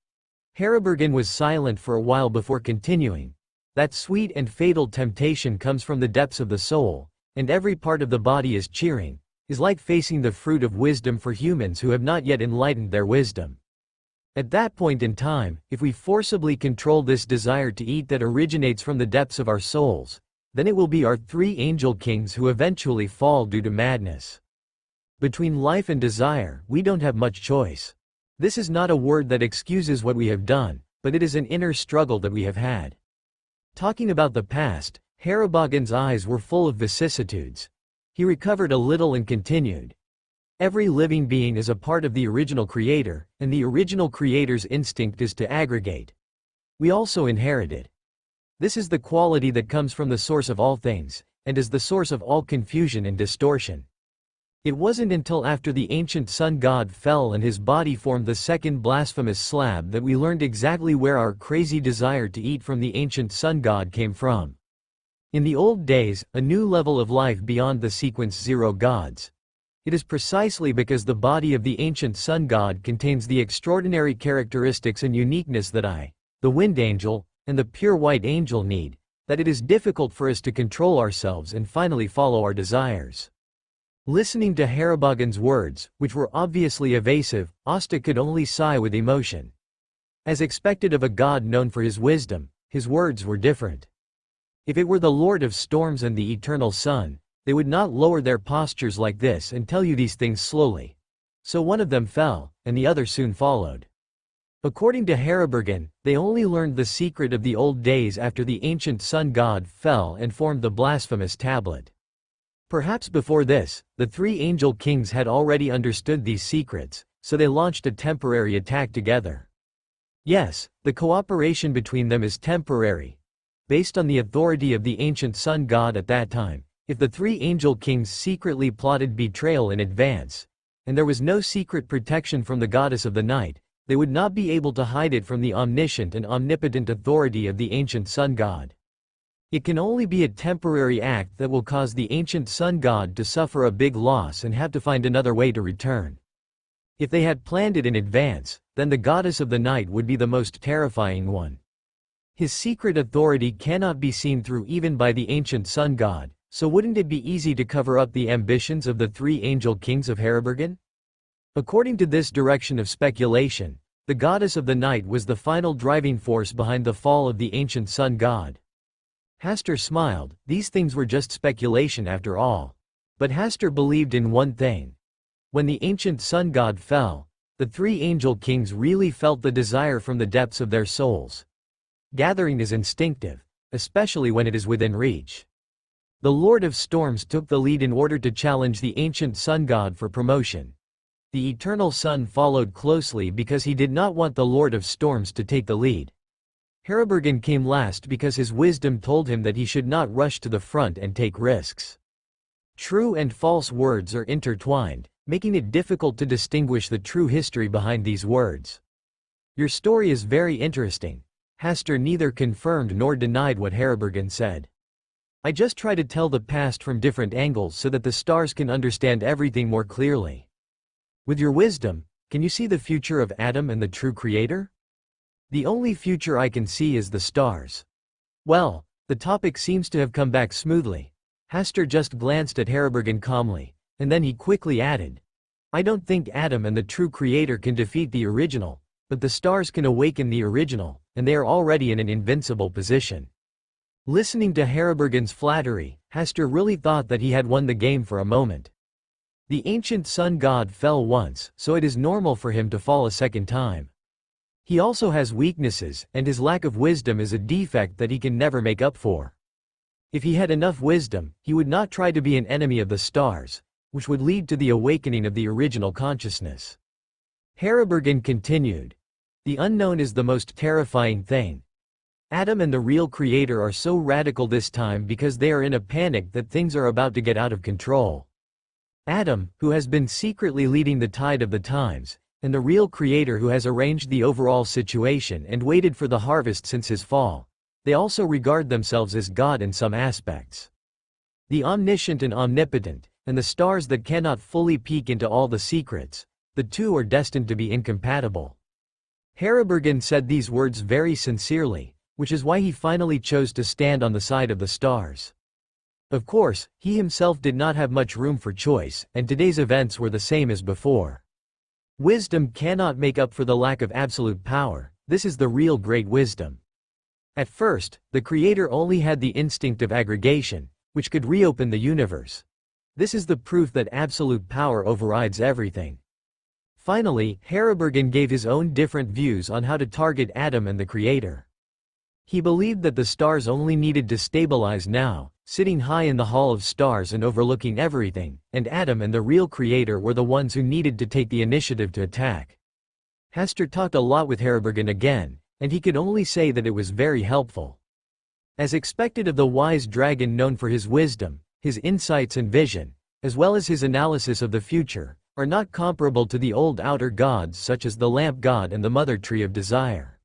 Harribergen was silent for a while before continuing. That sweet and fatal temptation comes from the depths of the soul, and every part of the body is cheering, is like facing the fruit of wisdom for humans who have not yet enlightened their wisdom. At that point in time, if we forcibly control this desire to eat that originates from the depths of our souls, then it will be our three angel kings who eventually fall due to madness. Between life and desire, we don't have much choice. This is not a word that excuses what we have done, but it is an inner struggle that we have had. Talking about the past, Harribergen's eyes were full of vicissitudes. He recovered a little and continued. Every living being is a part of the original creator, and the original creator's instinct is to aggregate. We also inherit it. This is the quality that comes from the source of all things, and is the source of all confusion and distortion. It wasn't until after the ancient sun god fell and his body formed the second blasphemous slab that we learned exactly where our crazy desire to eat from the ancient sun god came from. In the old days, a new level of life beyond the sequence 0 gods. It is precisely because the body of the ancient sun god contains the extraordinary characteristics and uniqueness that I, the wind angel, and the pure white angel need, that it is difficult for us to control ourselves and finally follow our desires. Listening to Harribergen's words, which were obviously evasive, Asta could only sigh with emotion. As expected of a god known for his wisdom, his words were different. If it were the Lord of Storms and the Eternal Sun, they would not lower their postures like this and tell you these things slowly. So one of them fell, and the other soon followed. According to Harribergen, they only learned the secret of the old days after the ancient sun god fell and formed the blasphemous tablet. Perhaps before this, the three angel kings had already understood these secrets, so they launched a temporary attack together. Yes, the cooperation between them is temporary. Based on the authority of the ancient sun god at that time, if the three angel kings secretly plotted betrayal in advance, and there was no secret protection from the goddess of the night, they would not be able to hide it from the omniscient and omnipotent authority of the ancient sun god. It can only be a temporary act that will cause the ancient sun god to suffer a big loss and have to find another way to return. If they had planned it in advance, then the goddess of the night would be the most terrifying one. His secret authority cannot be seen through even by the ancient sun god, so wouldn't it be easy to cover up the ambitions of the three angel kings of Harribergen? According to this direction of speculation, the goddess of the night was the final driving force behind the fall of the ancient sun god. Hastur smiled. These things were just speculation after all. But Hastur believed in one thing. When the ancient sun god fell, the three angel kings really felt the desire from the depths of their souls. Gathering is instinctive, especially when it is within reach. The Lord of Storms took the lead in order to challenge the ancient sun god for promotion. The Eternal Sun followed closely because he did not want the Lord of Storms to take the lead. Harribergen came last because his wisdom told him that he should not rush to the front and take risks. True and false words are intertwined, making it difficult to distinguish the true history behind these words. Your story is very interesting. Hastur neither confirmed nor denied what Harribergen said. I just try to tell the past from different angles so that the stars can understand everything more clearly. With your wisdom, can you see the future of Adam and the true creator? The only future I can see is the stars. Well, the topic seems to have come back smoothly. Hastur just glanced at Harribergen calmly, and then he quickly added, I don't think Adam and the true creator can defeat the original, but the stars can awaken the original, and they are already in an invincible position. Listening to Harribergen's flattery, Hastur really thought that he had won the game for a moment. The ancient sun god fell once, so it is normal for him to fall a second time. He also has weaknesses, and his lack of wisdom is a defect that he can never make up for. If he had enough wisdom, he would not try to be an enemy of the stars, which would lead to the awakening of the original consciousness. Harribergen continued. The unknown is the most terrifying thing. Adam and the real creator are so radical this time because they are in a panic that things are about to get out of control. Adam, who has been secretly leading the tide of the times, and the real creator who has arranged the overall situation and waited for the harvest since his fall, they also regard themselves as God in some aspects. The omniscient and omnipotent, and the stars that cannot fully peek into all the secrets, the two are destined to be incompatible. Harribergen said these words very sincerely, which is why he finally chose to stand on the side of the stars. Of course, he himself did not have much room for choice, and today's events were the same as before. Wisdom cannot make up for the lack of absolute power. This is the real great wisdom. At first, the creator only had the instinct of aggregation, which could reopen the universe. This is the proof that absolute power overrides everything. Finally, Harribergen gave his own different views on how to target Adam and the creator. He believed that the stars only needed to stabilize now, sitting high in the Hall of Stars and overlooking everything, and Adam and the real creator were the ones who needed to take the initiative to attack. Hester talked a lot with Harribergen again, and he could only say that it was very helpful. As expected of the wise dragon known for his wisdom, his insights and vision, as well as his analysis of the future, are not comparable to the old outer gods such as the lamp god and the mother tree of desire.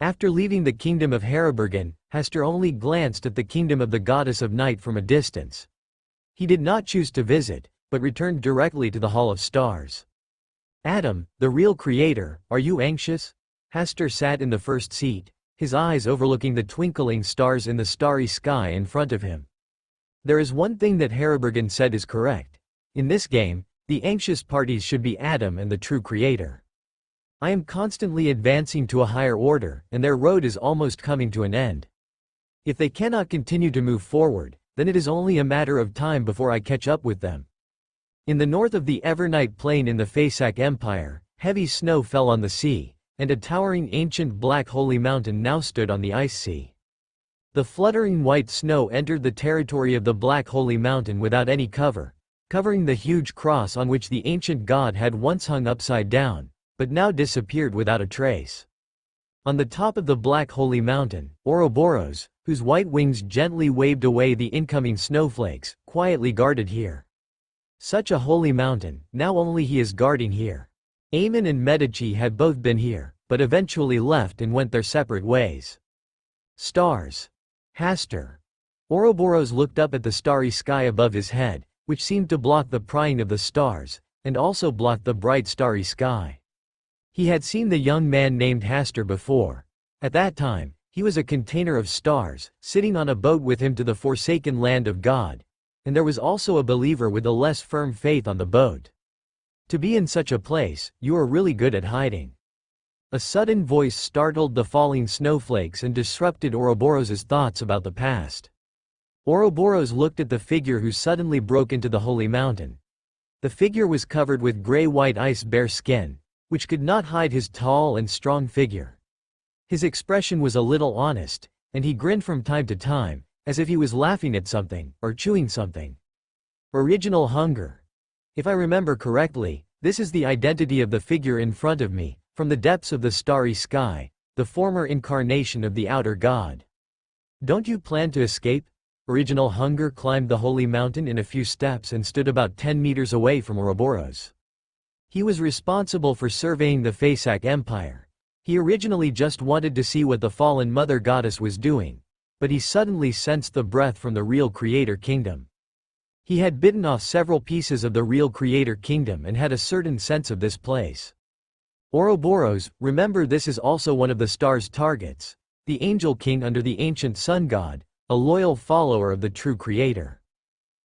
After leaving the kingdom of Harribergen, Hester only glanced at the kingdom of the goddess of night from a distance. He did not choose to visit, but returned directly to the Hall of Stars. Adam, the real creator, are you anxious? Hester sat in the first seat, his eyes overlooking the twinkling stars in the starry sky in front of him. There is one thing that Harribergen said is correct. In this game, the anxious parties should be Adam and the true creator. I am constantly advancing to a higher order, and their road is almost coming to an end. If they cannot continue to move forward, then it is only a matter of time before I catch up with them. In the north of the Evernight Plain in the Fasak Empire, heavy snow fell on the sea, and a towering ancient black holy mountain now stood on the ice sea. The fluttering white snow entered the territory of the Black Holy Mountain without any cover, covering the huge cross on which the ancient god had once hung upside down, but now disappeared without a trace. On the top of the Black Holy Mountain, Ouroboros, whose white wings gently waved away the incoming snowflakes, quietly guarded here. Such a holy mountain, now only he is guarding here. Aemon and Medici had both been here, but eventually left and went their separate ways. Stars. Hester. Ouroboros looked up at the starry sky above his head, which seemed to block the prying of the stars, and also blocked the bright starry sky. He had seen the young man named Hester before. At that time, he was a container of stars, sitting on a boat with him to the forsaken land of God, and there was also a believer with a less firm faith on the boat. To be in such a place, you are really good at hiding. A sudden voice startled the falling snowflakes and disrupted Ouroboros' thoughts about the past. Ouroboros looked at the figure who suddenly broke into the holy mountain. The figure was covered with gray-white ice-bare skin, which could not hide his tall and strong figure. His expression was a little honest, and he grinned from time to time, as if he was laughing at something, or chewing something. Original hunger. If I remember correctly, this is the identity of the figure in front of me, from the depths of the starry sky, the former incarnation of the outer god. Don't you plan to escape? Original hunger climbed the holy mountain in a few steps and stood about 10 meters away from Ouroboros. He was responsible for surveying the Fasak Empire. He originally just wanted to see what the fallen mother goddess was doing, but he suddenly sensed the breath from the real creator kingdom. He had bitten off several pieces of the real creator kingdom and had a certain sense of this place. Ouroboros, remember this is also one of the star's targets, the angel king under the ancient sun god, a loyal follower of the true creator.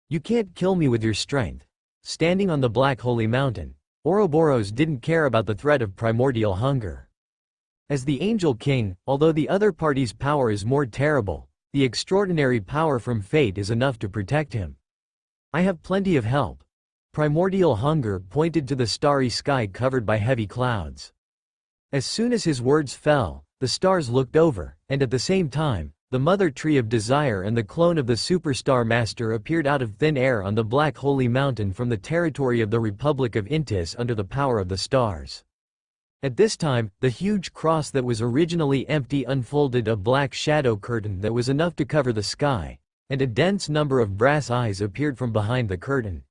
You can't kill me with your strength. Standing on the Black Holy Mountain, Ouroboros didn't care about the threat of primordial hunger. As the Angel King, although the other party's power is more terrible, the extraordinary power from fate is enough to protect him. I have plenty of help. Primordial hunger pointed to the starry sky covered by heavy clouds. As soon as his words fell, the stars looked over, and at the same time, the mother tree of desire and the clone of the superstar master appeared out of thin air on the Black Holy Mountain from the territory of the Republic of Intis under the power of the stars. At this time, the huge cross that was originally empty unfolded a black shadow curtain that was enough to cover the sky, and a dense number of brass eyes appeared from behind the curtain.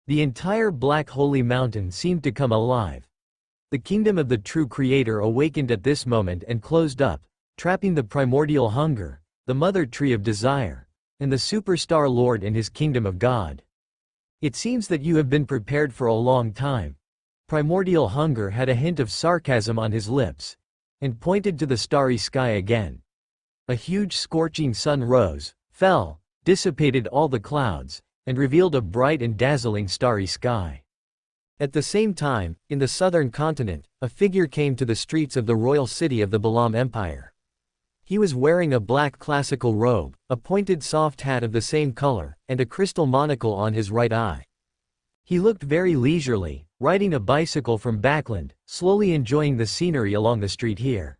The entire Black Holy Mountain seemed to come alive. The kingdom of the true Creator awakened at this moment and closed up, trapping the primordial hunger, the mother tree of desire, and the superstar lord in his kingdom of God. It seems that you have been prepared for a long time. Primordial hunger had a hint of sarcasm on his lips, and pointed to the starry sky again. A huge scorching sun rose, fell, dissipated all the clouds, and revealed a bright and dazzling starry sky. At the same time, in the southern continent, a figure came to the streets of the royal city of the Balaam Empire. He was wearing a black classical robe, a pointed soft hat of the same color, and a crystal monocle on his right eye. He looked very leisurely, riding a bicycle from Backland, slowly enjoying the scenery along the street here.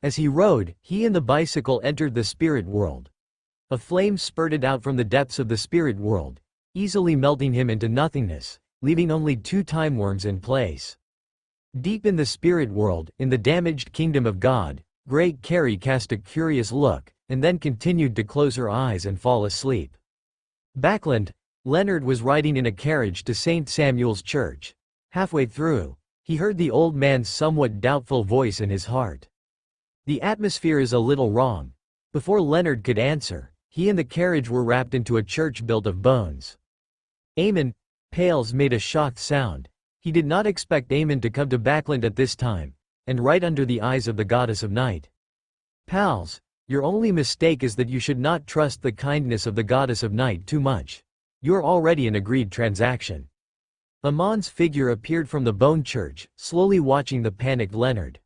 As he rode, he and the bicycle entered the spirit world. A flame spurted out from the depths of the spirit world, easily melting him into nothingness, leaving only 2 time worms in place. Deep in the spirit world, in the damaged kingdom of God, Great Carrie cast a curious look, and then continued to close her eyes and fall asleep. Backland, Leonard was riding in a carriage to St. Samuel's Church. Halfway through, he heard the old man's somewhat doubtful voice in his heart. The atmosphere is a little wrong. Before Leonard could answer, he and the carriage were wrapped into a church built of bones. Eamon, Pales made a shocked sound. He did not expect Eamon to come to Backland at this time, and right under the eyes of the goddess of night. Pals, your only mistake is that you should not trust the kindness of the goddess of night too much. You're already an agreed transaction. Amon's figure appeared from the bone church, slowly watching the panicked Leonard.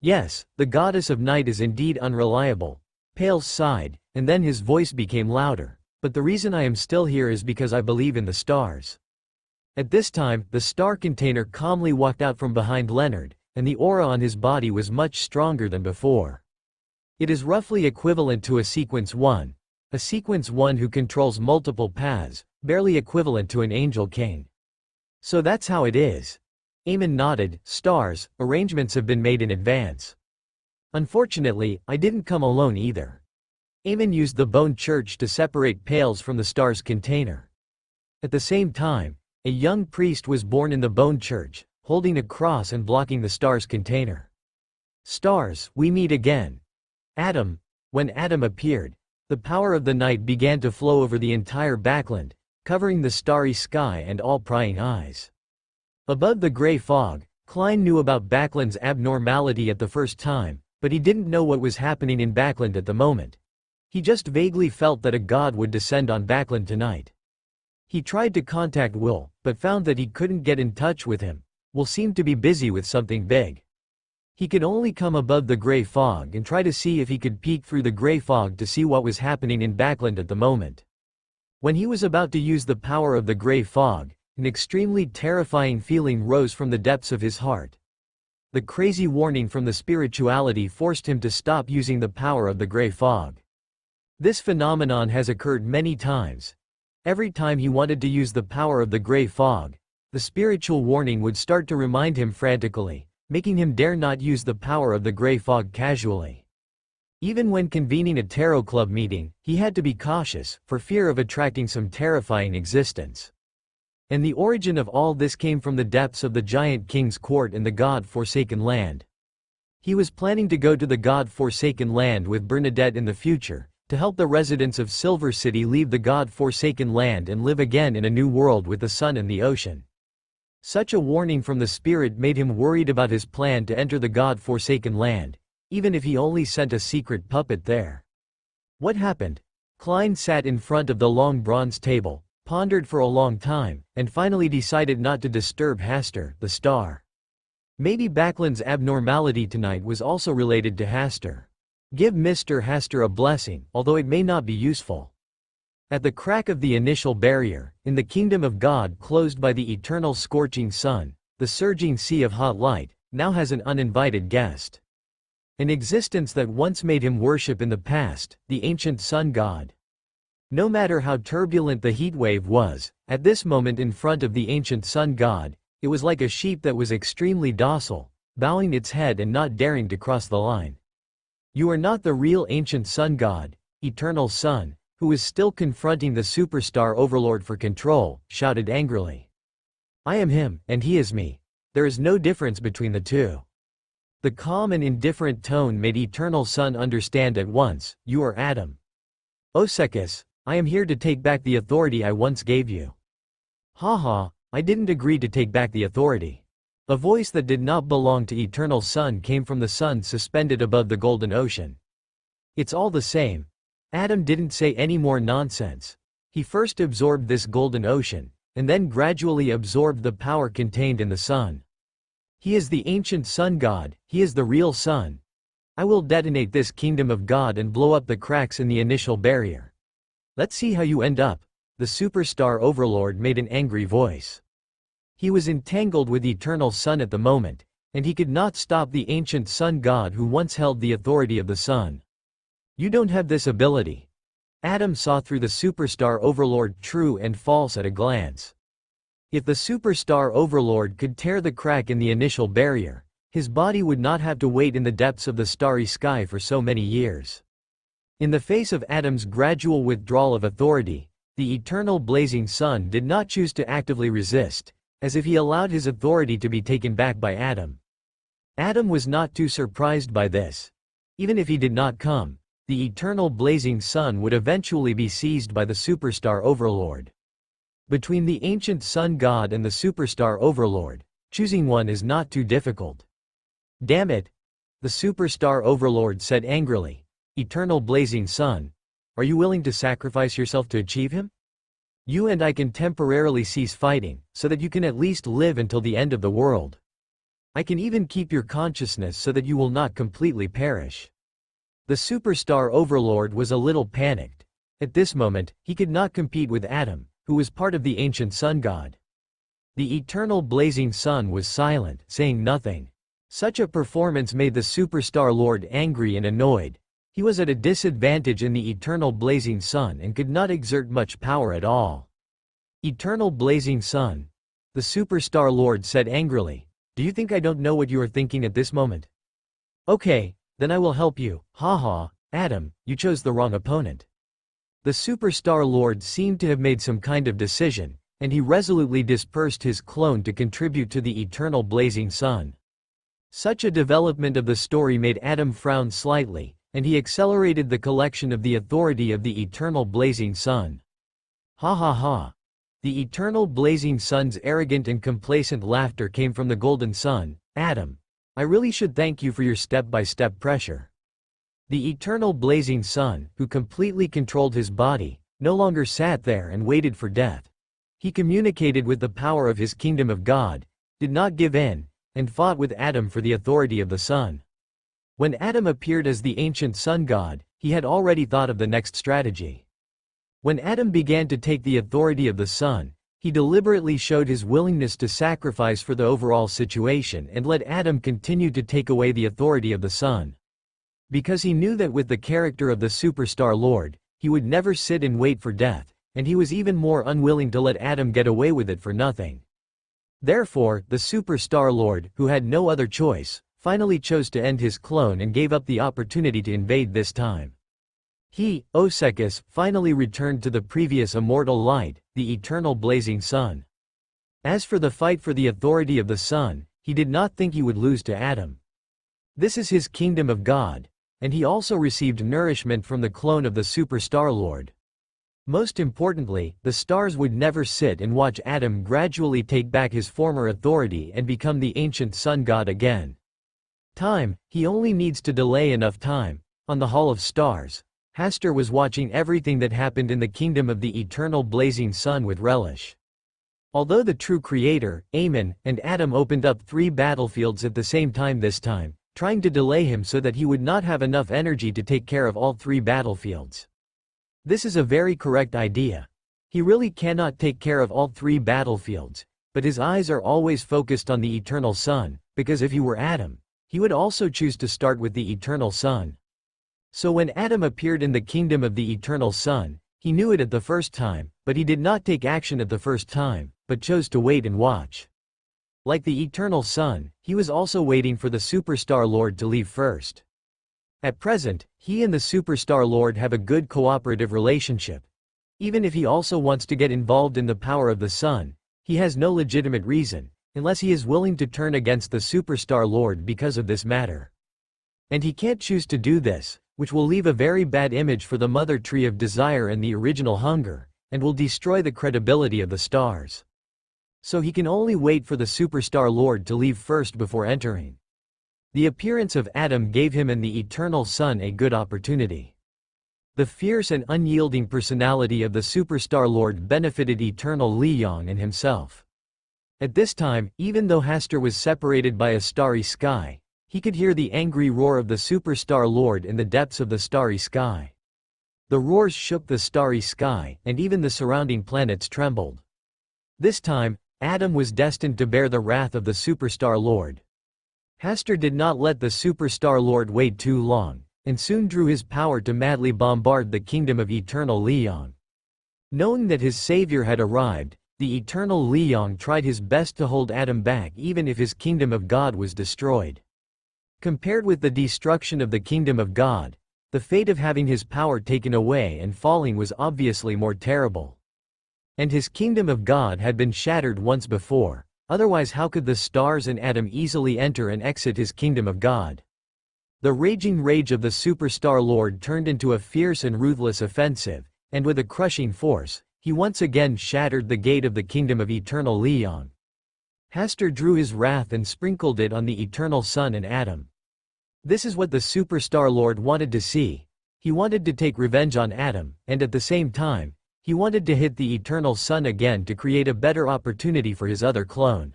Yes, the goddess of night is indeed unreliable. Pales sighed, and then his voice became louder. But the reason I am still here is because I believe in the stars. At this time, the star container calmly walked out from behind Leonard, and the aura on his body was much stronger than before. It is roughly equivalent to a sequence 1. A sequence 1 who controls multiple paths, barely equivalent to an angel king. So that's how it is. Eamon nodded. Stars, arrangements have been made in advance. Unfortunately, I didn't come alone either. Eamon used the bone church to separate Pales from the star's container. At the same time, a young priest was born in the bone church, holding a cross and blocking the star's container. Stars, we meet again. Adam. When Adam appeared, the power of the night began to flow over the entire Backland, covering the starry sky and all prying eyes. Above the gray fog, Klein knew about Backland's abnormality at the first time, but he didn't know what was happening in Backland at the moment. He just vaguely felt that a god would descend on Backland tonight. He tried to contact Will, but found that he couldn't get in touch with him. Will seemed to be busy with something big. He could only come above the gray fog and try to see if he could peek through the gray fog to see what was happening in Backland at the moment. When he was about to use the power of the gray fog, an extremely terrifying feeling rose from the depths of his heart. The crazy warning from the spirituality forced him to stop using the power of the gray fog. This phenomenon has occurred many times. Every time he wanted to use the power of the gray fog, the spiritual warning would start to remind him frantically, making him dare not use the power of the gray fog casually. Even when convening a tarot club meeting, he had to be cautious, for fear of attracting some terrifying existence. And the origin of all this came from the depths of the giant king's court in the God-forsaken land. He was planning to go to the God-forsaken land with Bernadette in the future, to help the residents of Silver City leave the God-forsaken land and live again in a new world with the sun and the ocean. Such a warning from the spirit made him worried about his plan to enter the God-forsaken land, even if he only sent a secret puppet there. What happened? Klein sat in front of the long bronze table, pondered for a long time, and finally decided not to disturb Hastur, the star. Maybe Backland's abnormality tonight was also related to Hastur. Give Mr. Hastur a blessing, although it may not be useful. At the crack of the initial barrier, in the kingdom of God closed by the eternal scorching sun, the surging sea of hot light, now has an uninvited guest. An existence that once made him worship in the past, the ancient sun god. No matter how turbulent the heatwave was, at this moment in front of the ancient sun god, it was like a sheep that was extremely docile, bowing its head and not daring to cross the line. You are not the real ancient sun god, eternal sun, who is still confronting the superstar overlord for control, shouted angrily. I am him, and he is me. There is no difference between the two. The calm and indifferent tone made Eternal Sun understand at once, you are Adam. Osekis, I am here to take back the authority I once gave you. Haha, I didn't agree to take back the authority. A voice that did not belong to Eternal Sun came from the sun suspended above the golden ocean. It's all the same. Adam didn't say any more nonsense. He first absorbed this golden ocean, and then gradually absorbed the power contained in the sun. He is the ancient sun god, he is the real sun. I will detonate this kingdom of God and blow up the cracks in the initial barrier. Let's see how you end up. The superstar overlord made an angry voice. He was entangled with eternal sun at the moment, and he could not stop the ancient sun god who once held the authority of the sun. You don't have this ability. Adam saw through the superstar overlord true and false at a glance. If the superstar overlord could tear the crack in the initial barrier, his body would not have to wait in the depths of the starry sky for so many years. In the face of Adam's gradual withdrawal of authority, the eternal blazing sun did not choose to actively resist, as if he allowed his authority to be taken back by Adam. Adam was not too surprised by this. Even if he did not come, the eternal blazing sun would eventually be seized by the superstar overlord. Between the ancient sun god and the superstar overlord, choosing one is not too difficult. Damn it! The superstar overlord said angrily. Eternal blazing sun, are you willing to sacrifice yourself to achieve him? You and I can temporarily cease fighting, so that you can at least live until the end of the world. I can even keep your consciousness so that you will not completely perish. The superstar overlord was a little panicked. At this moment, he could not compete with Adam, who was part of the ancient sun god. The eternal blazing sun was silent, saying nothing. Such a performance made the superstar lord angry and annoyed. He was at a disadvantage in the eternal blazing sun and could not exert much power at all. Eternal blazing sun, the superstar lord said angrily, do you think I don't know what you are thinking at this moment? Okay, then I will help you. Haha, Adam, you chose the wrong opponent. The superstar lord seemed to have made some kind of decision, and he resolutely dispersed his clone to contribute to the eternal blazing sun. Such a development of the story made Adam frown slightly, and he accelerated the collection of the authority of the eternal blazing sun. Ha ha ha. The eternal blazing sun's arrogant and complacent laughter came from the golden sun. Adam, I really should thank you for your step-by-step pressure. The eternal blazing sun, who completely controlled his body, no longer sat there and waited for death. He communicated with the power of his kingdom of God, did not give in, and fought with Adam for the authority of the sun. When Adam appeared as the ancient sun god, he had already thought of the next strategy. When Adam began to take the authority of the sun, he deliberately showed his willingness to sacrifice for the overall situation and let Adam continue to take away the authority of the sun. Because he knew that with the character of the superstar lord, he would never sit and wait for death, and he was even more unwilling to let Adam get away with it for nothing. Therefore, the superstar lord, who had no other choice, finally chose to end his clone and gave up the opportunity to invade this time. He, Osekis, finally returned to the previous immortal light, the eternal blazing sun. As for the fight for the authority of the sun, he did not think he would lose to Adam. This is his kingdom of God, and he also received nourishment from the clone of the superstar lord. Most importantly, the stars would never sit and watch Adam gradually take back his former authority and become the ancient sun god again. Time, he only needs to delay enough time. On the Hall of Stars, Hastur was watching everything that happened in the kingdom of the eternal blazing sun with relish. Although the true creator, Amen, and Adam opened up 3 battlefields at the same time this time, trying to delay him so that he would not have enough energy to take care of all 3 battlefields. This is a very correct idea. He really cannot take care of all 3 battlefields, but his eyes are always focused on the eternal sun, because if he were Adam, he would also choose to start with the eternal sun. So when Adam appeared in the kingdom of the eternal sun, he knew it at the first time, but he did not take action at the first time, but chose to wait and watch. Like the eternal sun, he was also waiting for the superstar lord to leave first. At present, he and the superstar lord have a good cooperative relationship. Even if he also wants to get involved in the power of the sun, he has no legitimate reason, unless he is willing to turn against the superstar lord because of this matter. And he can't choose to do this, which will leave a very bad image for the mother tree of desire and the original hunger, and will destroy the credibility of the stars. So he can only wait for the superstar lord to leave first before entering. The appearance of Adam gave him and the eternal sun a good opportunity. The fierce and unyielding personality of the superstar lord benefited eternal Leong and himself. At this time, even though Hastur was separated by a starry sky, he could hear the angry roar of the superstar lord in the depths of the starry sky. The roars shook the starry sky, and even the surrounding planets trembled. This time, Adam was destined to bear the wrath of the superstar lord. Hastur did not let the superstar lord wait too long, and soon drew his power to madly bombard the kingdom of eternal Leong. Knowing that his savior had arrived, the eternal Leong tried his best to hold Adam back even if his kingdom of God was destroyed. Compared with the destruction of the kingdom of God, the fate of having his power taken away and falling was obviously more terrible. And his kingdom of God had been shattered once before, otherwise how could the stars and Adam easily enter and exit his kingdom of God? The raging rage of the superstar lord turned into a fierce and ruthless offensive, and with a crushing force, he once again shattered the gate of the kingdom of eternal Leong. Hastur drew his wrath and sprinkled it on the eternal sun and Adam. This is what the superstar lord wanted to see. He wanted to take revenge on Adam, and at the same time, he wanted to hit the eternal sun again to create a better opportunity for his other clone.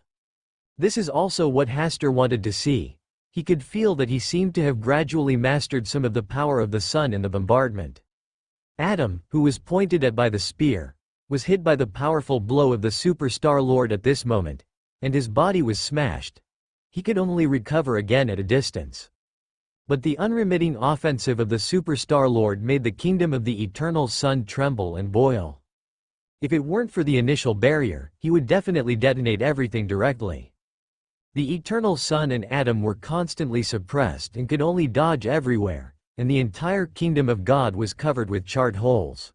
This is also what Hastur wanted to see. He could feel that he seemed to have gradually mastered some of the power of the sun in the bombardment. Adam, who was pointed at by the spear, was hit by the powerful blow of the superstar lord at this moment, and his body was smashed. He could only recover again at a distance. But the unremitting offensive of the superstar lord made the kingdom of the eternal sun tremble and boil. If it weren't for the initial barrier, he would definitely detonate everything directly. The eternal sun and Adam were constantly suppressed and could only dodge everywhere, and the entire kingdom of God was covered with charred holes.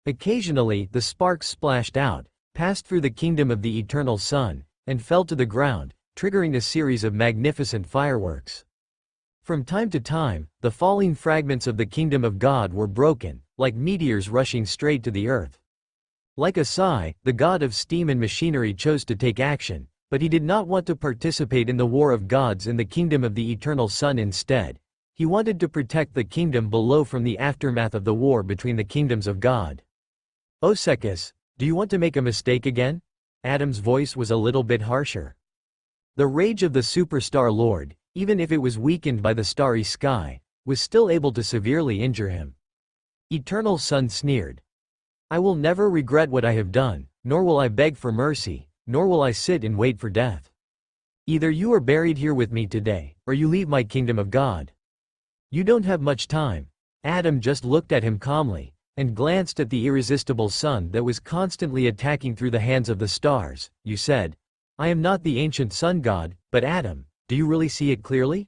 Occasionally, the sparks splashed out, passed through the kingdom of the eternal sun, and fell to the ground, triggering a series of magnificent fireworks. From time to time, the falling fragments of the kingdom of God were broken, like meteors rushing straight to the earth. Like a sigh, the god of steam and machinery chose to take action, but he did not want to participate in the war of gods in the kingdom of the eternal sun instead. He wanted to protect the kingdom below from the aftermath of the war between the kingdoms of God. Osekis, do you want to make a mistake again? Adam's voice was a little bit harsher. The rage of the superstar lord, even if it was weakened by the starry sky, was still able to severely injure him. Eternal Sun sneered. I will never regret what I have done, nor will I beg for mercy, nor will I sit and wait for death. Either you are buried here with me today, or you leave my kingdom of God. You don't have much time. Adam just looked at him calmly, and glanced at the irresistible sun that was constantly attacking through the hands of the stars. You said, I am not the ancient sun god, but Adam. Do you really see it clearly?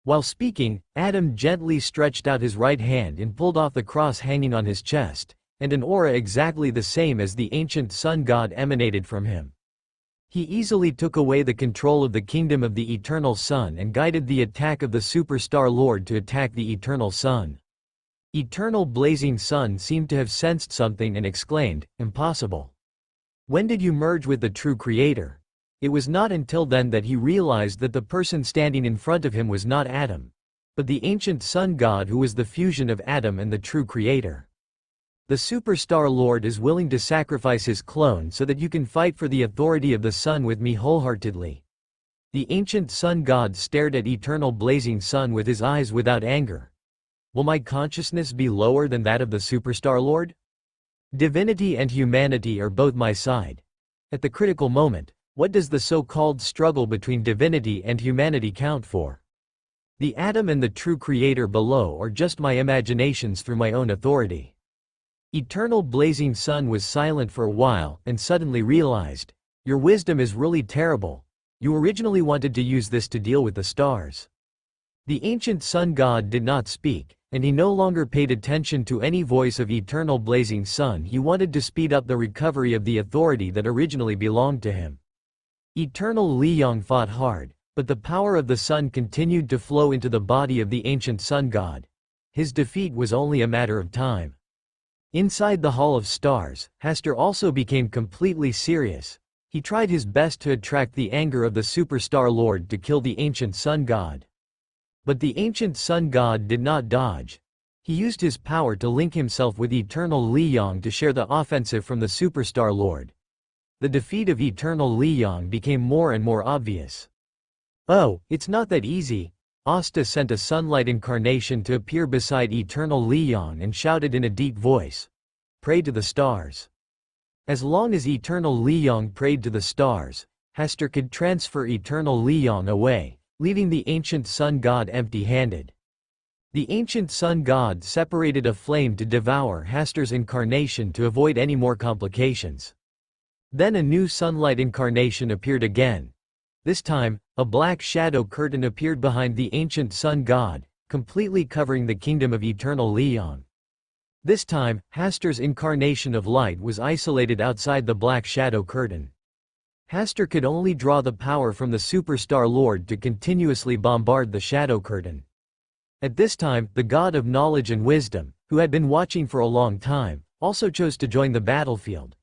While speaking, Adam gently stretched out his right hand and pulled off the cross hanging on his chest, and an aura exactly the same as the ancient sun god emanated from him. He easily took away the control of the kingdom of the eternal sun and guided the attack of the superstar lord to attack the eternal sun. Eternal blazing sun seemed to have sensed something and exclaimed, impossible. When did you merge with the true creator? It was not until then that he realized that the person standing in front of him was not Adam, but the ancient sun god who was the fusion of Adam and the true creator. The superstar lord is willing to sacrifice his clone so that you can fight for the authority of the sun with me wholeheartedly. The ancient sun god stared at eternal blazing sun with his eyes without anger. Will my consciousness be lower than that of the superstar lord? Divinity and humanity are both my side. At the critical moment, What does the so-called struggle between divinity and humanity count for? The atom and the true creator below, or just my imaginations through my own authority? Eternal blazing sun was silent for a while, and suddenly realized, your wisdom is really terrible. You originally wanted to use this to deal with the stars. The ancient sun god did not speak, and he no longer paid attention to any voice of eternal blazing sun. He wanted to speed up the recovery of the authority that originally belonged to him. Eternal Liyang fought hard, but the power of the sun continued to flow into the body of the ancient sun god. His defeat was only a matter of time. Inside the Hall of Stars, Hasta also became completely serious. He tried his best to attract the anger of the Superstar Lord to kill the ancient sun god. But the ancient sun god did not dodge. He used his power to link himself with Eternal Liyang to share the offensive from the Superstar Lord. The defeat of Eternal Liyang became more and more obvious. Oh, it's not that easy. Hasta sent a sunlight incarnation to appear beside Eternal Liyang and shouted in a deep voice, "Pray to the stars." As long as Eternal Liyang prayed to the stars, Hasta could transfer Eternal Liyang away, leaving the ancient sun god empty-handed. The ancient sun god separated a flame to devour Hasta's incarnation to avoid any more complications. Then a new sunlight incarnation appeared again. This time, a black shadow curtain appeared behind the ancient sun god, completely covering the kingdom of Eternal Liyang. This time, Hasta's incarnation of light was isolated outside the black shadow curtain. Hasta could only draw the power from the Superstar Lord to continuously bombard the shadow curtain. At this time, the god of knowledge and wisdom, who had been watching for a long time, also chose to join the battlefield.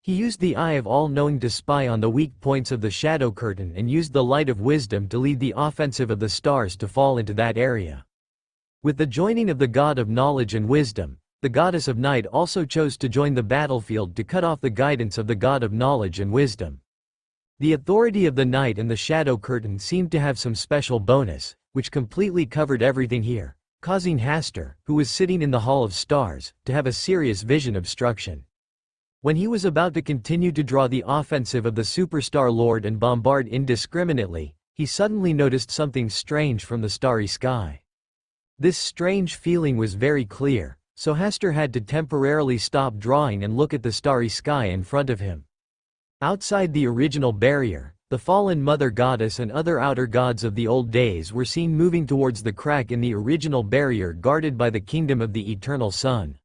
He used the eye of all-knowing to spy on the weak points of the shadow curtain and used the light of wisdom to lead the offensive of the stars to fall into that area. With the joining of the god of knowledge and wisdom, the goddess of night also chose to join the battlefield to cut off the guidance of the god of knowledge and wisdom. The authority of the night and the shadow curtain seemed to have some special bonus, which completely covered everything here, causing Hasta, who was sitting in the Hall of Stars, to have a serious vision obstruction. When he was about to continue to draw the offensive of the Superstar Lord and bombard indiscriminately, he suddenly noticed something strange from the starry sky. This strange feeling was very clear, so Hasta had to temporarily stop drawing and look at the starry sky in front of him. Outside the original barrier, the fallen Mother Goddess and other outer gods of the old days were seen moving towards the crack in the original barrier guarded by the kingdom of the eternal sun.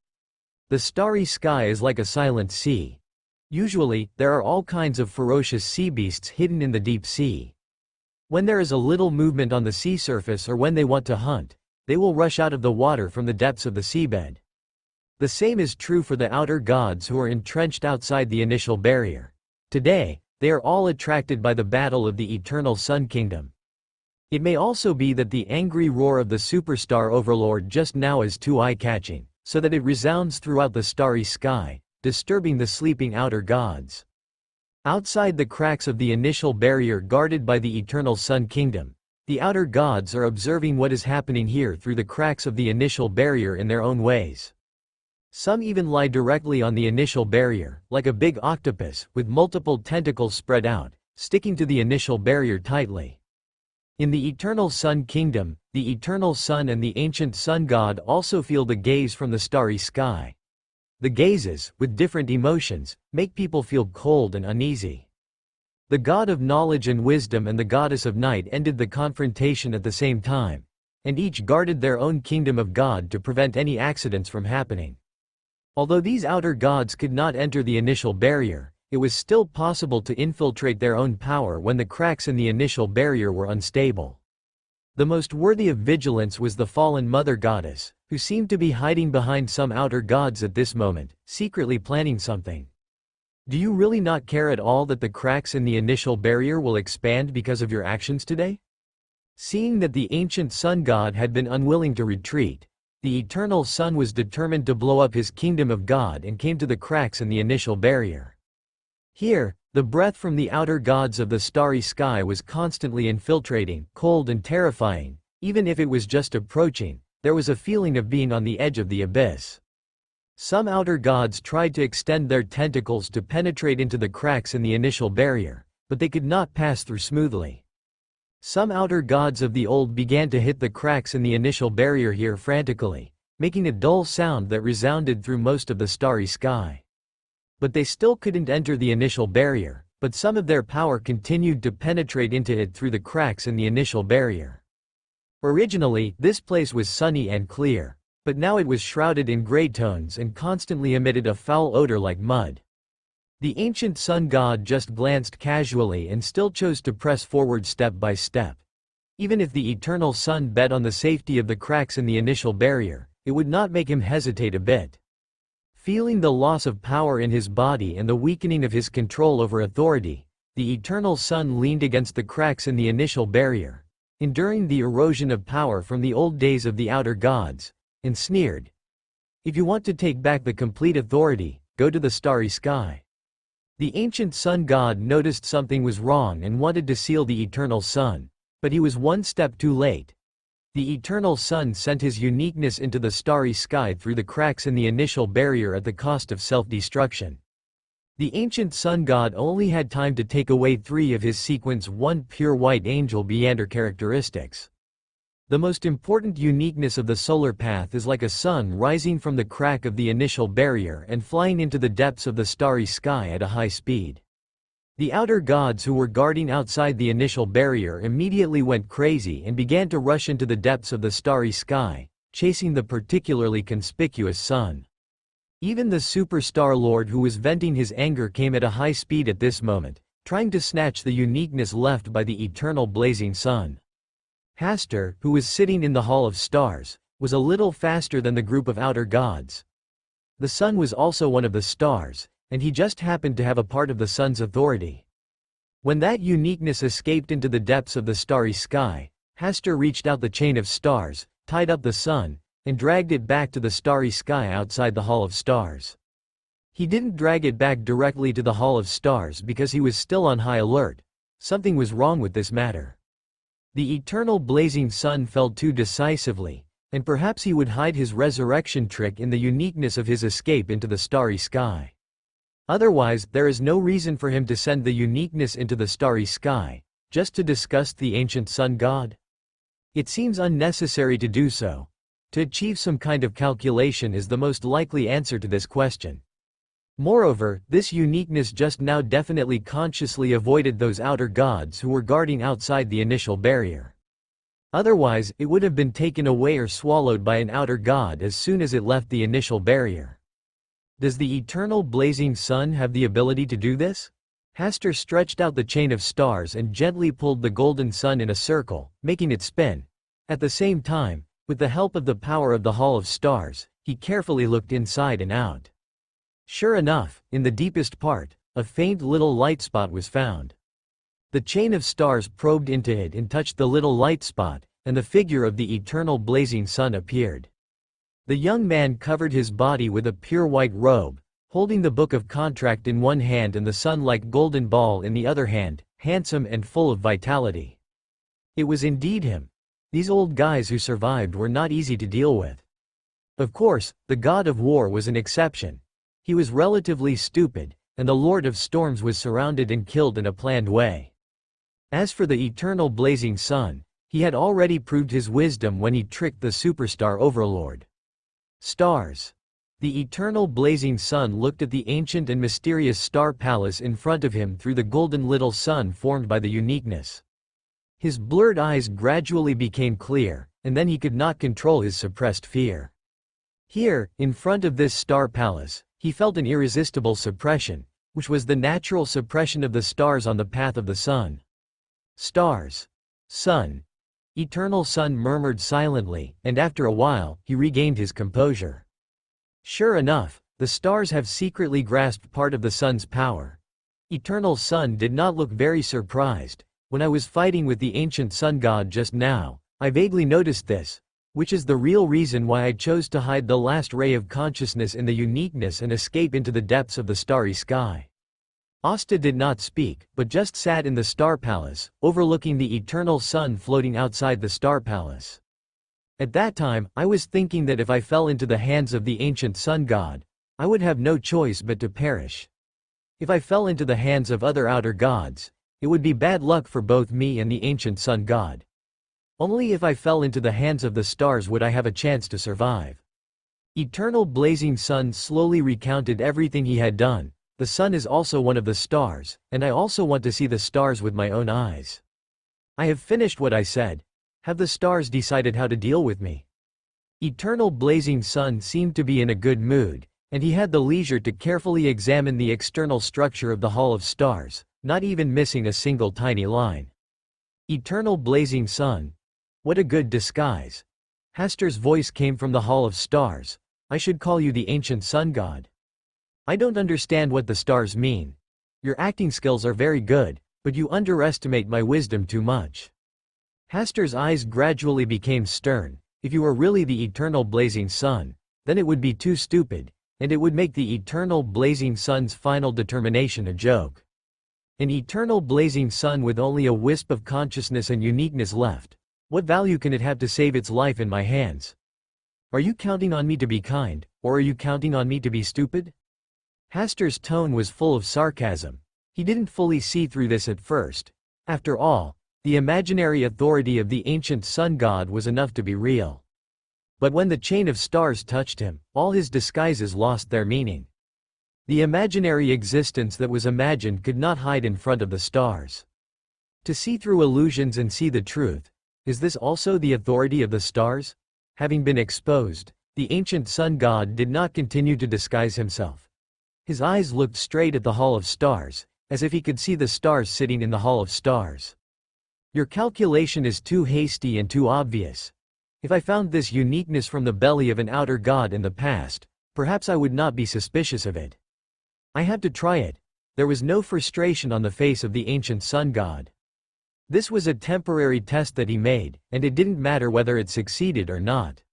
The starry sky is like a silent sea. Usually, there are all kinds of ferocious sea beasts hidden in the deep sea. When there is a little movement on the sea surface or when they want to hunt, they will rush out of the water from the depths of the seabed. The same is true for the outer gods who are entrenched outside the initial barrier. Today, they are all attracted by the battle of the eternal sun kingdom. It may also be that the angry roar of the superstar overlord just now is too eye-catching, so that it resounds throughout the starry sky, disturbing the sleeping outer gods. Outside the cracks of the initial barrier guarded by the eternal sun kingdom, the outer gods are observing what is happening here through the cracks of the initial barrier in their own ways. Some even lie directly on the initial barrier, like a big octopus, with multiple tentacles spread out, sticking to the initial barrier tightly. In the eternal sun kingdom, the eternal sun and the ancient sun god also feel the gaze from the starry sky. The gazes, with different emotions, make people feel cold and uneasy. The god of knowledge and wisdom and the goddess of night ended the confrontation at the same time, and each guarded their own kingdom of God to prevent any accidents from happening. Although these outer gods could not enter the initial barrier, it was still possible to infiltrate their own power when the cracks in the initial barrier were unstable. The most worthy of vigilance was the fallen mother goddess, who seemed to be hiding behind some outer gods at this moment, secretly planning something. Do you really not care at all that the cracks in the initial barrier will expand because of your actions today? Seeing that the ancient sun god had been unwilling to retreat, the eternal sun was determined to blow up his kingdom of God and came to the cracks in the initial barrier. Here, the breath from the outer gods of the starry sky was constantly infiltrating, cold and terrifying. Even if it was just approaching, there was a feeling of being on the edge of the abyss. Some outer gods tried to extend their tentacles to penetrate into the cracks in the initial barrier, but they could not pass through smoothly. Some outer gods of the old began to hit the cracks in the initial barrier here frantically, making a dull sound that resounded through most of the starry sky. But they still couldn't enter the initial barrier, but some of their power continued to penetrate into it through the cracks in the initial barrier. Originally, this place was sunny and clear, but now it was shrouded in gray tones and constantly emitted a foul odor like mud. The ancient sun god just glanced casually and still chose to press forward step by step. Even if the eternal sun bet on the safety of the cracks in the initial barrier, it would not make him hesitate a bit. Feeling the loss of power in his body and the weakening of his control over authority, the eternal sun leaned against the cracks in the initial barrier, enduring the erosion of power from the old days of the outer gods, and sneered. "If you want to take back the complete authority, go to the starry sky." The ancient sun god noticed something was wrong and wanted to seal the eternal sun, but he was one step too late. The eternal sun sent his uniqueness into the starry sky through the cracks in the initial barrier at the cost of self-destruction. The ancient sun god only had time to take away 3 of his sequence 1 pure white angel Beander characteristics. The most important uniqueness of the solar path is like a sun rising from the crack of the initial barrier and flying into the depths of the starry sky at a high speed. The outer gods who were guarding outside the initial barrier immediately went crazy and began to rush into the depths of the starry sky, chasing the particularly conspicuous sun. Even the superstar lord who was venting his anger came at a high speed at this moment, trying to snatch the uniqueness left by the eternal blazing sun. Hasta, who was sitting in the Hall of Stars, was a little faster than the group of outer gods. The sun was also one of the stars, and he just happened to have a part of the sun's authority. When that uniqueness escaped into the depths of the starry sky, Hasta reached out the chain of stars, tied up the sun, and dragged it back to the starry sky outside the Hall of Stars. He didn't drag it back directly to the Hall of Stars because he was still on high alert. Something was wrong with this matter. The eternal blazing sun fell too decisively, and perhaps he would hide his resurrection trick in the uniqueness of his escape into the starry sky. Otherwise, there is no reason for him to send the uniqueness into the starry sky, just to disgust the ancient sun god. It seems unnecessary to do so. To achieve some kind of calculation is the most likely answer to this question. Moreover, this uniqueness just now definitely consciously avoided those outer gods who were guarding outside the initial barrier. Otherwise, it would have been taken away or swallowed by an outer god as soon as it left the initial barrier. Does the eternal blazing sun have the ability to do this? Hasta stretched out the chain of stars and gently pulled the golden sun in a circle, making it spin. At the same time, with the help of the power of the Hall of Stars, he carefully looked inside and out. Sure enough, in the deepest part, a faint little light spot was found. The chain of stars probed into it and touched the little light spot, and the figure of the eternal blazing sun appeared. The young man covered his body with a pure white robe, holding the book of contract in one hand and the sun-like golden ball in the other hand, handsome and full of vitality. It was indeed him. These old guys who survived were not easy to deal with. Of course, the god of war was an exception. He was relatively stupid, and the Lord of Storms was surrounded and killed in a planned way. As for the eternal blazing sun, he had already proved his wisdom when he tricked the superstar overlord. Stars. The eternal blazing sun looked at the ancient and mysterious star palace in front of him through the golden little sun formed by the uniqueness. His blurred eyes gradually became clear, and then he could not control his suppressed fear. Here, in front of this star palace, he felt an irresistible suppression, which was the natural suppression of the stars on the path of the sun. Stars. Sun. Eternal sun murmured silently, and after a while, he regained his composure. Sure enough, the stars have secretly grasped part of the sun's power. Eternal sun did not look very surprised. When I was fighting with the ancient sun god just now, I vaguely noticed this, which is the real reason why I chose to hide the last ray of consciousness in the uniqueness and escape into the depths of the starry sky. Asta did not speak, but just sat in the star palace, overlooking the eternal sun floating outside the star palace. At that time, I was thinking that if I fell into the hands of the ancient sun god, I would have no choice but to perish. If I fell into the hands of other outer gods, It would be bad luck for both me and the ancient sun god. Only if I fell into the hands of the stars would I have a chance to survive. Eternal Blazing Sun slowly recounted everything he had done. The sun is also one of the stars, and I also want to see the stars with my own eyes. I have finished what I said. Have the stars decided how to deal with me? Eternal Blazing Sun seemed to be in a good mood, and he had the leisure to carefully examine the external structure of the Hall of Stars, not even missing a single tiny line. Eternal Blazing Sun. What a good disguise. Hastur's voice came from the Hall of Stars. I should call you the ancient sun god. I don't understand what the stars mean. Your acting skills are very good, but you underestimate my wisdom too much. Hastur's eyes gradually became stern. If you were really the eternal blazing sun, then it would be too stupid, and it would make the eternal blazing sun's final determination a joke. An eternal blazing sun with only a wisp of consciousness and uniqueness left. What value can it have to save its life in my hands? Are you counting on me to be kind, or are you counting on me to be stupid? Hastur's tone was full of sarcasm. He didn't fully see through this at first. After all, the imaginary authority of the ancient sun god was enough to be real. But when the chain of stars touched him, all his disguises lost their meaning. The imaginary existence that was imagined could not hide in front of the stars. To see through illusions and see the truth. Is this also the authority of the stars? Having been exposed, the ancient sun god did not continue to disguise himself. His eyes looked straight at the Hall of Stars, as if he could see the stars sitting in the Hall of Stars. Your calculation is too hasty and too obvious. If I found this uniqueness from the belly of an outer god in the past, perhaps I would not be suspicious of it. I had to try it. There was no frustration on the face of the ancient sun god. This was a temporary test that he made, and it didn't matter whether it succeeded or not.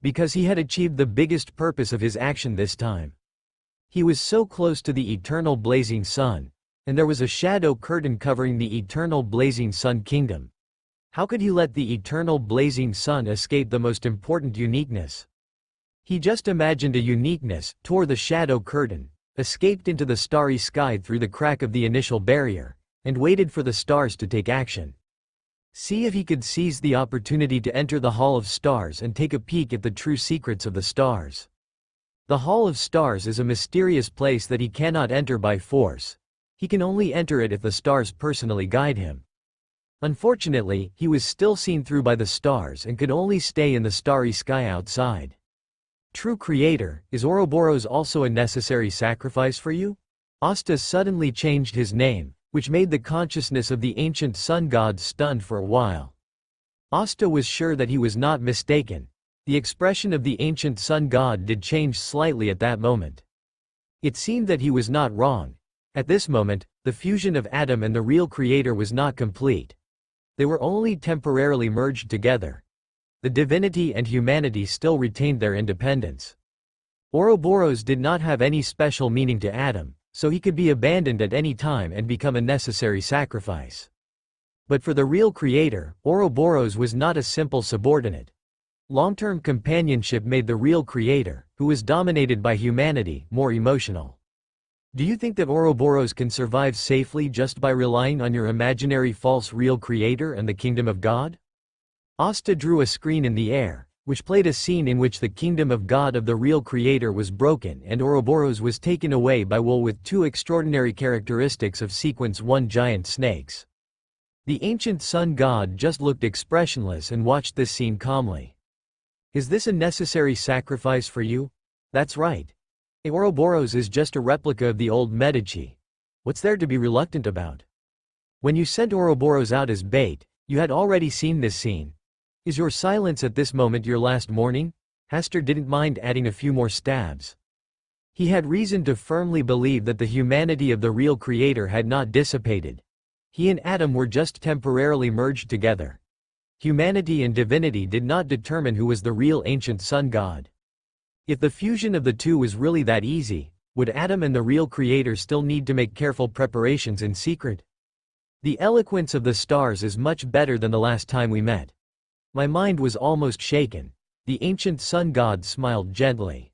Because he had achieved the biggest purpose of his action this time. He was so close to the eternal blazing sun, and there was a shadow curtain covering the eternal blazing sun kingdom. How could he let the eternal blazing sun escape the most important uniqueness? He just imagined a uniqueness, tore the shadow curtain, escaped into the starry sky through the crack of the initial barrier, and waited for the stars to take action. See if he could seize the opportunity to enter the Hall of Stars and take a peek at the true secrets of the stars. The Hall of Stars is a mysterious place that he cannot enter by force. He can only enter it if the stars personally guide him. Unfortunately, he was still seen through by the stars and could only stay in the starry sky outside. True Creator, is Ouroboros also a necessary sacrifice for you? Hasta suddenly changed his name, which made the consciousness of the ancient sun god stunned for a while. Hasta was sure that he was not mistaken. The expression of the ancient sun god did change slightly at that moment. It seemed that he was not wrong. At this moment, the fusion of Adam and the real creator was not complete. They were only temporarily merged together. The divinity and humanity still retained their independence. Ouroboros did not have any special meaning to Adam, so he could be abandoned at any time and become a necessary sacrifice. But for the real creator, Ouroboros was not a simple subordinate. Long-term companionship made the real creator, who was dominated by humanity, more emotional. Do you think that Ouroboros can survive safely just by relying on your imaginary false real creator and the kingdom of God? Hasta drew a screen in the air, which played a scene in which the kingdom of God of the real creator was broken and Ouroboros was taken away by Wool with two extraordinary characteristics of sequence 1 giant snakes. The ancient sun god just looked expressionless and watched this scene calmly. Is this a necessary sacrifice for you? That's right. Ouroboros is just a replica of the old Medici. What's there to be reluctant about? When you sent Ouroboros out as bait, you had already seen this scene. Is your silence at this moment your last warning? Hastur didn't mind adding a few more stabs. He had reason to firmly believe that the humanity of the real creator had not dissipated. He and Adam were just temporarily merged together. Humanity and divinity did not determine who was the real ancient sun god. If the fusion of the two was really that easy, would Adam and the real creator still need to make careful preparations in secret? The eloquence of the stars is much better than the last time we met. My mind was almost shaken. The ancient sun god smiled gently.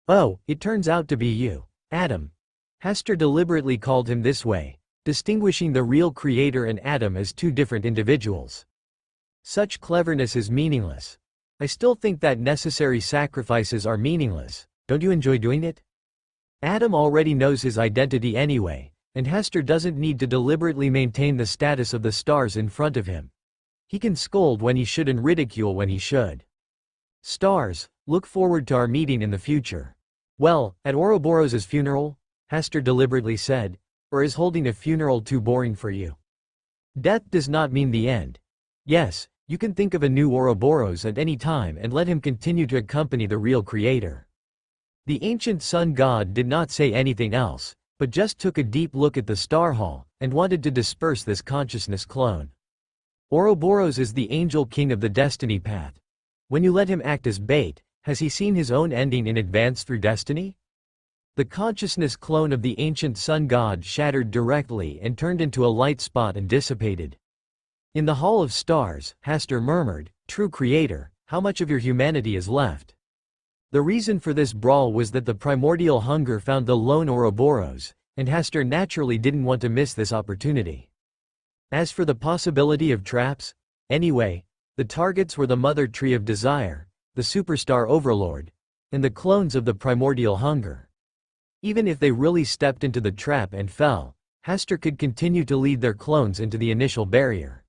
Oh, it turns out to be you, Adam. Hastur deliberately called him this way, distinguishing the real creator and Adam as two different individuals. Such cleverness is meaningless. I still think that necessary sacrifices are meaningless. Don't you enjoy doing it? Adam already knows his identity anyway, and Hester doesn't need to deliberately maintain the status of the stars in front of him. He can scold when he should and ridicule when he should. Stars, look forward to our meeting in the future. Well, at Ouroboros's funeral? Hester deliberately said. Or is holding a funeral too boring for you? Death does not mean the end. Yes, you can think of a new Ouroboros at any time and let him continue to accompany the real creator. The ancient sun god did not say anything else, but just took a deep look at the star hall, and wanted to disperse this consciousness clone. Ouroboros is the angel king of the destiny path. When you let him act as bait, has he seen his own ending in advance through destiny? The consciousness clone of the ancient sun god shattered directly and turned into a light spot and dissipated. In the Hall of Stars, Hester murmured, "True creator, how much of your humanity is left?" The reason for this brawl was that the primordial hunger found the lone Ouroboros, and Hester naturally didn't want to miss this opportunity. As for the possibility of traps, anyway, the targets were the Mother Tree of Desire, the Superstar Overlord, and the clones of the primordial hunger. Even if they really stepped into the trap and fell, Hester could continue to lead their clones into the initial barrier.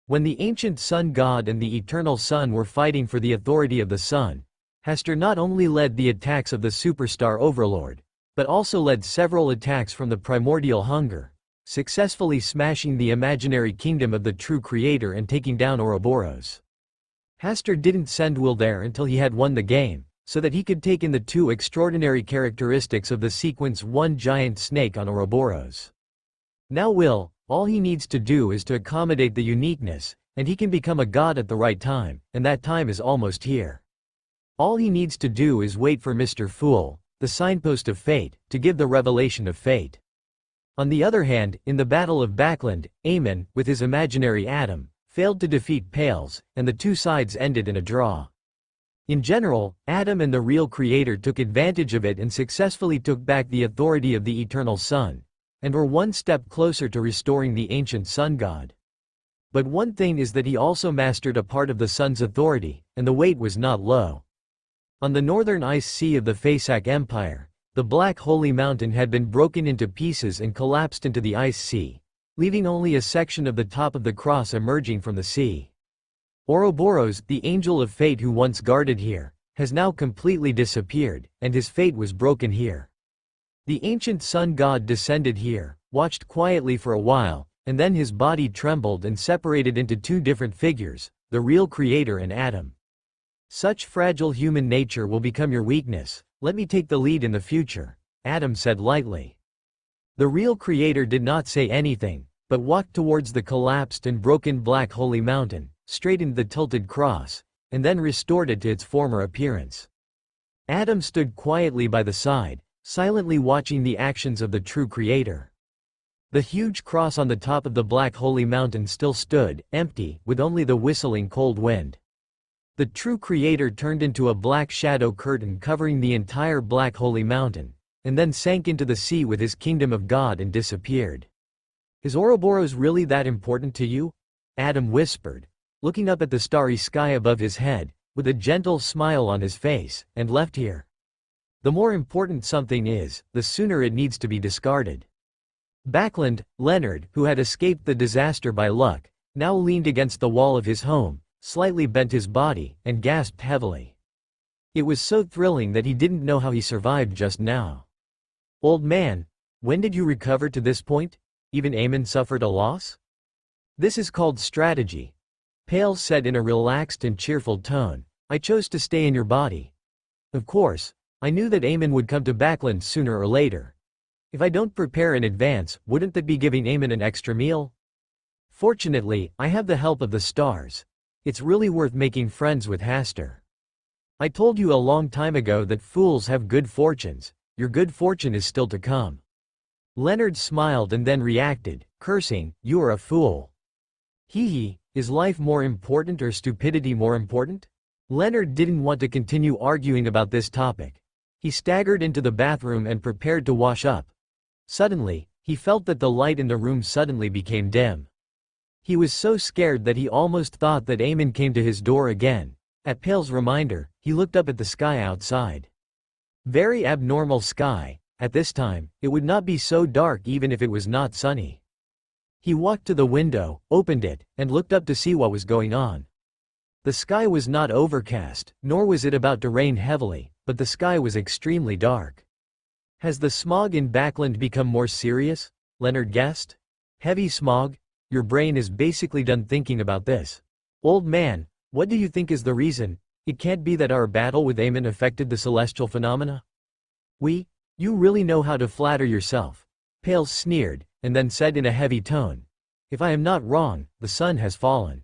When the ancient sun god and the eternal sun were fighting for the authority of the sun, Hester not only led the attacks of the Superstar Overlord, but also led several attacks from the primordial hunger, successfully smashing the imaginary kingdom of the true creator and taking down Ouroboros. Hester didn't send Will there until he had won the game, so that he could take in the two extraordinary characteristics of the sequence one giant snake on Ouroboros. Now Will, all he needs to do is to accommodate the uniqueness, and he can become a god at the right time, and that time is almost here. All he needs to do is wait for Mr. Fool, the signpost of fate, to give the revelation of fate. On the other hand, in the Battle of Backland, Aemon, with his imaginary Adam, failed to defeat Pales, and the two sides ended in a draw. In general, Adam and the real creator took advantage of it and successfully took back the authority of the eternal sun, and were one step closer to restoring the ancient sun god. But one thing is that he also mastered a part of the sun's authority, and the weight was not low. On the northern ice sea of the Faesak Empire, the Black Holy Mountain had been broken into pieces and collapsed into the ice sea, leaving only a section of the top of the cross emerging from the sea. Ouroboros, the angel of fate who once guarded here, has now completely disappeared, and his fate was broken here. The ancient sun god descended here, watched quietly for a while, and then his body trembled and separated into two different figures, the real creator and Adam. Such fragile human nature will become your weakness. Let me take the lead in the future, Adam said lightly. The real creator did not say anything, but walked towards the collapsed and broken Black Holy Mountain, straightened the tilted cross, and then restored it to its former appearance. Adam stood quietly by the side, silently watching the actions of the true creator. The huge cross on the top of the Black Holy Mountain still stood, empty, with only the whistling cold wind. The true creator turned into a black shadow curtain covering the entire Black Holy Mountain, and then sank into the sea with his kingdom of God and disappeared. Is Ouroboros really that important to you? Adam whispered, looking up at the starry sky above his head, with a gentle smile on his face, and left here. The more important something is, the sooner it needs to be discarded. Backland, Leonard, who had escaped the disaster by luck, now leaned against the wall of his home, slightly bent his body, and gasped heavily. It was so thrilling that he didn't know how he survived just now. Old man, when did you recover to this point? Even Aemon suffered a loss? This is called strategy. Pale said in a relaxed and cheerful tone, I chose to stay in your body. Of course, I knew that Aemon would come to Backland sooner or later. If I don't prepare in advance, wouldn't that be giving Aemon an extra meal? Fortunately, I have the help of the stars. It's really worth making friends with Hester. I told you a long time ago that fools have good fortunes. Your good fortune is still to come. Leonard smiled and then reacted, cursing, you are a fool. Hee, is life more important or stupidity more important? Leonard didn't want to continue arguing about this topic. He staggered into the bathroom and prepared to wash up. Suddenly, He felt that the light in the room suddenly became dim. He was so scared that he almost thought that Eamon came to his door again. At Pale's reminder, he looked up at the sky outside. Very abnormal sky. At this time, it would not be so dark even if it was not sunny. He walked to the window, opened it, and looked up to see what was going on. The sky was not overcast, nor was it about to rain heavily, but the sky was extremely dark. Has the smog in Backland become more serious? Leonard guessed. Heavy smog? Your brain is basically done thinking about this. Old man, what do you think is the reason? It can't be that our battle with Eamon affected the celestial phenomena? You really know how to flatter yourself. Pale sneered, and then said in a heavy tone. If I am not wrong, the sun has fallen.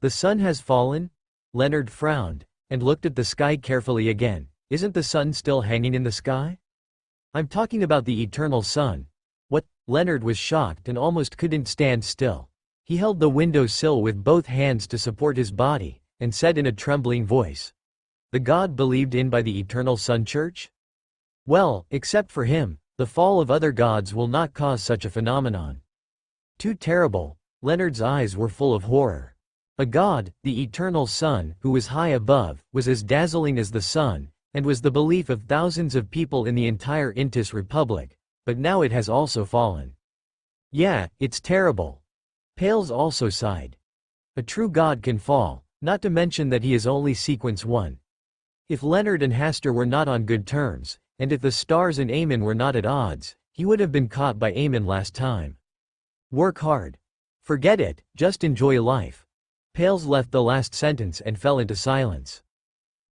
The sun has fallen? Leonard frowned, and looked at the sky carefully again. Isn't the sun still hanging in the sky? I'm talking about the eternal sun. What? Leonard was shocked and almost couldn't stand still. He held the window sill with both hands to support his body, and said in a trembling voice. The God believed in by the eternal sun church? Well, except for him, the fall of other gods will not cause such a phenomenon. Too terrible. Leonard's eyes were full of horror. A god, the eternal sun, who was high above, was as dazzling as the sun, and was the belief of thousands of people in the entire Intis Republic, but now it has also fallen. Yeah, it's terrible. Pales also sighed. A true god can fall, not to mention that he is only sequence 1. If Leonard and Hastur were not on good terms, and if the stars and Eamon were not at odds, he would have been caught by Eamon last time. Work hard. Forget it, just enjoy life. Pales left the last sentence and fell into silence.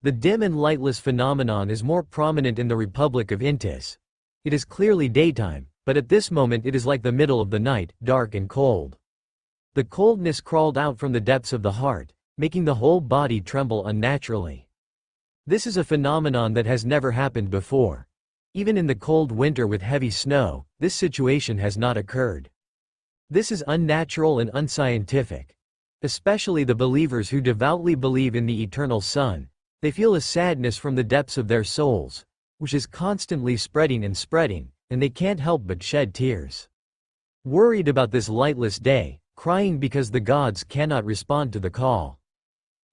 The dim and lightless phenomenon is more prominent in the Republic of Intis. It is clearly daytime, but at this moment it is like the middle of the night, dark and cold. The coldness crawled out from the depths of the heart, making the whole body tremble unnaturally. This is a phenomenon that has never happened before. Even in the cold winter with heavy snow, this situation has not occurred. This is unnatural and unscientific. Especially the believers who devoutly believe in the eternal sun, they feel a sadness from the depths of their souls, which is constantly spreading, and they can't help but shed tears. Worried about this lightless day, crying because the gods cannot respond to the call.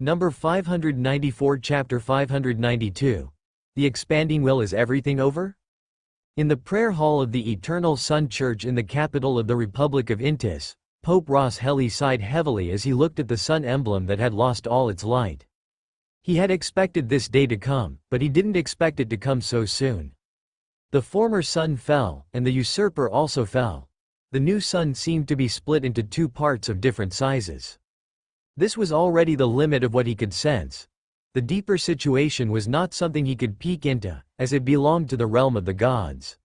Number 594, Chapter 592. The Expanding Will. Is everything over? In the prayer hall of the Eternal Sun Church in the capital of the Republic of Intis, Pope Ross Helly sighed heavily as he looked at the sun emblem that had lost all its light. He had expected this day to come, but he didn't expect it to come so soon. The former sun fell, and the usurper also fell. The new sun seemed to be split into 2 parts of different sizes. This was already the limit of what he could sense. The deeper situation was not something he could peek into, as it belonged to the realm of the gods.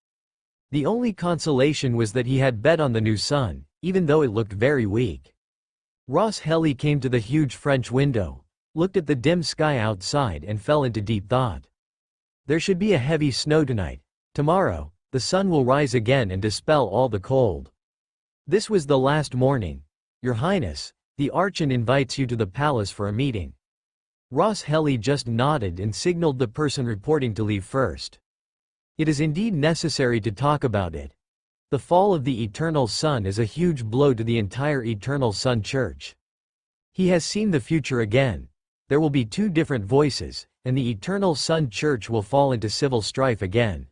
The only consolation was that he had bet on the new sun, even though it looked very weak. Ross Helly came to the huge French window, looked at the dim sky outside and fell into deep thought. There should be a heavy snow tonight. Tomorrow, the sun will rise again and dispel all the cold. This was the last morning. Your Highness, the Archon invites you to the palace for a meeting. Ross Helly just nodded and signaled the person reporting to leave first. It is indeed necessary to talk about it. The fall of the Eternal Sun is a huge blow to the entire Eternal Sun Church. He has seen the future again. There will be 2 different voices, and the Eternal Sun Church will fall into civil strife again.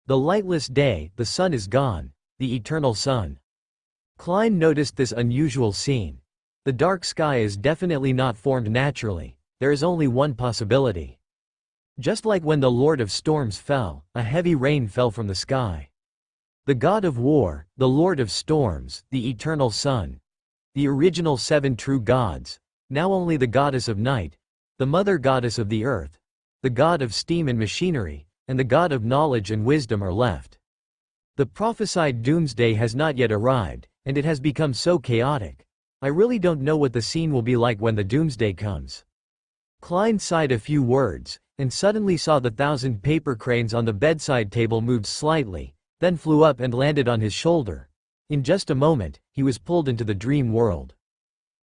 The lightless day, the sun is gone, the eternal sun. Klein noticed this unusual scene. The dark sky is definitely not formed naturally. There is only one possibility. Just like when the Lord of Storms fell, a heavy rain fell from the sky. The God of War, the Lord of Storms, the Eternal Sun. The original 7 true gods. Now only the Goddess of Night, the Mother Goddess of the Earth, the God of Steam and Machinery, and the God of Knowledge and Wisdom are left. The prophesied doomsday has not yet arrived, and it has become so chaotic. I really don't know what the scene will be like when the doomsday comes. Klein sighed a few words, and suddenly saw the 1,000 paper cranes on the bedside table moved slightly, then flew up and landed on his shoulder. In just a moment, he was pulled into the dream world.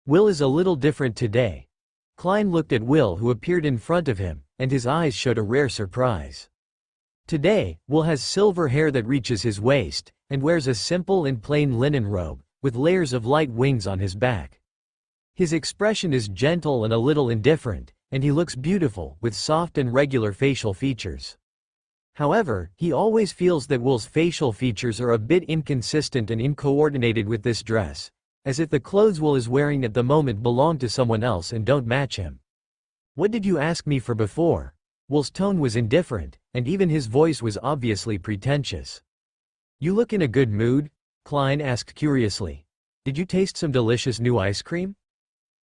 Will is a little different today. Klein looked at Will, who appeared in front of him, and his eyes showed a rare surprise. Today, Will has silver hair that reaches his waist, and wears a simple and plain linen robe, with layers of light wings on his back. His expression is gentle and a little indifferent, and he looks beautiful, with soft and regular facial features. However, he always feels that Will's facial features are a bit inconsistent and incoordinated with this dress, as if the clothes Will is wearing at the moment belong to someone else and don't match him. "What did you ask me for before?" Will's tone was indifferent, and even his voice was obviously pretentious. "You look in a good mood?" Klein asked curiously. "Did you taste some delicious new ice cream?"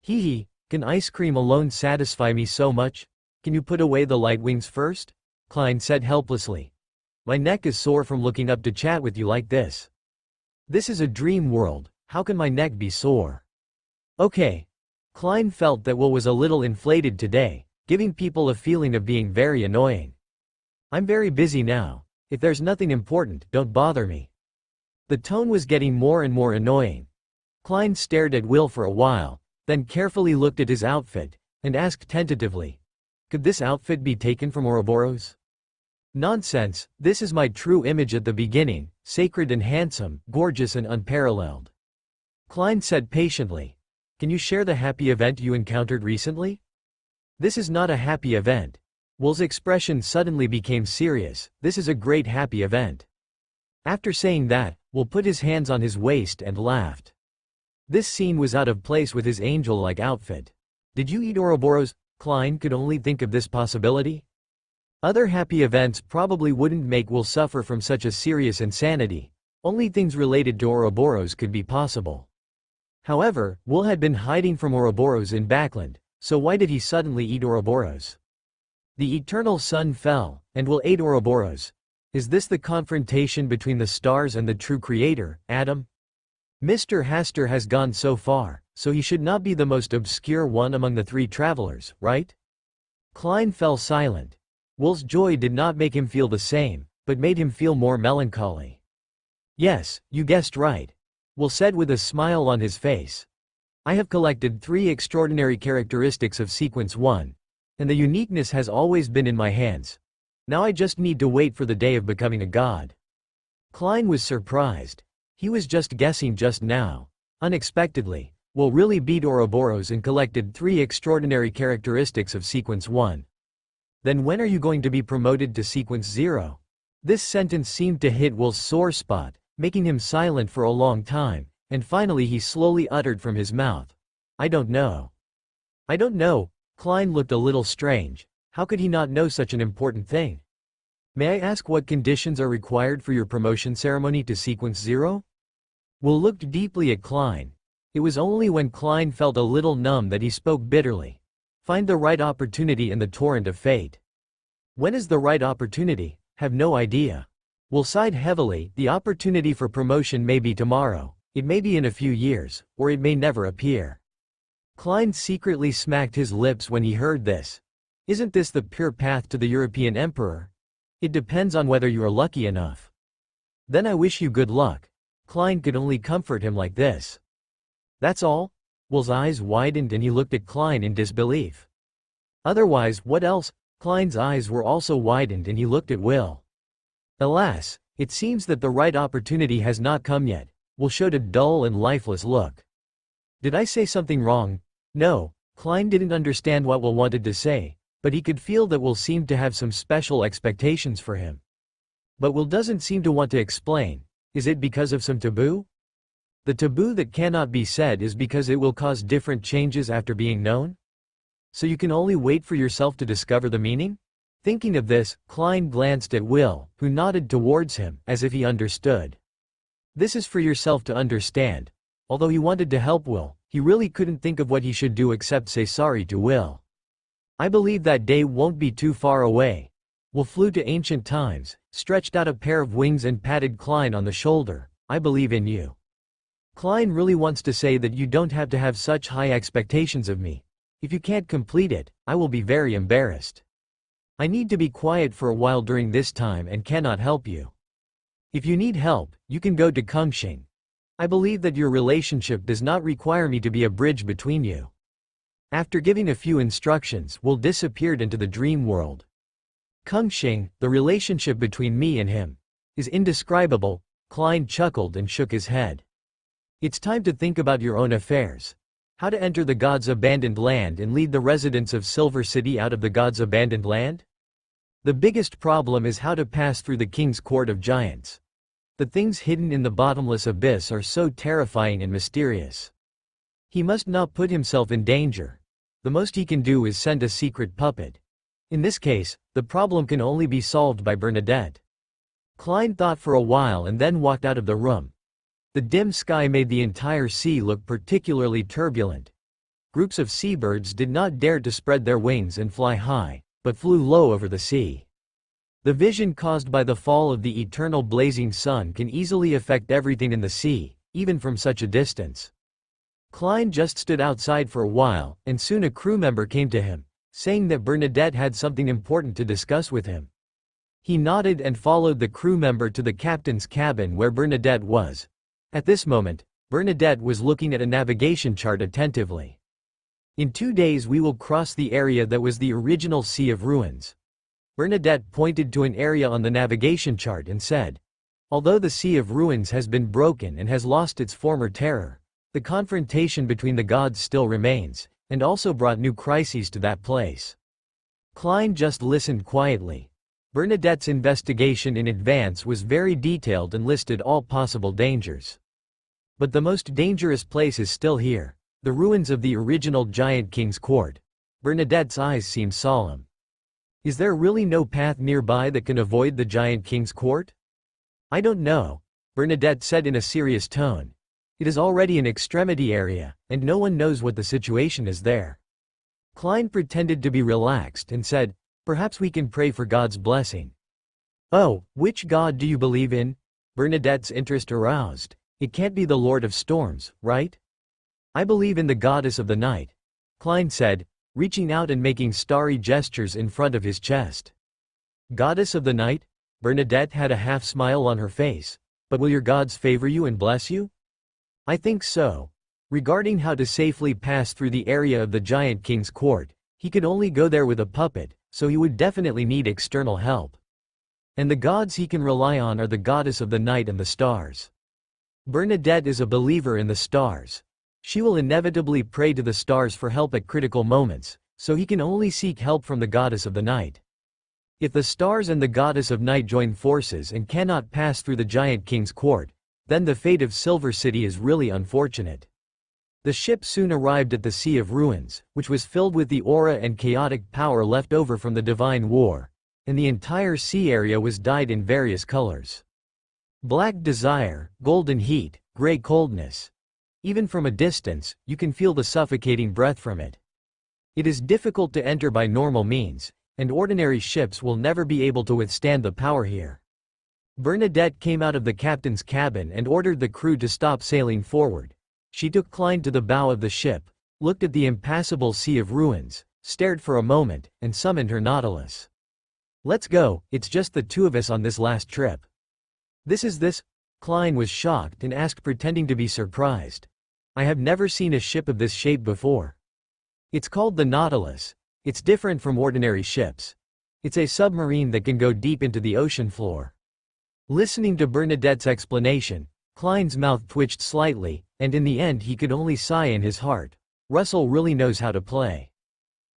"Hee, can ice cream alone satisfy me so much? Can you put away the light wings first?" Klein said helplessly. "My neck is sore from looking up to chat with you like this." "This is a dream world, how can my neck be sore?" "Okay." Klein felt that Will was a little inflated today, giving people a feeling of being very annoying. "I'm very busy now. If there's nothing important, don't bother me." The tone was getting more and more annoying. Klein stared at Will for a while, then carefully looked at his outfit, and asked tentatively, "Could this outfit be taken from Ouroboros?" "Nonsense, this is my true image at the beginning, sacred and handsome, gorgeous and unparalleled." Klein said patiently, "Can you share the happy event you encountered recently?" "This is not a happy event." Will's expression suddenly became serious. "This is a great happy event." After saying that, Will put his hands on his waist and laughed. This scene was out of place with his angel-like outfit. "Did you eat Ouroboros?" Klein could only think of this possibility. Other happy events probably wouldn't make Will suffer from such a serious insanity. Only things related to Ouroboros could be possible. However, Will had been hiding from Ouroboros in Backland, so why did he suddenly eat Ouroboros? The eternal sun fell, and Will ate Ouroboros. Is this the confrontation between the stars and the true creator, Adam? Mr. Hastur has gone so far, so he should not be the most obscure one among the three travelers, right? Klein fell silent. Will's joy did not make him feel the same, but made him feel more melancholy. "Yes, you guessed right," Will said with a smile on his face. "I have collected 3 extraordinary characteristics of Sequence 1, and the uniqueness has always been in my hands. Now I just need to wait for the day of becoming a god." Klein was surprised. He was just guessing just now. Unexpectedly, Will really beat Ouroboros and collected 3 extraordinary characteristics of Sequence 1. "Then when are you going to be promoted to Sequence 0? This sentence seemed to hit Will's sore spot, making him silent for a long time, and finally he slowly uttered from his mouth, "I don't know." "I don't know." Klein looked a little strange. How could he not know such an important thing? "May I ask what conditions are required for your promotion ceremony to Sequence 0? Will looked deeply at Klein. It was only when Klein felt a little numb that he spoke bitterly. "Find the right opportunity in the torrent of fate." "When is the right opportunity?" "Have no idea." Will sighed heavily. "The opportunity for promotion may be tomorrow, it may be in a few years, or it may never appear." Klein secretly smacked his lips when he heard this. Isn't this the pure path to the European emperor? It depends on whether you are lucky enough. "Then I wish you good luck." Klein could only comfort him like this. "That's all?" Will's eyes widened and he looked at Klein in disbelief. "Otherwise, what else?" Klein's eyes were also widened and he looked at Will. "Alas, it seems that the right opportunity has not come yet." Will showed a dull and lifeless look. "Did I say something wrong?" No, Klein didn't understand what Will wanted to say, but he could feel that Will seemed to have some special expectations for him. But Will doesn't seem to want to explain. Is it because of some taboo? The taboo that cannot be said is because it will cause different changes after being known? So you can only wait for yourself to discover the meaning? Thinking of this, Klein glanced at Will, who nodded towards him, as if he understood. This is for yourself to understand. Although he wanted to help Will, he really couldn't think of what he should do except say sorry to Will. "I believe that day won't be too far away." Will flew to ancient times, stretched out a pair of wings and patted Klein on the shoulder. "I believe in you. Klein really wants to say that you don't have to have such high expectations of me. If you can't complete it, I will be very embarrassed. I need to be quiet for a while during this time and cannot help you. If you need help, you can go to Kungxing. I believe that your relationship does not require me to be a bridge between you." After giving a few instructions, Will disappeared into the dream world. "Kungxing, the relationship between me and him, is indescribable," Klein chuckled and shook his head. It's time to think about your own affairs. How to enter the gods' abandoned land and lead the residents of Silver City out of the gods' abandoned land? The biggest problem is how to pass through the king's court of giants. The things hidden in the bottomless abyss are so terrifying and mysterious. He must not put himself in danger. The most he can do is send a secret puppet. In this case, the problem can only be solved by Bernadette. Klein thought for a while and then walked out of the room. The dim sky made the entire sea look particularly turbulent. Groups of seabirds did not dare to spread their wings and fly high, but flew low over the sea. The vision caused by the fall of the eternal blazing sun can easily affect everything in the sea, even from such a distance. Klein just stood outside for a while, and soon a crew member came to him, saying that Bernadette had something important to discuss with him. He nodded and followed the crew member to the captain's cabin where Bernadette was. At this moment, Bernadette was looking at a navigation chart attentively. In 2 days we will cross the area that was the original Sea of Ruins. Bernadette pointed to an area on the navigation chart and said, although the Sea of Ruins has been broken and has lost its former terror, the confrontation between the gods still remains, and also brought new crises to that place. Klein just listened quietly. Bernadette's investigation in advance was very detailed and listed all possible dangers. But the most dangerous place is still here, the ruins of the original Giant King's court. Bernadette's eyes seemed solemn. Is there really no path nearby that can avoid the Giant King's court? I don't know, Bernadette said in a serious tone. It is already an extremity area, and no one knows what the situation is there. Klein pretended to be relaxed and said, perhaps we can pray for God's blessing. Oh, which God do you believe in? Bernadette's interest aroused. It can't be the Lord of Storms, right? I believe in the goddess of the night, Klein said, reaching out and making starry gestures in front of his chest. Goddess of the night? Bernadette had a half smile on her face. But will your gods favor you and bless you? I think so. Regarding how to safely pass through the area of the Giant King's court, he could only go there with a puppet, so he would definitely need external help. And the gods he can rely on are the goddess of the night and the stars. Bernadette is a believer in the stars. She will inevitably pray to the stars for help at critical moments, so he can only seek help from the goddess of the night. If the stars and the goddess of night join forces and cannot pass through the Giant King's court, then the fate of Silver City is really unfortunate. The ship soon arrived at the Sea of Ruins, which was filled with the aura and chaotic power left over from the Divine War, and the entire sea area was dyed in various colors. Black desire, golden heat, gray coldness. Even from a distance, you can feel the suffocating breath from it. It is difficult to enter by normal means, and ordinary ships will never be able to withstand the power here. Bernadette came out of the captain's cabin and ordered the crew to stop sailing forward. She took Klein to the bow of the ship, looked at the impassable Sea of Ruins, stared for a moment, and summoned her Nautilus. Let's go, it's just the two of us on this last trip. This? Klein was shocked and asked, pretending to be surprised. I have never seen a ship of this shape before. It's called the Nautilus. It's different from ordinary ships. It's a submarine that can go deep into the ocean floor. Listening to Bernadette's explanation, Klein's mouth twitched slightly, and in the end he could only sigh in his heart. Russell really knows how to play.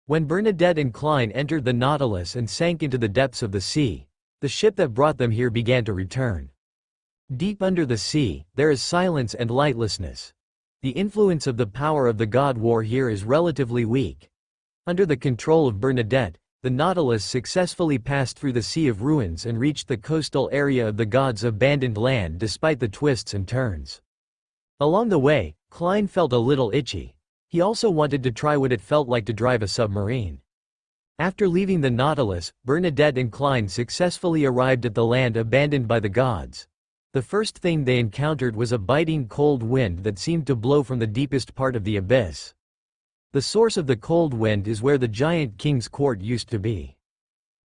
When Bernadette and Klein entered the Nautilus and sank into the depths of the sea, the ship that brought them here began to return. Deep under the sea, there is silence and lightlessness. The influence of the power of the god war here is relatively weak. Under the control of Bernadette, the Nautilus successfully passed through the Sea of Ruins and reached the coastal area of the gods' abandoned land despite the twists and turns. Along the way, Klein felt a little itchy. He also wanted to try what it felt like to drive a submarine. After leaving the Nautilus, Bernadette and Klein successfully arrived at the land abandoned by the gods. The first thing they encountered was a biting cold wind that seemed to blow from the deepest part of the abyss. The source of the cold wind is where the Giant King's court used to be.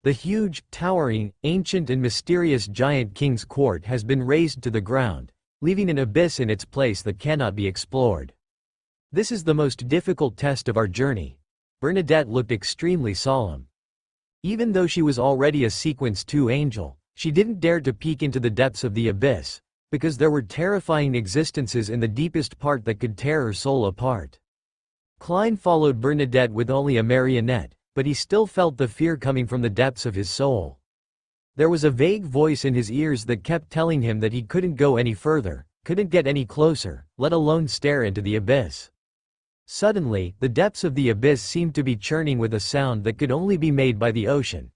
The huge, towering, ancient and mysterious Giant King's court has been razed to the ground, leaving an abyss in its place that cannot be explored. This is the most difficult test of our journey. Bernadette looked extremely solemn. Even though she was already a Sequence 2 angel, she didn't dare to peek into the depths of the abyss, Because there were terrifying existences in the deepest part that could tear her soul apart. Klein followed Bernadette with only a marionette, but he still felt the fear coming from the depths of his soul. There was a vague voice in his ears that kept telling him that he couldn't go any further, couldn't get any closer, let alone stare into the abyss. Suddenly, the depths of the abyss seemed to be churning with a sound that could only be made by the ocean.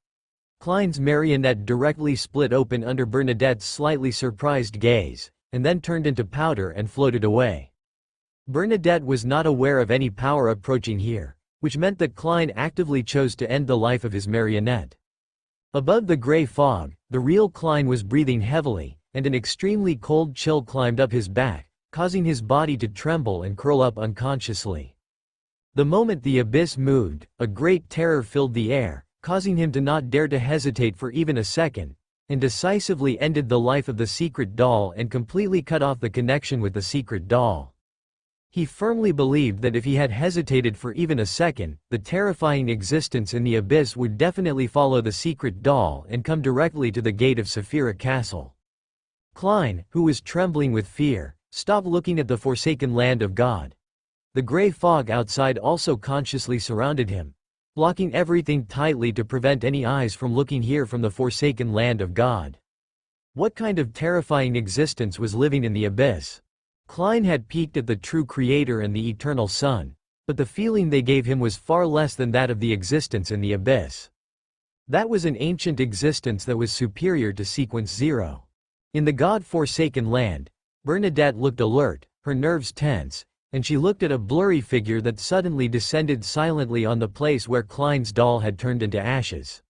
Klein's marionette directly split open under Bernadette's slightly surprised gaze, and then turned into powder and floated away. Bernadette was not aware of any power approaching here, which meant that Klein actively chose to end the life of his marionette. Above the gray fog, the real Klein was breathing heavily, and an extremely cold chill climbed up his back, causing his body to tremble and curl up unconsciously. The moment the abyss moved, a great terror filled the air, causing him to not dare to hesitate for even a second, and decisively ended the life of the secret doll and completely cut off the connection with the secret doll. He firmly believed that if he had hesitated for even a second, the terrifying existence in the abyss would definitely follow the secret doll and come directly to the gate of Saphira Castle. Klein, who was trembling with fear, stopped looking at the forsaken land of God. The gray fog outside also consciously surrounded him, blocking everything tightly to prevent any eyes from looking here from the forsaken land of God. What kind of terrifying existence was living in the abyss? Klein had peeked at the true Creator and the Eternal Sun, but the feeling they gave him was far less than that of the existence in the abyss. That was an ancient existence that was superior to Sequence Zero. In the God-forsaken land, Bernadette looked alert, her nerves tense, and she looked at a blurry figure that suddenly descended silently on the place where Klein's doll had turned into ashes.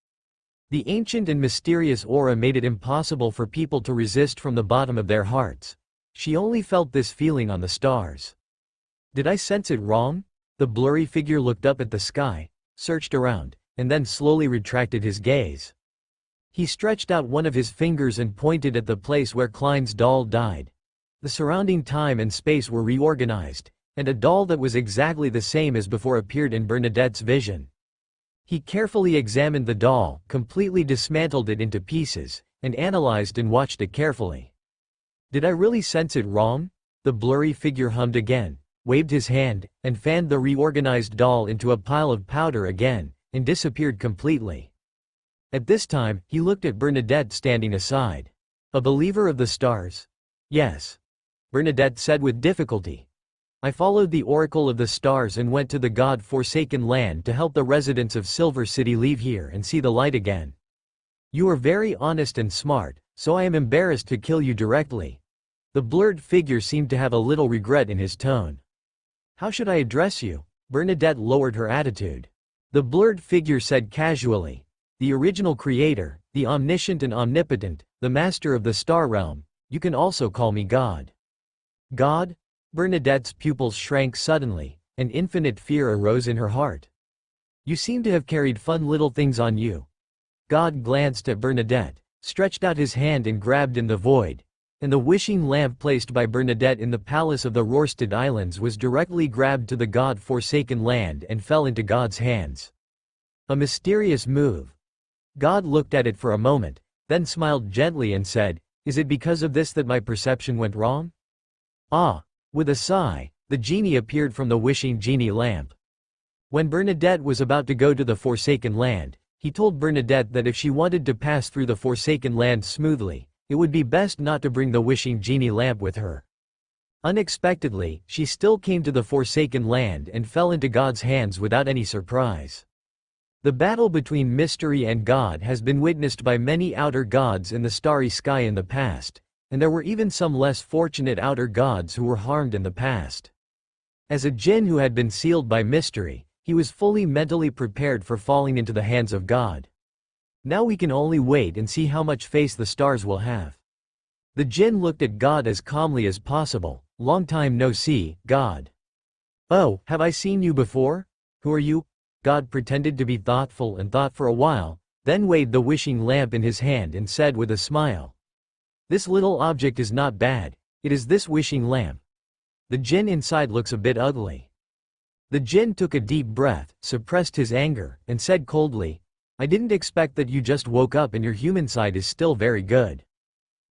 The ancient and mysterious aura made it impossible for people to resist from the bottom of their hearts. She only felt this feeling on the stars. Did I sense it wrong? The blurry figure looked up at the sky, searched around, and then slowly retracted his gaze. He stretched out one of his fingers and pointed at the place where Klein's doll died. The surrounding time and space were reorganized, and a doll that was exactly the same as before appeared in Bernadette's vision. He carefully examined the doll, completely dismantled it into pieces, and analyzed and watched it carefully. Did I really sense it wrong? The blurry figure hummed again, waved his hand, and fanned the reorganized doll into a pile of powder again, and disappeared completely. At this time, he looked at Bernadette standing aside. A believer of the stars? Yes. Bernadette said with difficulty. I followed the oracle of the stars and went to the God-forsaken land to help the residents of Silver City leave here and see the light again. You are very honest and smart, so I am embarrassed to kill you directly. The blurred figure seemed to have a little regret in his tone. How should I address you? Bernadette lowered her attitude. The blurred figure said casually, the original creator, the omniscient and omnipotent, the master of the star realm, you can also call me God. God? Bernadette's pupils shrank suddenly, and infinite fear arose in her heart. You seem to have carried fun little things on you. God glanced at Bernadette, stretched out his hand and grabbed in the void, and the wishing lamp placed by Bernadette in the palace of the Rorstad Islands was directly grabbed to the God-forsaken land and fell into God's hands. A mysterious move. God looked at it for a moment, then smiled gently and said, Is it because of this that my perception went wrong? Ah. With a sigh, the genie appeared from the wishing genie lamp. When Bernadette was about to go to the Forsaken Land, he told Bernadette that if she wanted to pass through the Forsaken Land smoothly, it would be best not to bring the wishing genie lamp with her. Unexpectedly, she still came to the Forsaken Land and fell into God's hands without any surprise. The battle between mystery and God has been witnessed by many outer gods in the starry sky in the past, and there were even some less fortunate outer gods who were harmed in the past. As a jinn who had been sealed by mystery, he was fully mentally prepared for falling into the hands of God. Now we can only wait and see how much face the stars will have. The jinn looked at God as calmly as possible. Long time no see, God. Oh, have I seen you before? Who are you? God pretended to be thoughtful and thought for a while, then weighed the wishing lamp in his hand and said with a smile, This little object is not bad, it is this wishing lamp. The jinn inside looks a bit ugly. The jinn took a deep breath, suppressed his anger, and said coldly, I didn't expect that you just woke up and your human side is still very good.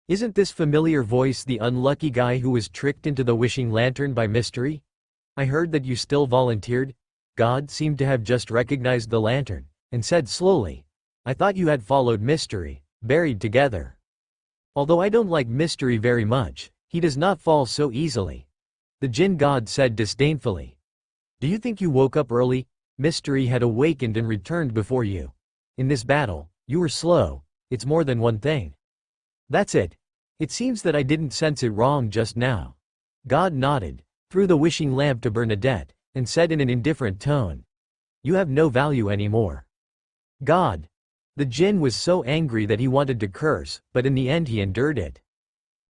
Isn't this familiar voice the unlucky guy who was tricked into the wishing lantern by mystery? I heard that you still volunteered. God seemed to have just recognized the lantern, and said slowly, I thought you had followed mystery, buried together. Although I don't like mystery very much, he does not fall so easily. The Jinn god said disdainfully. Do you think you woke up early? Mystery had awakened and returned before you. In this battle, you were slow. It's more than one thing. That's it. It seems that I didn't sense it wrong just now. God nodded, threw the wishing lamp to Bernadette, and said in an indifferent tone, you have no value anymore. God. The Jinn was so angry that he wanted to curse, but in the end he endured it.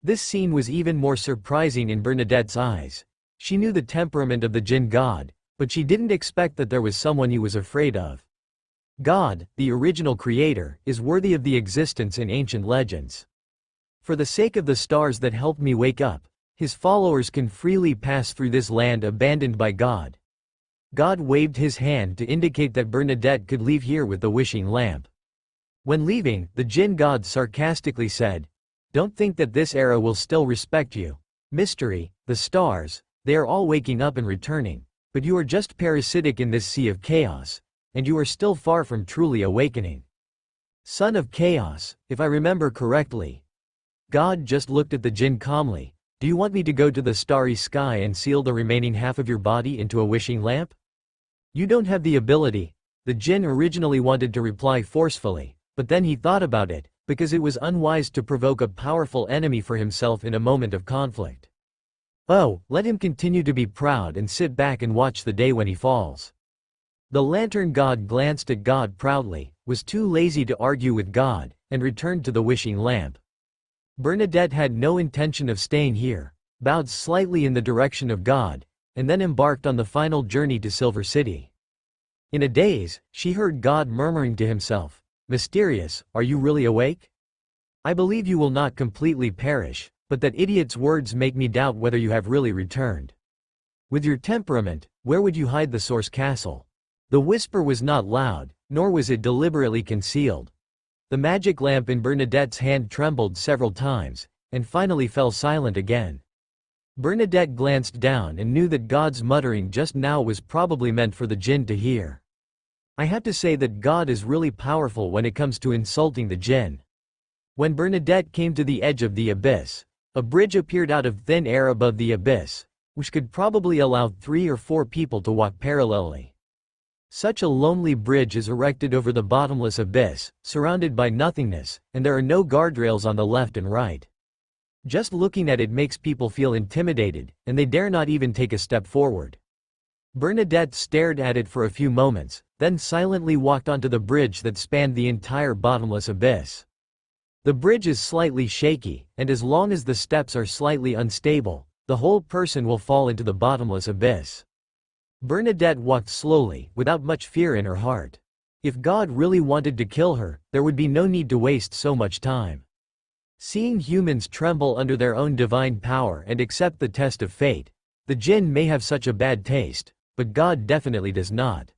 This scene was even more surprising in Bernadette's eyes. She knew the temperament of the Jinn god, but she didn't expect that there was someone he was afraid of. God, the original creator, is worthy of the existence in ancient legends. For the sake of the stars that helped me wake up, his followers can freely pass through this land abandoned by God. God waved his hand to indicate that Bernadette could leave here with the wishing lamp. When leaving, the Jinn god sarcastically said, don't think that this era will still respect you. Mystery, the stars, they are all waking up and returning, but you are just parasitic in this sea of chaos, and you are still far from truly awakening. Son of chaos, if I remember correctly. God just looked at the Jinn calmly. Do you want me to go to the starry sky and seal the remaining half of your body into a wishing lamp? You don't have the ability. The Jinn originally wanted to reply forcefully, but then he thought about it, because it was unwise to provoke a powerful enemy for himself in a moment of conflict. Oh, let him continue to be proud and sit back and watch the day when he falls. The lantern god glanced at God proudly, was too lazy to argue with God, and returned to the wishing lamp. Bernadette had no intention of staying here, bowed slightly in the direction of God, and then embarked on the final journey to Silver City. In a daze, she heard God murmuring to himself, Mysterious, are you really awake? I believe you will not completely perish, but that idiot's words make me doubt whether you have really returned. With your temperament, where would you hide the Source Castle? The whisper was not loud, nor was it deliberately concealed. The magic lamp in Bernadette's hand trembled several times, and finally fell silent again. Bernadette glanced down and knew that God's muttering just now was probably meant for the Jinn to hear. I have to say that God is really powerful when it comes to insulting the Jinn. When Bernadette came to the edge of the abyss, a bridge appeared out of thin air above the abyss, which could probably allow 3 or 4 people to walk parallelly. Such a lonely bridge is erected over the bottomless abyss, surrounded by nothingness, and there are no guardrails on the left and right. Just looking at it makes people feel intimidated, and they dare not even take a step forward. Bernadette stared at it for a few moments, then silently walked onto the bridge that spanned the entire bottomless abyss. The bridge is slightly shaky, and as long as the steps are slightly unstable, the whole person will fall into the bottomless abyss. Bernadette walked slowly, without much fear in her heart. If God really wanted to kill her, there would be no need to waste so much time. Seeing humans tremble under their own divine power and accept the test of fate, the Jinn may have such a bad taste, but God definitely does not.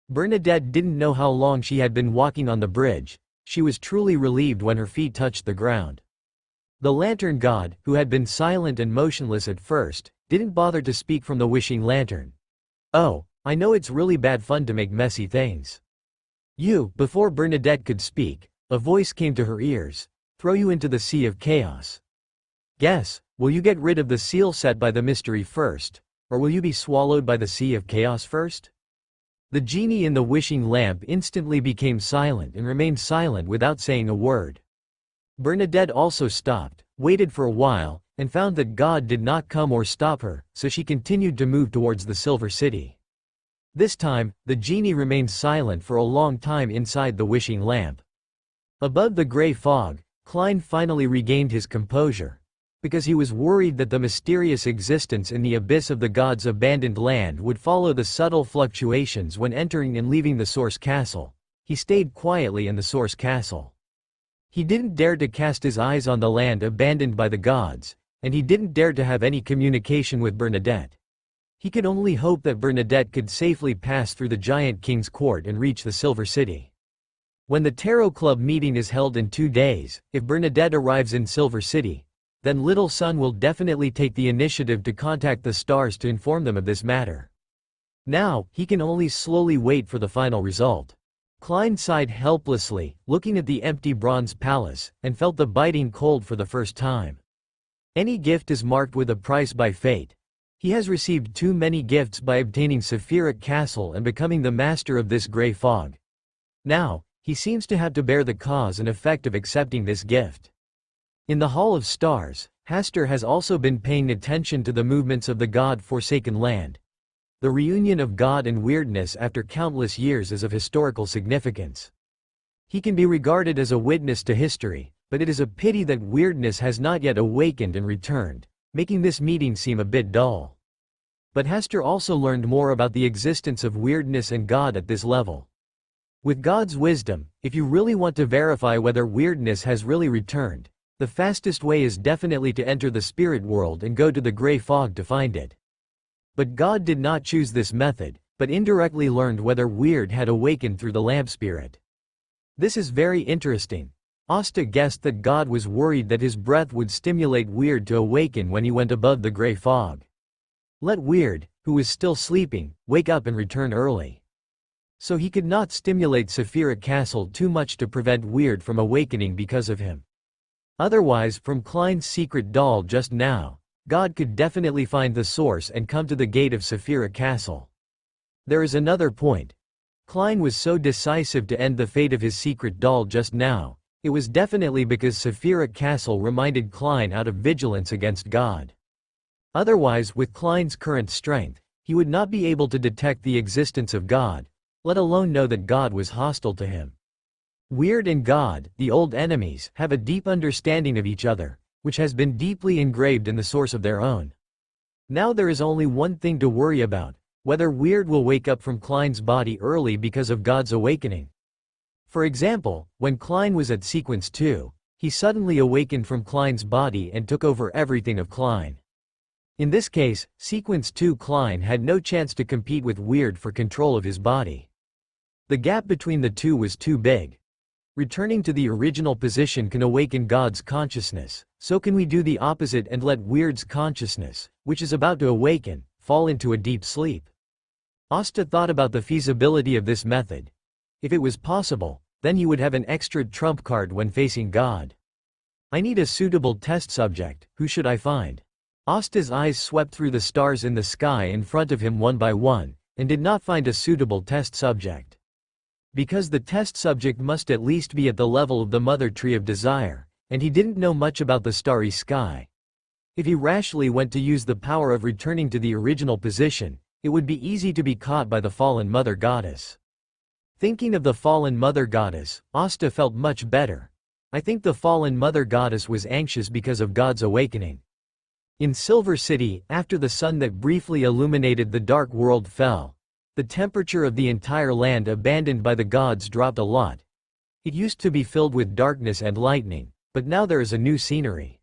Bernadette didn't know how long she had been walking on the bridge. She was truly relieved when her feet touched the ground. The lantern god, who had been silent and motionless at first, didn't bother to speak from the wishing lantern. Oh, I know it's really bad fun to make messy things. Before Bernadette could speak, a voice came to her ears. Throw you into the sea of chaos. Guess, will you get rid of the seal set by the mystery first, or will you be swallowed by the sea of chaos first? The genie in the wishing lamp instantly became silent and remained silent without saying a word. Bernadette also stopped, waited for a while, and found that God did not come or stop her, so she continued to move towards the Silver City. This time, the genie remained silent for a long time inside the wishing lamp. Above the gray fog, Klein finally regained his composure. Because he was worried that the mysterious existence in the abyss of the gods' abandoned land would follow the subtle fluctuations when entering and leaving the Source Castle, he stayed quietly in the Source Castle. He didn't dare to cast his eyes on the land abandoned by the gods, and he didn't dare to have any communication with Bernadette. He could only hope that Bernadette could safely pass through the giant king's court and reach the Silver City. When the Tarot Club meeting is held in 2 days, if Bernadette arrives in Silver City, then Little Sun will definitely take the initiative to contact the stars to inform them of this matter. Now, he can only slowly wait for the final result. Klein sighed helplessly, looking at the empty bronze palace, and felt the biting cold for the first time. Any gift is marked with a price by fate. He has received too many gifts by obtaining Saphiric Castle and becoming the master of this grey fog. Now, he seems to have to bear the cause and effect of accepting this gift. In the Hall of Stars, Hastur has also been paying attention to the movements of the God-forsaken land. The reunion of God and weirdness after countless years is of historical significance. He can be regarded as a witness to history, but it is a pity that weirdness has not yet awakened and returned, making this meeting seem a bit dull. But Hastur also learned more about the existence of weirdness and God at this level. With God's wisdom, if you really want to verify whether weirdness has really returned, the fastest way is definitely to enter the spirit world and go to the grey fog to find it. But God did not choose this method, but indirectly learned whether Weird had awakened through the lamp spirit. This is very interesting. Asta guessed that God was worried that his breath would stimulate Weird to awaken when he went above the grey fog. Let Weird, who was still sleeping, wake up and return early. So he could not stimulate Saphiric Castle too much to prevent Weird from awakening because of him. Otherwise, from Klein's secret doll just now, God could definitely find the source and come to the gate of Saphiric Castle. There is another point. Klein was so decisive to end the fate of his secret doll just now, it was definitely because Saphiric Castle reminded Klein out of vigilance against God. Otherwise, with Klein's current strength, he would not be able to detect the existence of God, let alone know that God was hostile to him. Weird and God, the old enemies, have a deep understanding of each other, which has been deeply engraved in the source of their own. Now there is only one thing to worry about, whether Weird will wake up from Klein's body early because of God's awakening. For example, when Klein was at Sequence 2, he suddenly awakened from Klein's body and took over everything of Klein. In this case, Sequence 2 Klein had no chance to compete with Weird for control of his body. The gap between the two was too big. Returning to the original position can awaken God's consciousness, so can we do the opposite and let Weird's consciousness, which is about to awaken, fall into a deep sleep? Asta thought about the feasibility of this method. If it was possible, then he would have an extra trump card when facing God. I need a suitable test subject, who should I find? Asta's eyes swept through the stars in the sky in front of him one by one, and did not find a suitable test subject. Because the test subject must at least be at the level of the Mother Tree of Desire, and he didn't know much about the starry sky. If he rashly went to use the power of returning to the original position, it would be easy to be caught by the fallen Mother Goddess. Thinking of the fallen Mother Goddess, Asta felt much better. I think the fallen Mother Goddess was anxious because of God's awakening. In Silver City, after the sun that briefly illuminated the dark world fell, the temperature of the entire land abandoned by the gods dropped a lot. It used to be filled with darkness and lightning, but now there is a new scenery.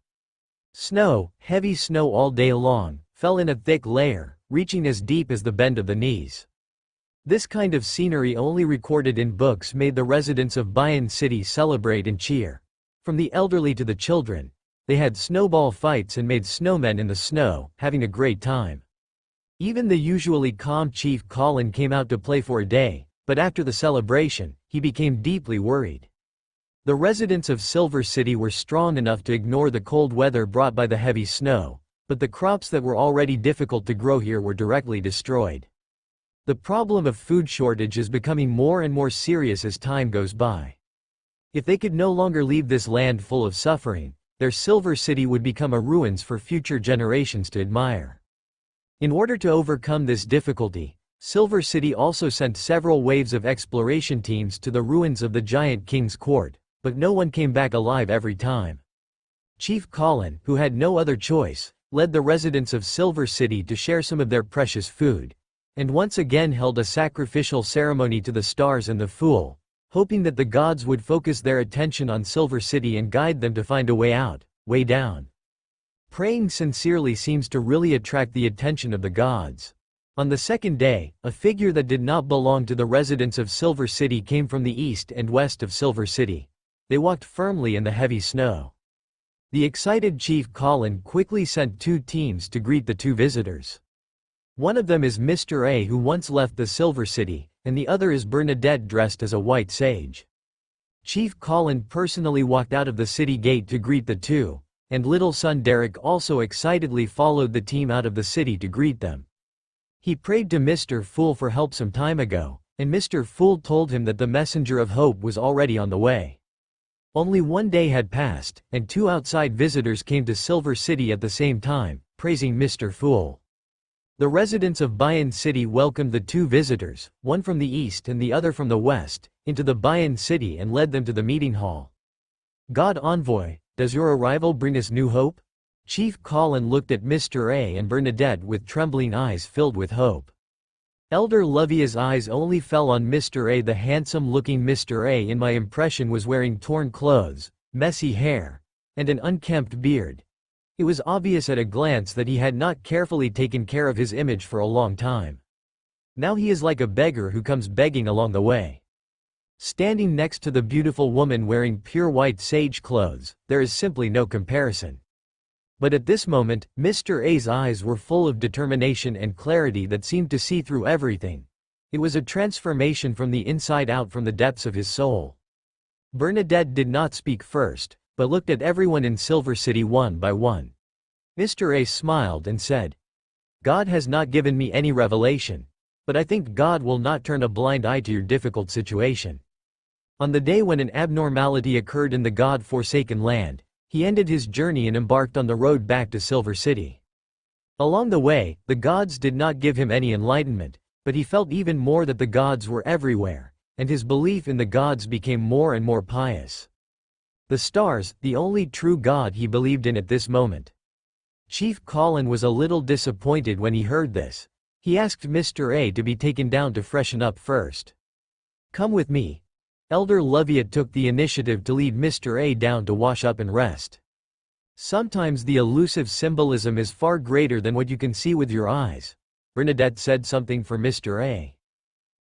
Snow, heavy snow all day long, fell in a thick layer, reaching as deep as the bend of the knees. This kind of scenery only recorded in books made the residents of Bayan City celebrate and cheer. From the elderly to the children, they had snowball fights and made snowmen in the snow, having a great time. Even the usually calm Chief Colin came out to play for a day, but after the celebration, he became deeply worried. The residents of Silver City were strong enough to ignore the cold weather brought by the heavy snow, but the crops that were already difficult to grow here were directly destroyed. The problem of food shortage is becoming more and more serious as time goes by. If they could no longer leave this land full of suffering, their Silver City would become a ruins for future generations to admire. In order to overcome this difficulty, Silver City also sent several waves of exploration teams to the ruins of the giant king's court, but no one came back alive every time. Chief Colin, who had no other choice, led the residents of Silver City to share some of their precious food, and once again held a sacrificial ceremony to the stars and the Fool, hoping that the gods would focus their attention on Silver City and guide them to find a way out, way down. Praying sincerely seems to really attract the attention of the gods. On the second day, a figure that did not belong to the residents of Silver City came from the east and west of Silver City. They walked firmly in the heavy snow. The excited Chief Colin quickly sent 2 teams to greet the 2 visitors. One of them is Mr. A, who once left the Silver City, and the other is Bernadette dressed as a white sage. Chief Colin personally walked out of the city gate to greet the 2, and little son Derek also excitedly followed the team out of the city to greet them. He prayed to Mr. Fool for help some time ago, and Mr. Fool told him that the messenger of hope was already on the way. Only 1 day had passed, and 2 outside visitors came to Silver City at the same time, praising Mr. Fool. The residents of Bayan City welcomed the 2 visitors, one from the east and the other from the west, into the Bayan City and led them to the meeting hall. God Envoy, does your arrival bring us new hope? Chief Colin looked at Mr. A and Bernadette with trembling eyes filled with hope. Elder Lovia's eyes only fell on Mr. A. The handsome-looking Mr. A, in my impression, was wearing torn clothes, messy hair, and an unkempt beard. It was obvious at a glance that he had not carefully taken care of his image for a long time. Now he is like a beggar who comes begging along the way. Standing next to the beautiful woman wearing pure white sage clothes, there is simply no comparison. But at this moment, Mr. A's eyes were full of determination and clarity that seemed to see through everything. It was a transformation from the inside out, from the depths of his soul. Bernadette did not speak first, but looked at everyone in Silver City one by one. Mr. A smiled and said, God has not given me any revelation, but I think God will not turn a blind eye to your difficult situation. On the day when an abnormality occurred in the God-forsaken land, he ended his journey and embarked on the road back to Silver City. Along the way, the gods did not give him any enlightenment, but he felt even more that the gods were everywhere, and his belief in the gods became more and more pious. The stars, the only true God he believed in at this moment. Chief Colin was a little disappointed when he heard this. He asked Mr. A to be taken down to freshen up first. Come with me. Elder Loviat took the initiative to lead Mr. A down to wash up and rest. Sometimes the elusive symbolism is far greater than what you can see with your eyes. Bernadette said something for Mr. A.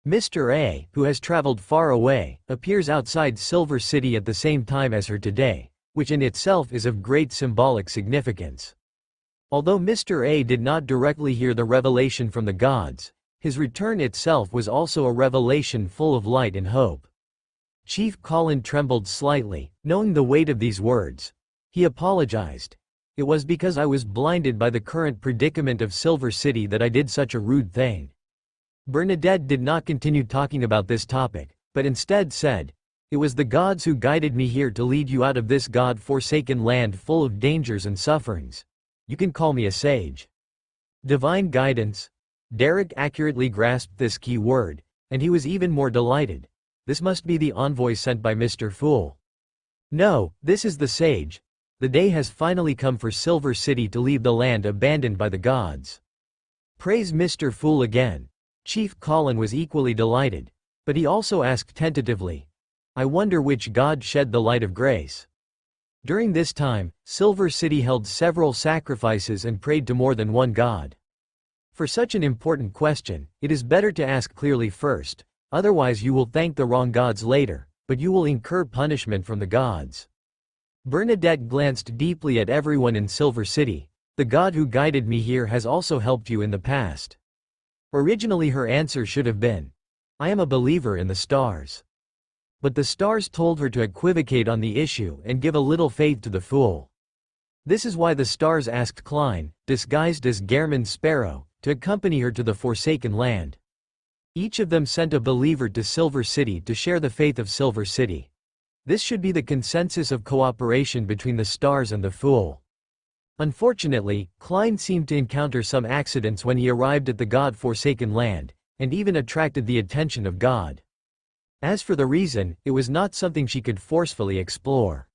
Mr. A, who has traveled far away, appears outside Silver City at the same time as her today, which in itself is of great symbolic significance. Although Mr. A did not directly hear the revelation from the gods, his return itself was also a revelation full of light and hope. Chief Colin trembled slightly, knowing the weight of these words. He apologized. It was because I was blinded by the current predicament of Silver City that I did such a rude thing. Bernadette did not continue talking about this topic, but instead said, it was the gods who guided me here to lead you out of this God-forsaken land full of dangers and sufferings. You can call me a sage. Divine guidance. Derek accurately grasped this key word, and he was even more delighted. This must be the envoy sent by Mr. Fool. No, this is the sage. The day has finally come for Silver City to leave the land abandoned by the gods. Praise Mr. Fool again. Chief Colin was equally delighted, but he also asked tentatively, I wonder which god shed the light of grace. During this time, Silver City held several sacrifices and prayed to more than one god. For such an important question, it is better to ask clearly first. Otherwise you will thank the wrong gods later, but you will incur punishment from the gods. Bernadette glanced deeply at everyone in Silver City. The God who guided me here has also helped you in the past. Originally her answer should have been, I am a believer in the stars. But the stars told her to equivocate on the issue and give a little faith to the fool. This is why the stars asked Klein, disguised as Gehrman Sparrow, to accompany her to the forsaken land. Each of them sent a believer to Silver City to share the faith of Silver City. This should be the consensus of cooperation between the stars and the fool. Unfortunately, Klein seemed to encounter some accidents when he arrived at the God-forsaken land, and even attracted the attention of God. As for the reason, it was not something she could forcefully explore.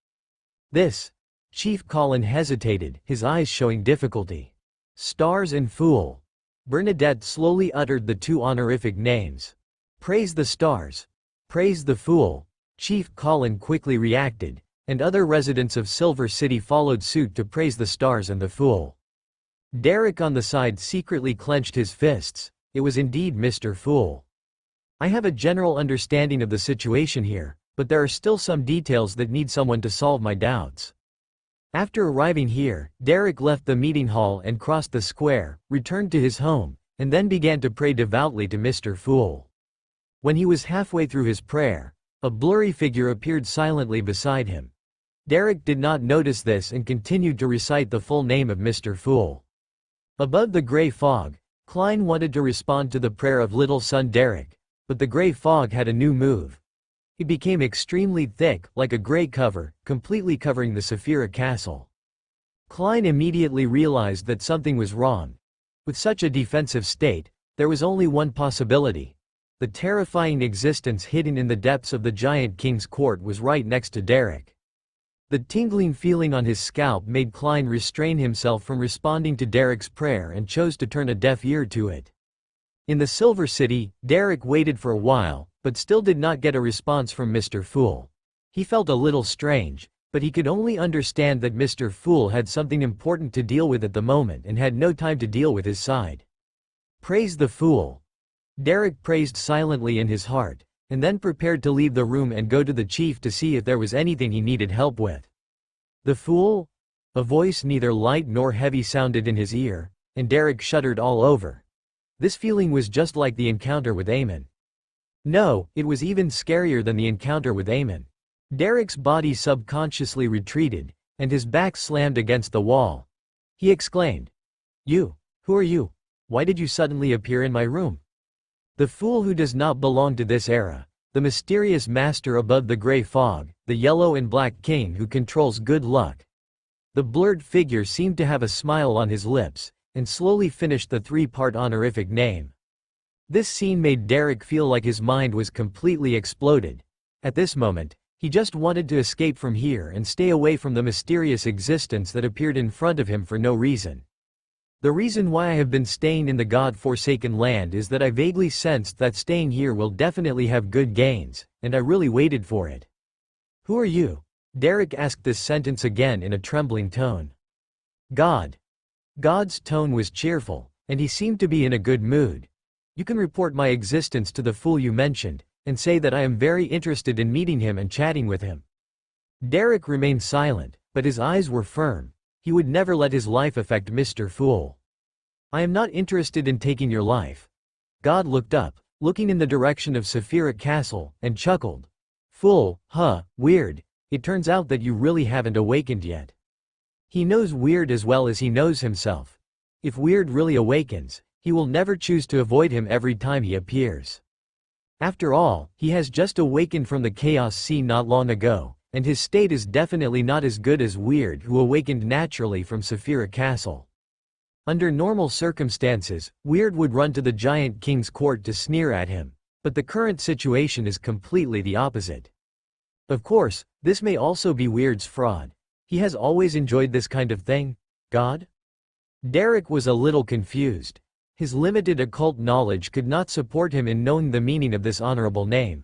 This. Chief Colin hesitated, his eyes showing difficulty. Stars and fool. Bernadette slowly uttered the 2 honorific names. Praise the stars. Praise the fool. Chief Colin quickly reacted, and other residents of Silver City followed suit to praise the stars and the fool. Derek on the side secretly clenched his fists. It was indeed Mr. Fool. I have a general understanding of the situation here, but there are still some details that need someone to solve my doubts. After arriving here, Derek left the meeting hall and crossed the square, returned to his home, and then began to pray devoutly to Mr. Fool. When he was halfway through his prayer, a blurry figure appeared silently beside him. Derek did not notice this and continued to recite the full name of Mr. Fool. Above the gray fog, Klein wanted to respond to the prayer of little son Derek, but the gray fog had a new move. It became extremely thick, like a gray cover, completely covering the Saphira castle. Klein immediately realized that something was wrong. With such a defensive state, there was only one possibility. The terrifying existence hidden in the depths of the giant king's court was right next to Derek. The tingling feeling on his scalp made Klein restrain himself from responding to Derek's prayer and chose to turn a deaf ear to it. In the Silver City, Derek waited for a while, but still did not get a response from Mr. Fool. He felt a little strange, but he could only understand that Mr. Fool had something important to deal with at the moment and had no time to deal with his side. Praise the Fool. Derek praised silently in his heart, and then prepared to leave the room and go to the chief to see if there was anything he needed help with. The Fool? A voice neither light nor heavy sounded in his ear, and Derek shuddered all over. This feeling was just like the encounter with Aemon. No, it was even scarier than the encounter with Aemon. Derek's body subconsciously retreated, and his back slammed against the wall. He exclaimed, "You? Who are you? Why did you suddenly appear in my room?" The Fool who does not belong to this era, the mysterious master above the gray fog, the yellow and black king who controls good luck. The blurred figure seemed to have a smile on his lips, and slowly finished the three-part honorific name. This scene made Derek feel like his mind was completely exploded. At this moment, he just wanted to escape from here and stay away from the mysterious existence that appeared in front of him for no reason. The reason why I have been staying in the God-forsaken land is that I vaguely sensed that staying here will definitely have good gains, and I really waited for it. Who are you? Derek asked this sentence again in a trembling tone. God. God's tone was cheerful, and he seemed to be in a good mood. You can report my existence to the Fool you mentioned, and say that I am very interested in meeting him and chatting with him. Derek remained silent, but his eyes were firm. He would never let his life affect Mr. Fool. I am not interested in taking your life. God looked up, looking in the direction of Saphira Castle, and chuckled. Fool, weird. It turns out that you really haven't awakened yet. He knows Weird as well as he knows himself. If Weird really awakens, he will never choose to avoid him every time he appears. After all, he has just awakened from the Chaos Sea not long ago, and his state is definitely not as good as Weird who awakened naturally from Saphira Castle. Under normal circumstances, Weird would run to the giant king's court to sneer at him, but the current situation is completely the opposite. Of course, this may also be Weird's fraud. He has always enjoyed this kind of thing, God? Derek was a little confused. His limited occult knowledge could not support him in knowing the meaning of this honorable name.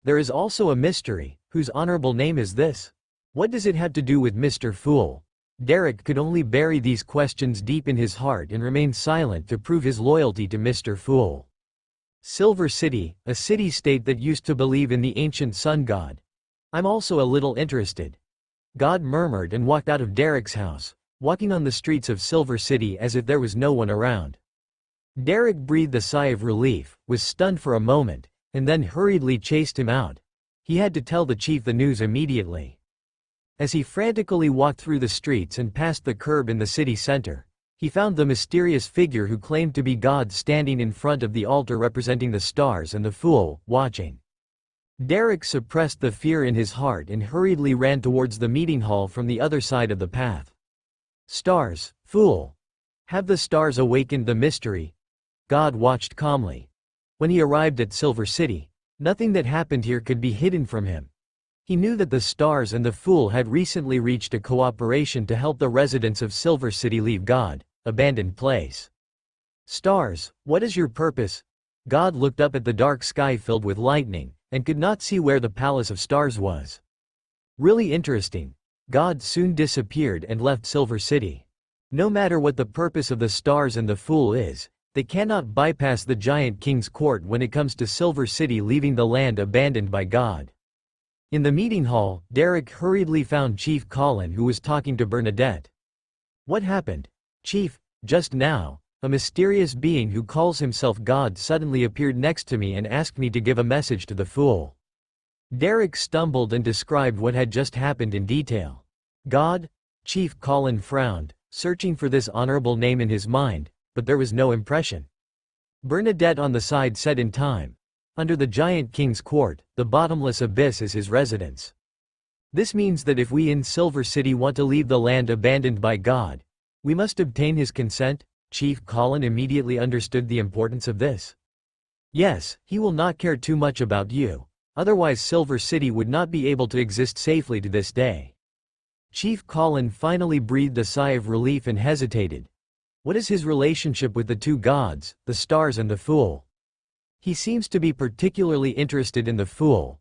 There is also a mystery. Whose honorable name is this? What does it have to do with Mr. Fool? Derek could only bury these questions deep in his heart and remain silent to prove his loyalty to Mr. Fool. Silver City, a city-state that used to believe in the ancient sun god. I'm also a little interested. God murmured and walked out of Derek's house, walking on the streets of Silver City as if there was no one around. Derek breathed a sigh of relief, was stunned for a moment, and then hurriedly chased him out. He had to tell the chief the news immediately. As he frantically walked through the streets and past the curb in the city center, he found the mysterious figure who claimed to be God standing in front of the altar representing the stars and the Fool, watching. Derek suppressed the fear in his heart and hurriedly ran towards the meeting hall from the other side of the path. Stars, Fool. Have the stars awakened the mystery? God watched calmly. When he arrived at Silver City, nothing that happened here could be hidden from him. He knew that the stars and the Fool had recently reached a cooperation to help the residents of Silver City leave God's abandoned place. Stars, what is your purpose? God looked up at the dark sky filled with lightning, and could not see where the Palace of Stars was. Really interesting. God soon disappeared and left Silver City. No matter what the purpose of the stars and the Fool is, They cannot bypass the Giant King's court when it comes to Silver City leaving the land abandoned by God. In the meeting hall, Derek hurriedly found Chief Colin, who was talking to Bernadette. What happened? Chief, just now, a mysterious being who calls himself God suddenly appeared next to me and asked me to give a message to the fool. Derek stumbled and described what had just happened in detail. God? Chief Colin frowned, searching for this honorable name in his mind, but there was no impression. Bernadette on the side said in time. Under the Giant King's court, the bottomless abyss is his residence. This means that if we in Silver City want to leave the land abandoned by God, we must obtain his consent. Chief Colin immediately understood the importance of this. Yes, he will not care too much about you, otherwise Silver City would not be able to exist safely to this day. Chief Colin finally breathed a sigh of relief and hesitated. What is his relationship with the two gods, the stars and the fool? He seems to be particularly interested in the fool.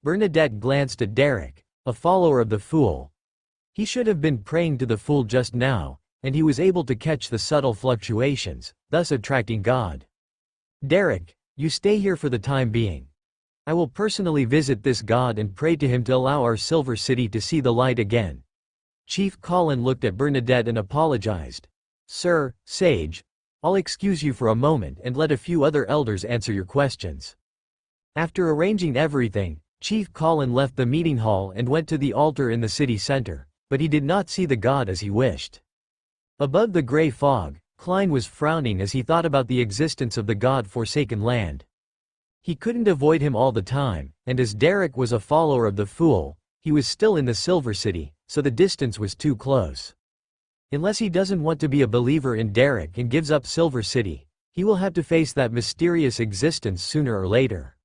Bernadette glanced at Derek, a follower of the fool. He should have been praying to the fool just now, and he was able to catch the subtle fluctuations, thus attracting God. Derek, you stay here for the time being. I will personally visit this god and pray to him to allow our Silver City to see the light again. Chief Colin looked at Bernadette and apologized. Sir, Sage, I'll excuse you for a moment and let a few other elders answer your questions. After arranging everything, Chief Colin left the meeting hall and went to the altar in the city center, but he did not see the god as he wished. Above the gray fog, Klein was frowning as he thought about the existence of the god-forsaken land. He couldn't avoid him all the time, and as Derek was a follower of the fool, he was still in the Silver City, so the distance was too close. Unless he doesn't want to be a believer in Derek and gives up Silver City, he will have to face that mysterious existence sooner or later.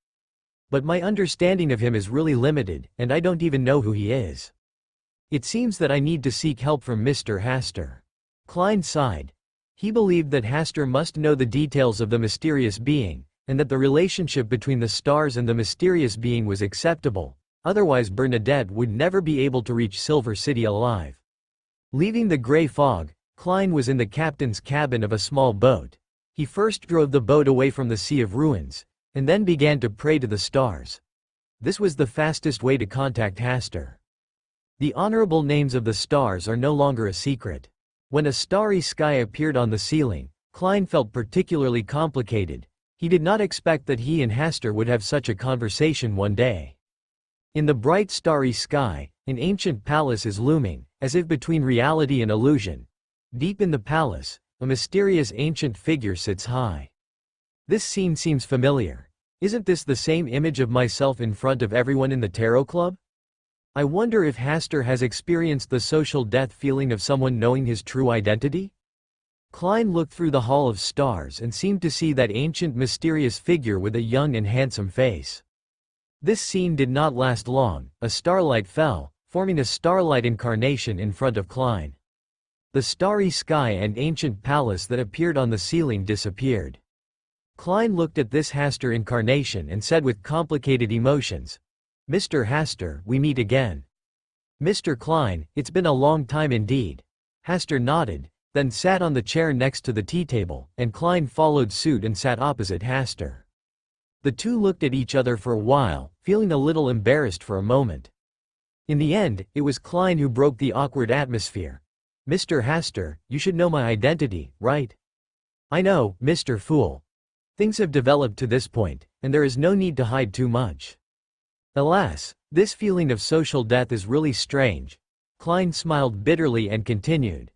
But my understanding of him is really limited, and I don't even know who he is. It seems that I need to seek help from Mr. Hastur. Klein sighed. He believed that Hastur must know the details of the mysterious being, and that the relationship between the stars and the mysterious being was acceptable, otherwise Bernadette would never be able to reach Silver City alive. Leaving the gray fog, Klein was in the captain's cabin of a small boat. He first drove the boat away from the sea of ruins, and then began to pray to the stars. This was the fastest way to contact Hastur. The honorable names of the stars are no longer a secret. When a starry sky appeared on the ceiling, Klein felt particularly complicated. He did not expect that he and Hastur would have such a conversation one day. In the bright starry sky, an ancient palace is looming, as if between reality and illusion. Deep in the palace, a mysterious ancient figure sits high. This scene seems familiar. Isn't this the same image of myself in front of everyone in the tarot club? I wonder if Hastur has experienced the social death feeling of someone knowing his true identity? Klein looked through the hall of stars and seemed to see that ancient mysterious figure with a young and handsome face. This scene did not last long. A starlight fell, forming a starlight incarnation in front of Klein. The starry sky and ancient palace that appeared on the ceiling disappeared. Klein looked at this Hastur incarnation and said with complicated emotions, Mr. Hastur, we meet again. Mr. Klein, it's been a long time indeed. Hastur nodded, then sat on the chair next to the tea table, and Klein followed suit and sat opposite Hastur. The two looked at each other for a while, feeling a little embarrassed for a moment. In the end, it was Klein who broke the awkward atmosphere. Mr. Hastur, you should know my identity, right? I know, Mr. Fool. Things have developed to this point, and there is no need to hide too much. Alas, this feeling of social death is really strange. Klein smiled bitterly and continued.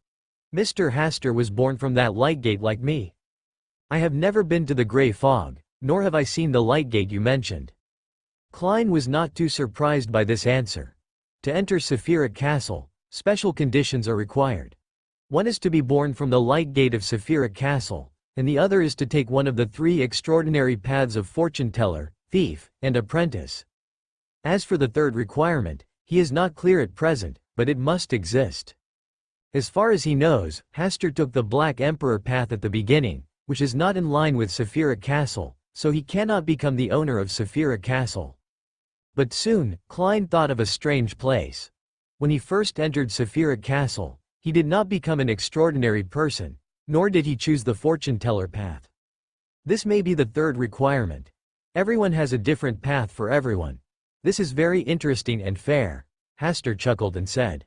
Mr. Hastur was born from that light gate like me. I have never been to the gray fog, nor have I seen the light gate you mentioned. Klein was not too surprised by this answer. To enter Saphiric Castle, special conditions are required. One is to be born from the light gate of Saphiric Castle, and the other is to take one of the three extraordinary paths of fortune teller, thief, and apprentice. As for the third requirement, he is not clear at present, but it must exist. As far as he knows, Hastur took the Black Emperor path at the beginning, which is not in line with Saphiric Castle, so he cannot become the owner of Saphiric Castle. But soon, Klein thought of a strange place. When he first entered Saphiric Castle, he did not become an extraordinary person. Nor did he choose the fortune-teller path. This may be the third requirement. Everyone has a different path for everyone. This is very interesting and fair, Hasta chuckled and said.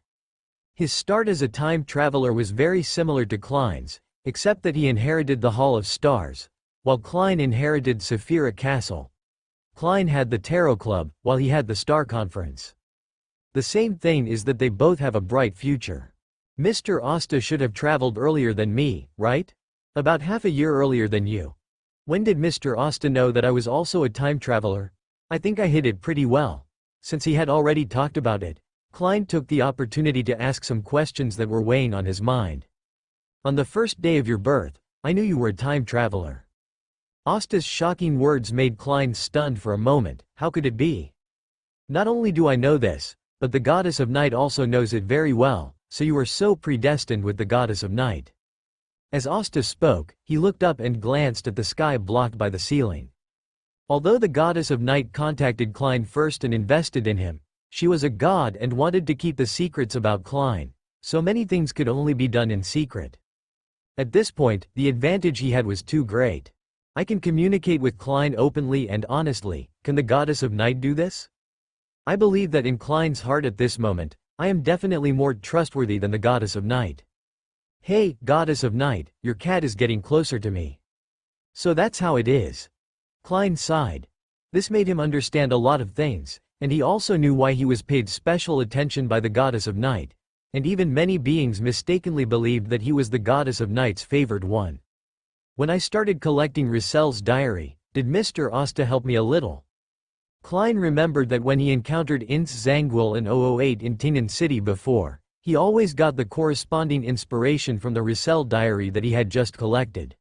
His start as a time traveler was very similar to Klein's, except that he inherited the Hall of Stars, while Klein inherited Saphira Castle. Klein had the Tarot Club, while he had the Star Conference. The same thing is that they both have a bright future. Mr. Asta should have traveled earlier than me, right? About half a year earlier than you. When did Mr. Asta know that I was also a time traveler? I think I hid it pretty well. Since he had already talked about it, Klein took the opportunity to ask some questions that were weighing on his mind. On the first day of your birth, I knew you were a time traveler. Asta's shocking words made Klein stunned for a moment. How could it be? Not only do I know this, but the goddess of night also knows it very well, so you are so predestined with the goddess of night. As Asta spoke, he looked up and glanced at the sky blocked by the ceiling. Although the goddess of night contacted Klein first and invested in him, she was a god and wanted to keep the secrets about Klein, so many things could only be done in secret. At this point, the advantage he had was too great. I can communicate with Klein openly and honestly. Can the goddess of night do this? I believe that in Klein's heart at this moment, I am definitely more trustworthy than the goddess of night. Hey, goddess of night, your cat is getting closer to me. So that's how it is. Klein sighed. This made him understand a lot of things, and he also knew why he was paid special attention by the goddess of night, and even many beings mistakenly believed that he was the goddess of night's favored one. When I started collecting Rissel's diary, did Mr. Asta help me a little? Klein remembered that when he encountered Ince Zangwill in 008 in Tingen City before, he always got the corresponding inspiration from the Rissel diary that he had just collected.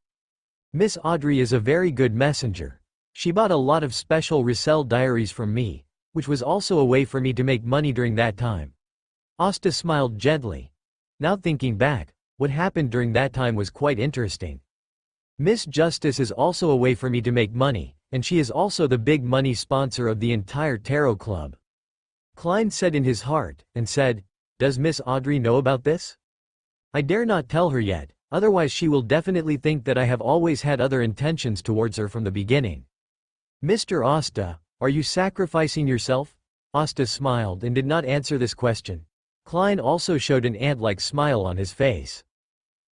Miss Audrey is a very good messenger. She bought a lot of special Rissel diaries from me, which was also a way for me to make money during that time. Asta smiled gently. Now thinking back, what happened during that time was quite interesting. Miss Justice is also a way for me to make money, and she is also the big money sponsor of the entire Tarot Club. Klein said in his heart, and said, does Miss Audrey know about this? I dare not tell her yet, otherwise she will definitely think that I have always had other intentions towards her from the beginning. Mr. Asta, are you sacrificing yourself? Asta smiled and did not answer this question. Klein also showed an ant-like smile on his face.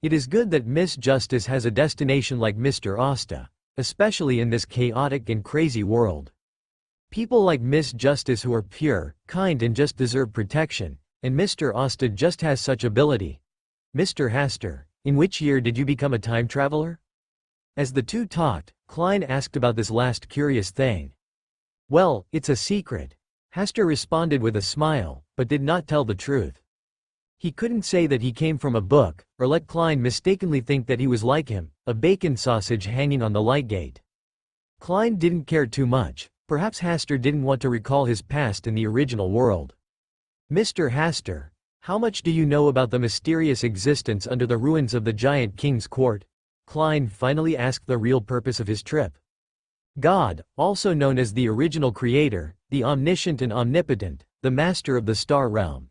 It is good that Miss Justice has a destination like Mr. Asta, especially in this chaotic and crazy world. People like Miss Justice who are pure, kind and just deserve protection, and Mr. Asta just has such ability. Mr. Hasta, in which year did you become a time traveler? As the two talked, Klein asked about this last curious thing. Well, it's a secret. Hasta responded with a smile, but did not tell the truth. He couldn't say that he came from a book, or let Klein mistakenly think that he was like him, a bacon sausage hanging on the light gate. Klein didn't care too much. Perhaps Hasta didn't want to recall his past in the original world. Mr. Hasta, how much do you know about the mysterious existence under the ruins of the giant king's court? Klein finally asked the real purpose of his trip. God, also known as the original creator, the omniscient and omnipotent, the master of the star realm.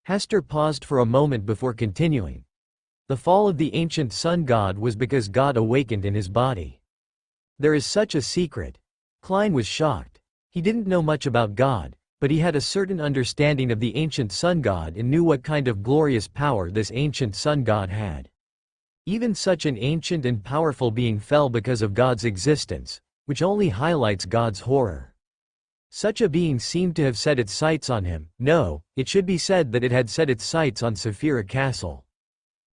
Hasta paused for a moment before continuing. The fall of the ancient sun god was because God awakened in his body. There is such a secret. Klein was shocked. He didn't know much about God, but he had a certain understanding of the ancient sun god and knew what kind of glorious power this ancient sun god had. Even such an ancient and powerful being fell because of God's existence, which only highlights God's horror. Such a being seemed to have set its sights on him. No, it should be said that it had set its sights on Saphira Castle.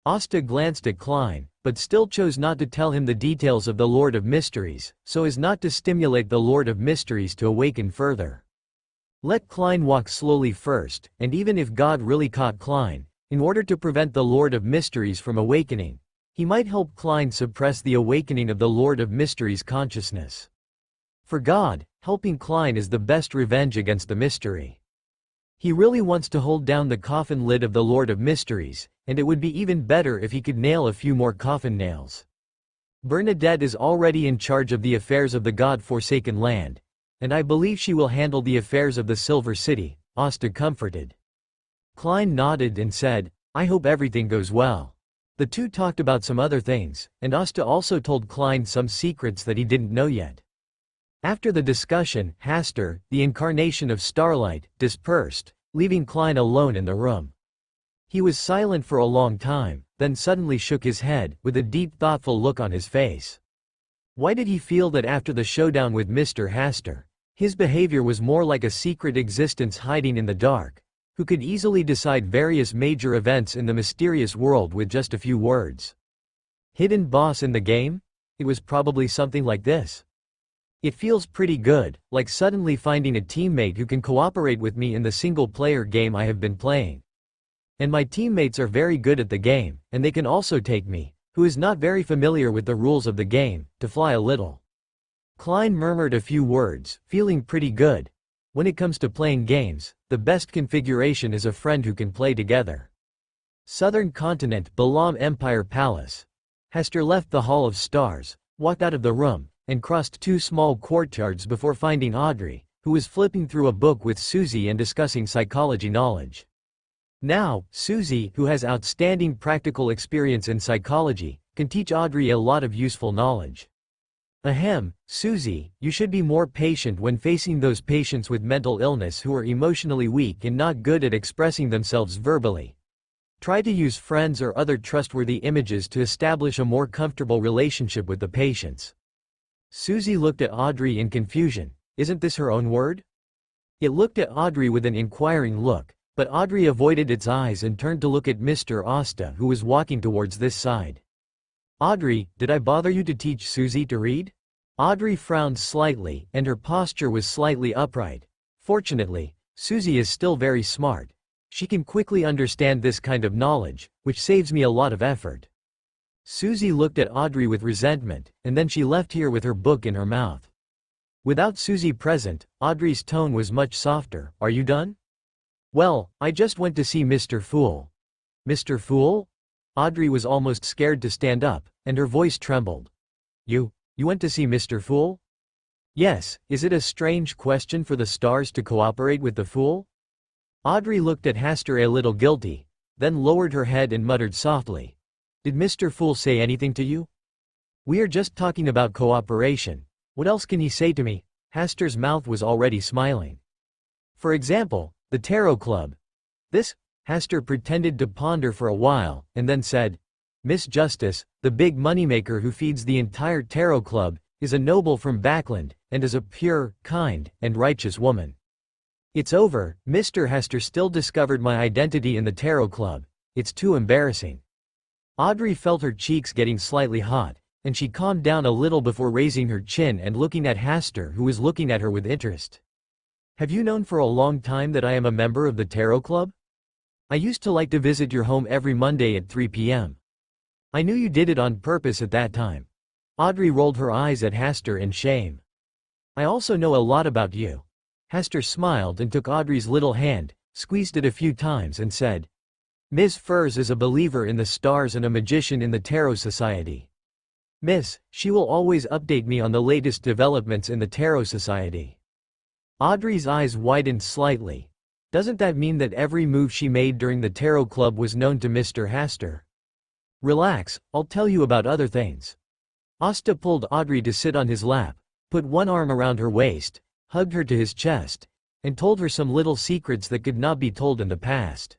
Asta glanced at Klein, but still chose not to tell him the details of the Lord of Mysteries, so as not to stimulate the Lord of Mysteries to awaken further. Let Klein walk slowly first, and even if God really caught Klein, in order to prevent the Lord of Mysteries from awakening, he might help Klein suppress the awakening of the Lord of Mysteries' consciousness. For God, helping Klein is the best revenge against the mystery. He really wants to hold down the coffin lid of the Lord of Mysteries, and it would be even better if he could nail a few more coffin nails. Bernadette is already in charge of the affairs of the God-forsaken land, and I believe she will handle the affairs of the Silver City, Asta comforted. Klein nodded and said, I hope everything goes well. The two talked about some other things, and Asta also told Klein some secrets that he didn't know yet. After the discussion, Hasta, the incarnation of starlight, dispersed, leaving Klein alone in the room. He was silent for a long time, then suddenly shook his head, with a deep thoughtful look on his face. Why did he feel that after the showdown with Mr. Hasta, his behavior was more like a secret existence hiding in the dark, who could easily decide various major events in the mysterious world with just a few words? Hidden boss in the game? It was probably something like this. It feels pretty good, like suddenly finding a teammate who can cooperate with me in the single-player game I have been playing. And my teammates are very good at the game, and they can also take me, who is not very familiar with the rules of the game, to fly a little. Klein murmured a few words, feeling pretty good. When it comes to playing games, the best configuration is a friend who can play together. Southern Continent, Balam Empire Palace. Hasta left the Hall of Stars, walked out of the room, and crossed two small courtyards before finding Audrey, who was flipping through a book with Susie and discussing psychology knowledge. Now, Susie, who has outstanding practical experience in psychology, can teach Audrey a lot of useful knowledge. Ahem, Susie, you should be more patient when facing those patients with mental illness who are emotionally weak and not good at expressing themselves verbally. Try to use friends or other trustworthy images to establish a more comfortable relationship with the patients. Susie looked at Audrey in confusion. Isn't this her own word? It looked at Audrey with an inquiring look, but Audrey avoided its eyes and turned to look at Mr. Asta, who was walking towards this side. Audrey, did I bother you to teach Susie to read? Audrey frowned slightly, and her posture was slightly upright. Fortunately, Susie is still very smart. She can quickly understand this kind of knowledge, which saves me a lot of effort. Susie looked at Audrey with resentment, and then she left here with her book in her mouth. Without Susie present, Audrey's tone was much softer. Are you done? Well, I just went to see Mr. Fool. Mr. Fool? Audrey was almost scared to stand up, and her voice trembled. You went to see Mr. Fool? Yes, is it a strange question for the stars to cooperate with the Fool? Audrey looked at Hasta a little guilty, then lowered her head and muttered softly. Did Mr. Fool say anything to you? We are just talking about cooperation. What else can he say to me? Hasta's mouth was already smiling. For example, the Tarot Club. This? Hasta pretended to ponder for a while, and then said, Miss Justice, the big moneymaker who feeds the entire Tarot Club, is a noble from Backland, and is a pure, kind, and righteous woman. It's over, Mr. Hasta still discovered my identity in the Tarot Club. It's too embarrassing. Audrey felt her cheeks getting slightly hot, and she calmed down a little before raising her chin and looking at Hasta, who was looking at her with interest. Have you known for a long time that I am a member of the Tarot Club? I used to like to visit your home every Monday at 3 p.m. I knew you did it on purpose at that time. Audrey rolled her eyes at Hasta in shame. I also know a lot about you. Hasta smiled and took Audrey's little hand, squeezed it a few times and said, Miss Furs is a believer in the stars and a magician in the Tarot Society. Miss, she will always update me on the latest developments in the Tarot Society. Audrey's eyes widened slightly. Doesn't that mean that every move she made during the Tarot Club was known to Mr. Hasta? Relax, I'll tell you about other things. Asta pulled Audrey to sit on his lap, put one arm around her waist, hugged her to his chest, and told her some little secrets that could not be told in the past.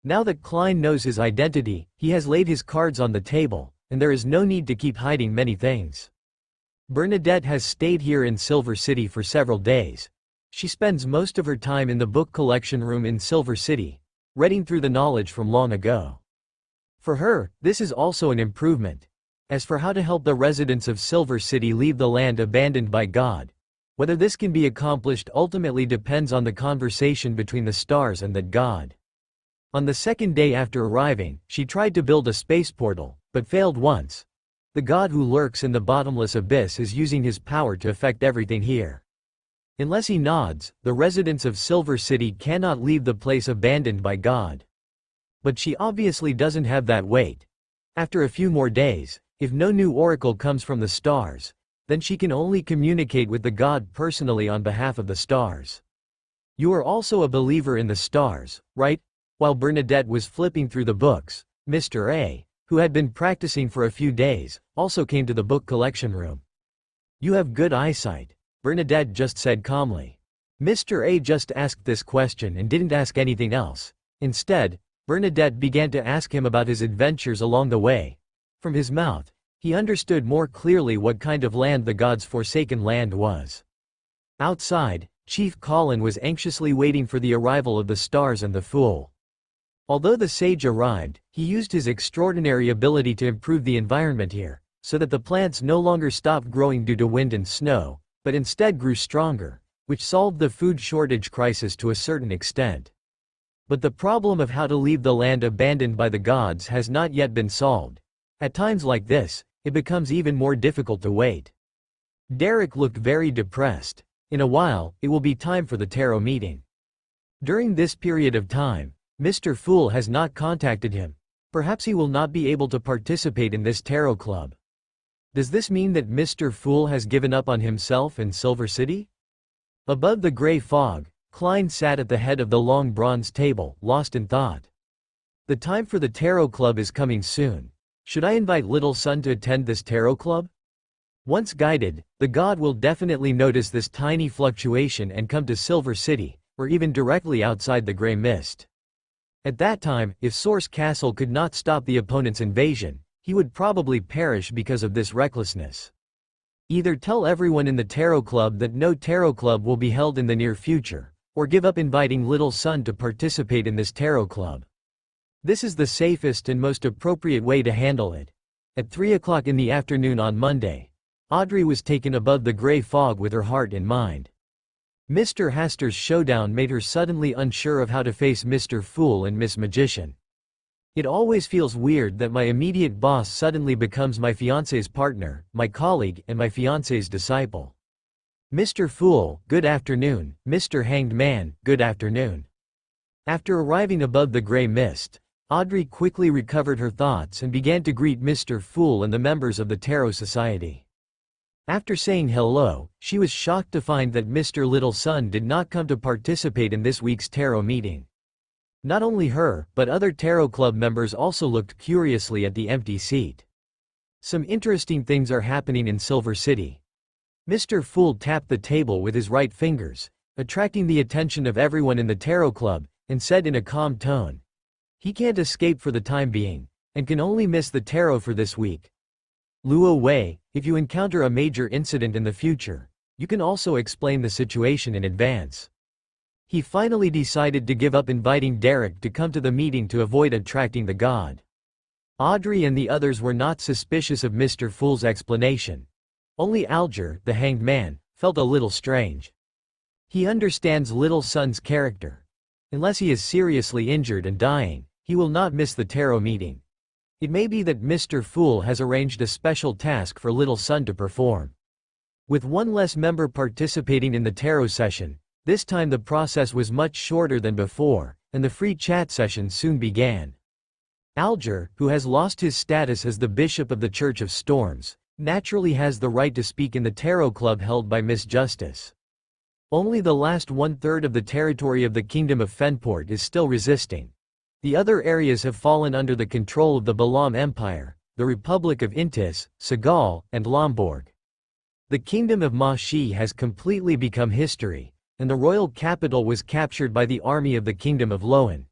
Now that Klein knows his identity, he has laid his cards on the table, and there is no need to keep hiding many things. Bernadette has stayed here in Silver City for several days. She spends most of her time in the book collection room in Silver City, reading through the knowledge from long ago. For her, this is also an improvement. As for how to help the residents of Silver City leave the land abandoned by God, whether this can be accomplished ultimately depends on the conversation between the stars and that God. On the second day after arriving, she tried to build a space portal, but failed once. The God who lurks in the bottomless abyss is using his power to affect everything here. Unless he nods, the residents of Silver City cannot leave the place abandoned by God. But she obviously doesn't have that weight. After a few more days, if no new oracle comes from the stars, then she can only communicate with the God personally on behalf of the stars. You are also a believer in the stars, right? While Bernadette was flipping through the books, Mr. A. who had been practicing for a few days, also came to the book collection room. "You have good eyesight," Bernadette just said calmly. Mr. A just asked this question and didn't ask anything else. Instead, Bernadette began to ask him about his adventures along the way. From his mouth, he understood more clearly what kind of land the gods' forsaken land was. Outside, Chief Colin was anxiously waiting for the arrival of the stars and the fool. Although the sage arrived, he used his extraordinary ability to improve the environment here, so that the plants no longer stopped growing due to wind and snow, but instead grew stronger, which solved the food shortage crisis to a certain extent. But the problem of how to leave the land abandoned by the gods has not yet been solved. At times like this, it becomes even more difficult to wait. Derek looked very depressed. In a while, it will be time for the tarot meeting. During this period of time, Mr. Fool has not contacted him. Perhaps he will not be able to participate in this tarot club. Does this mean that Mr. Fool has given up on himself and Silver City? Above the gray fog, Klein sat at the head of the long bronze table, lost in thought. The time for the tarot club is coming soon. Should I invite Little Sun to attend this tarot club? Once guided, the god will definitely notice this tiny fluctuation and come to Silver City, or even directly outside the gray mist. At that time, if Source Castle could not stop the opponent's invasion, he would probably perish because of this recklessness. Either tell everyone in the tarot club that no tarot club will be held in the near future, or give up inviting Little Sun to participate in this tarot club. This is the safest and most appropriate way to handle it. At 3 o'clock in the afternoon on Monday, Audrey was taken above the gray fog with her heart in mind. Mr. Hastur's showdown made her suddenly unsure of how to face Mr. Fool and Miss Magician. It always feels weird that my immediate boss suddenly becomes my fiancé's partner, my colleague, and my fiancé's disciple. Mr. Fool, good afternoon. Mr. Hanged Man, good afternoon. After arriving above the gray mist, Audrey quickly recovered her thoughts and began to greet Mr. Fool and the members of the Tarot Society. After saying hello, she was shocked to find that Mr. Little Sun did not come to participate in this week's tarot meeting. Not only her, but other tarot club members also looked curiously at the empty seat. Some interesting things are happening in Silver City. Mr. Fool tapped the table with his right fingers, attracting the attention of everyone in the tarot club, and said in a calm tone, "He can't escape for the time being, and can only miss the tarot for this week. Luo Wei, if you encounter a major incident in the future, you can also explain the situation in advance." He finally decided to give up inviting Derek to come to the meeting to avoid attracting the god. Audrey and the others were not suspicious of Mr. Fool's explanation. Only Alger, the Hanged Man, felt a little strange. He understands Little Sun's character. Unless he is seriously injured and dying, he will not miss the tarot meeting. It may be that Mr. Fool has arranged a special task for Little Sun to perform. With one less member participating in the tarot session, this time the process was much shorter than before, and the free chat session soon began. Alger, who has lost his status as the Bishop of the Church of Storms, naturally has the right to speak in the tarot club held by Miss Justice. Only the last one-third of the territory of the Kingdom of Fenport is still resisting. The other areas have fallen under the control of the Balam Empire, the Republic of Intis, Segal, and Lomborg. The Kingdom of Ma-Shi has completely become history, and the royal capital was captured by the army of the Kingdom of Loan.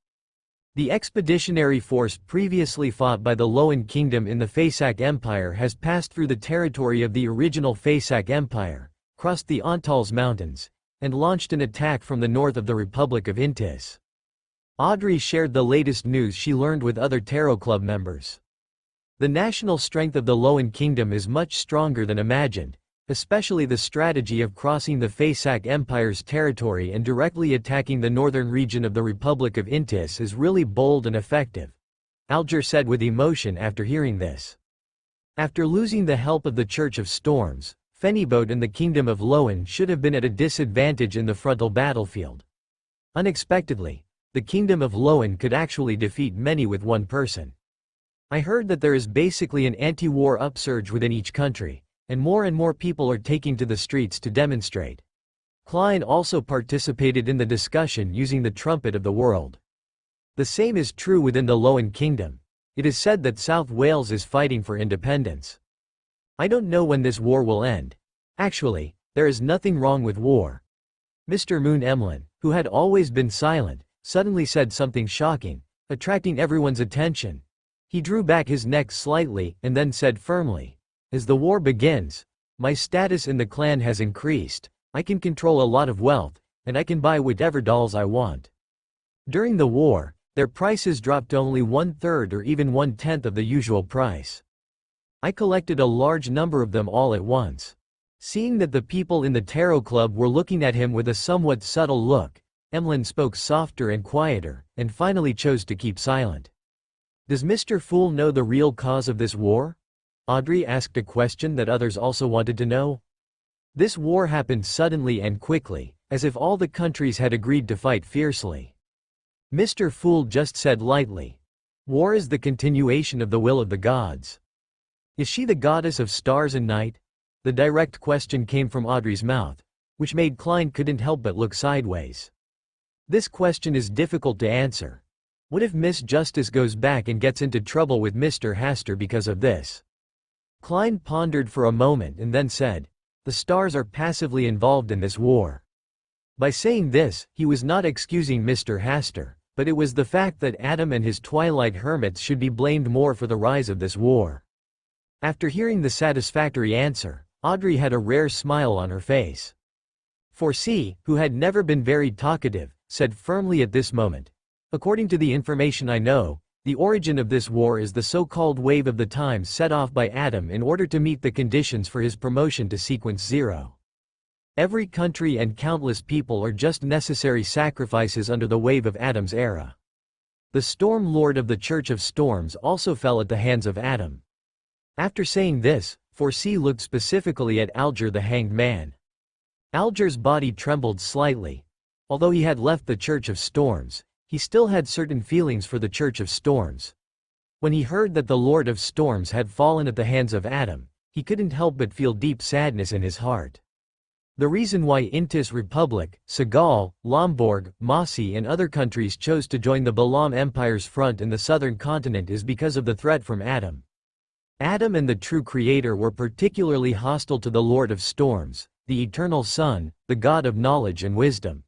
The expeditionary force previously fought by the Loan Kingdom in the Faisak Empire has passed through the territory of the original Faisak Empire, crossed the Antals Mountains, and launched an attack from the north of the Republic of Intis. Audrey shared the latest news she learned with other Tarot Club members. The national strength of the Loan Kingdom is much stronger than imagined, especially the strategy of crossing the Faisak Empire's territory and directly attacking the northern region of the Republic of Intis is really bold and effective, Alger said with emotion after hearing this. After losing the help of the Church of Storms, Fenibot and the Kingdom of Loan should have been at a disadvantage in the frontal battlefield. Unexpectedly, the Kingdom of Loan could actually defeat many with one person. I heard that there is basically an anti-war upsurge within each country, and more people are taking to the streets to demonstrate. Klein also participated in the discussion using the trumpet of the world. The same is true within the Loan Kingdom. It is said that South Wales is fighting for independence. I don't know when this war will end. Actually, there is nothing wrong with war. Mr. Moon Emlyn, who had always been silent, suddenly said something shocking, attracting everyone's attention. He drew back his neck slightly and then said firmly, "As the war begins, my status in the clan has increased. I can control a lot of wealth, and I can buy whatever dolls I want." During the war, their prices dropped to only 1/3 or even 1/10 of the usual price. I collected a large number of them all at once. Seeing that the people in the tarot club were looking at him with a somewhat subtle look, Emlyn spoke softer and quieter, and finally chose to keep silent. "Does Mr. Fool know the real cause of this war?" Audrey asked a question that others also wanted to know. This war happened suddenly and quickly, as if all the countries had agreed to fight fiercely. Mr. Fool just said lightly, "War is the continuation of the will of the gods." "Is she the goddess of stars and night?" The direct question came from Audrey's mouth, which made Klein couldn't help but look sideways. This question is difficult to answer. What if Miss Justice goes back and gets into trouble with Mr. Hasta because of this? Klein pondered for a moment and then said, "The stars are passively involved in this war." By saying this, he was not excusing Mr. Hasta, but it was the fact that Adam and his Twilight Hermits should be blamed more for the rise of this war. After hearing the satisfactory answer, Audrey had a rare smile on her face. Forsee, who had never been very talkative, said firmly at this moment, "According to the information I know, the origin of this war is the so-called wave of the times set off by Adam in order to meet the conditions for his promotion to Sequence 0. Every country and countless people are just necessary sacrifices under the wave of Adam's era. The Storm Lord of the Church of Storms also fell at the hands of Adam." After saying this, Forsee looked specifically at Alger the Hanged Man. Alger's body trembled slightly. Although he had left the Church of Storms, he still had certain feelings for the Church of Storms. When he heard that the Lord of Storms had fallen at the hands of Adam, he couldn't help but feel deep sadness in his heart. The reason why Intis Republic, Segal, Lomborg, Mossi and other countries chose to join the Balam Empire's front in the southern continent is because of the threat from Adam. Adam and the true Creator were particularly hostile to the Lord of Storms, the Eternal Sun, the God of knowledge and wisdom.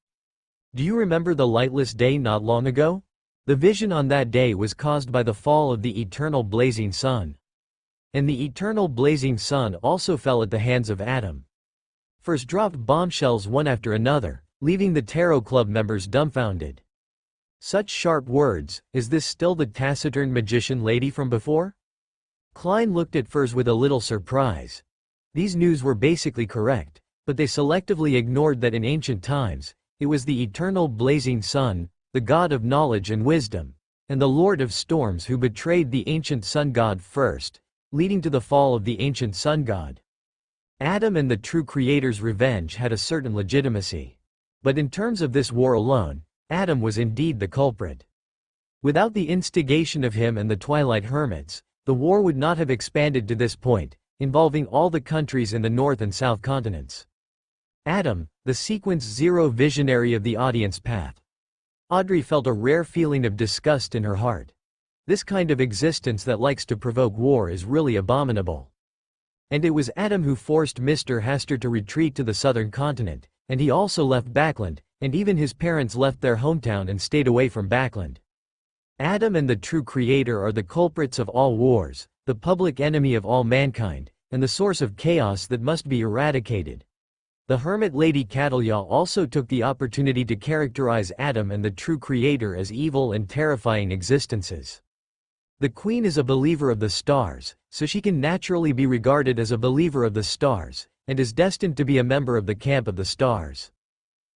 Do you remember the lightless day not long ago? The vision on that day was caused by the fall of the eternal blazing sun. And the eternal blazing sun also fell at the hands of Adam. First dropped bombshells one after another, leaving the Tarot Club members dumbfounded. Such sharp words. Is this still the taciturn magician lady from before? Klein looked at Furs with a little surprise. These news were basically correct, but they selectively ignored that in ancient times, it was the eternal blazing sun, the god of knowledge and wisdom, and the Lord of Storms who betrayed the ancient sun god first, leading to the fall of the ancient sun god. Adam and the true Creator's revenge had a certain legitimacy. But in terms of this war alone, Adam was indeed the culprit. Without the instigation of him and the Twilight Hermits, the war would not have expanded to this point, involving all the countries in the North and South continents. Adam, the Sequence 0 visionary of the audience path. Audrey felt a rare feeling of disgust in her heart. This kind of existence that likes to provoke war is really abominable. And it was Adam who forced Mr. Hasta to retreat to the southern continent, and he also left Backland, and even his parents left their hometown and stayed away from Backland. Adam and the true Creator are the culprits of all wars, the public enemy of all mankind, and the source of chaos that must be eradicated. The hermit Lady Catalia also took the opportunity to characterize Adam and the true Creator as evil and terrifying existences. The Queen is a believer of the stars, so she can naturally be regarded as a believer of the stars, and is destined to be a member of the camp of the stars.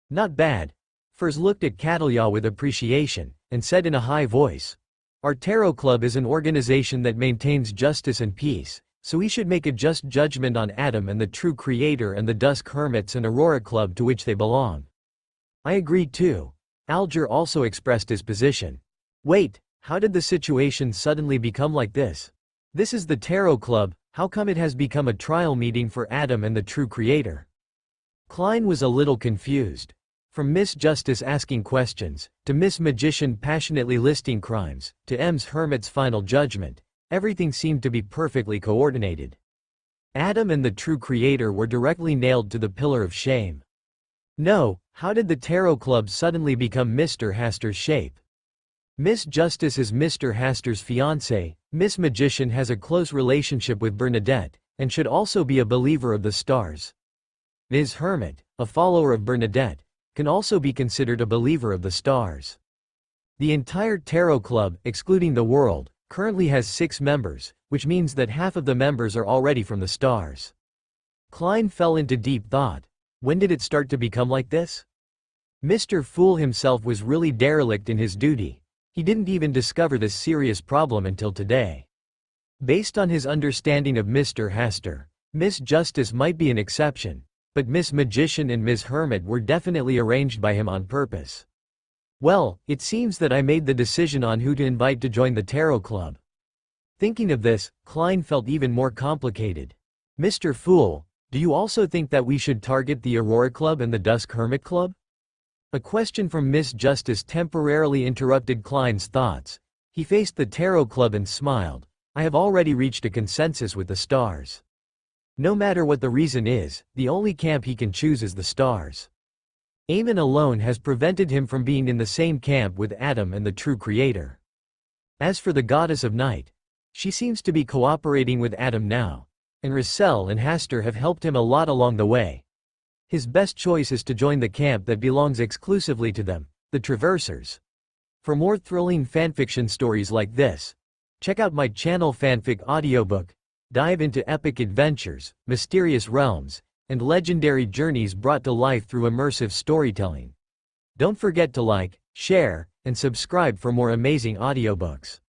Not bad. Furs looked at Catalia with appreciation, and said in a high voice, "Our Tarot Club is an organization that maintains justice and peace, so we should make a just judgment on Adam and the true Creator and the Dusk Hermits and Aurora Club to which they belong." I agree too. Alger also expressed his position. Wait, how did the situation suddenly become like this? This is the Tarot Club, how come it has become a trial meeting for Adam and the true Creator? Klein was a little confused. From Miss Justice asking questions, to Miss Magician passionately listing crimes, to M's Hermit's final judgment, everything seemed to be perfectly coordinated. Adam and the true creator were directly nailed to the pillar of shame. No, how did the Tarot Club suddenly become Mr. Hastur's shape? Miss Justice is Mr. Hastur's fiancée, Miss Magician has a close relationship with Bernadette, and should also be a believer of the stars. Ms. Hermit, a follower of Bernadette, can also be considered a believer of the stars. The entire Tarot Club, excluding the world, currently has 6 members, which means that half of the members are already from the stars. Klein fell into deep thought. When did it start to become like this? Mr. Fool himself was really derelict in his duty. He didn't even discover this serious problem until today. Based on his understanding of Mr. Hastur, Miss Justice might be an exception, but Miss Magician and Miss Hermit were definitely arranged by him on purpose. Well, it seems that I made the decision on who to invite to join the Tarot Club. Thinking of this, Klein felt even more complicated. Mr. Fool, do you also think that we should target the Aurora Club and the Dusk Hermit Club? A question from Miss Justice temporarily interrupted Klein's thoughts. He faced the Tarot Club and smiled. I have already reached a consensus with the stars. No matter what the reason is, the only camp he can choose is the stars. Aemon alone has prevented him from being in the same camp with Adam and the true creator. As for the Goddess of Night, she seems to be cooperating with Adam now, and Russell and Hastur have helped him a lot along the way. His best choice is to join the camp that belongs exclusively to them, the Traversers. For more thrilling fanfiction stories like this, check out my channel Fanfic audiobook. Dive into epic adventures, mysterious realms, and legendary journeys brought to life through immersive storytelling. Don't forget to like, share, and subscribe for more amazing audiobooks.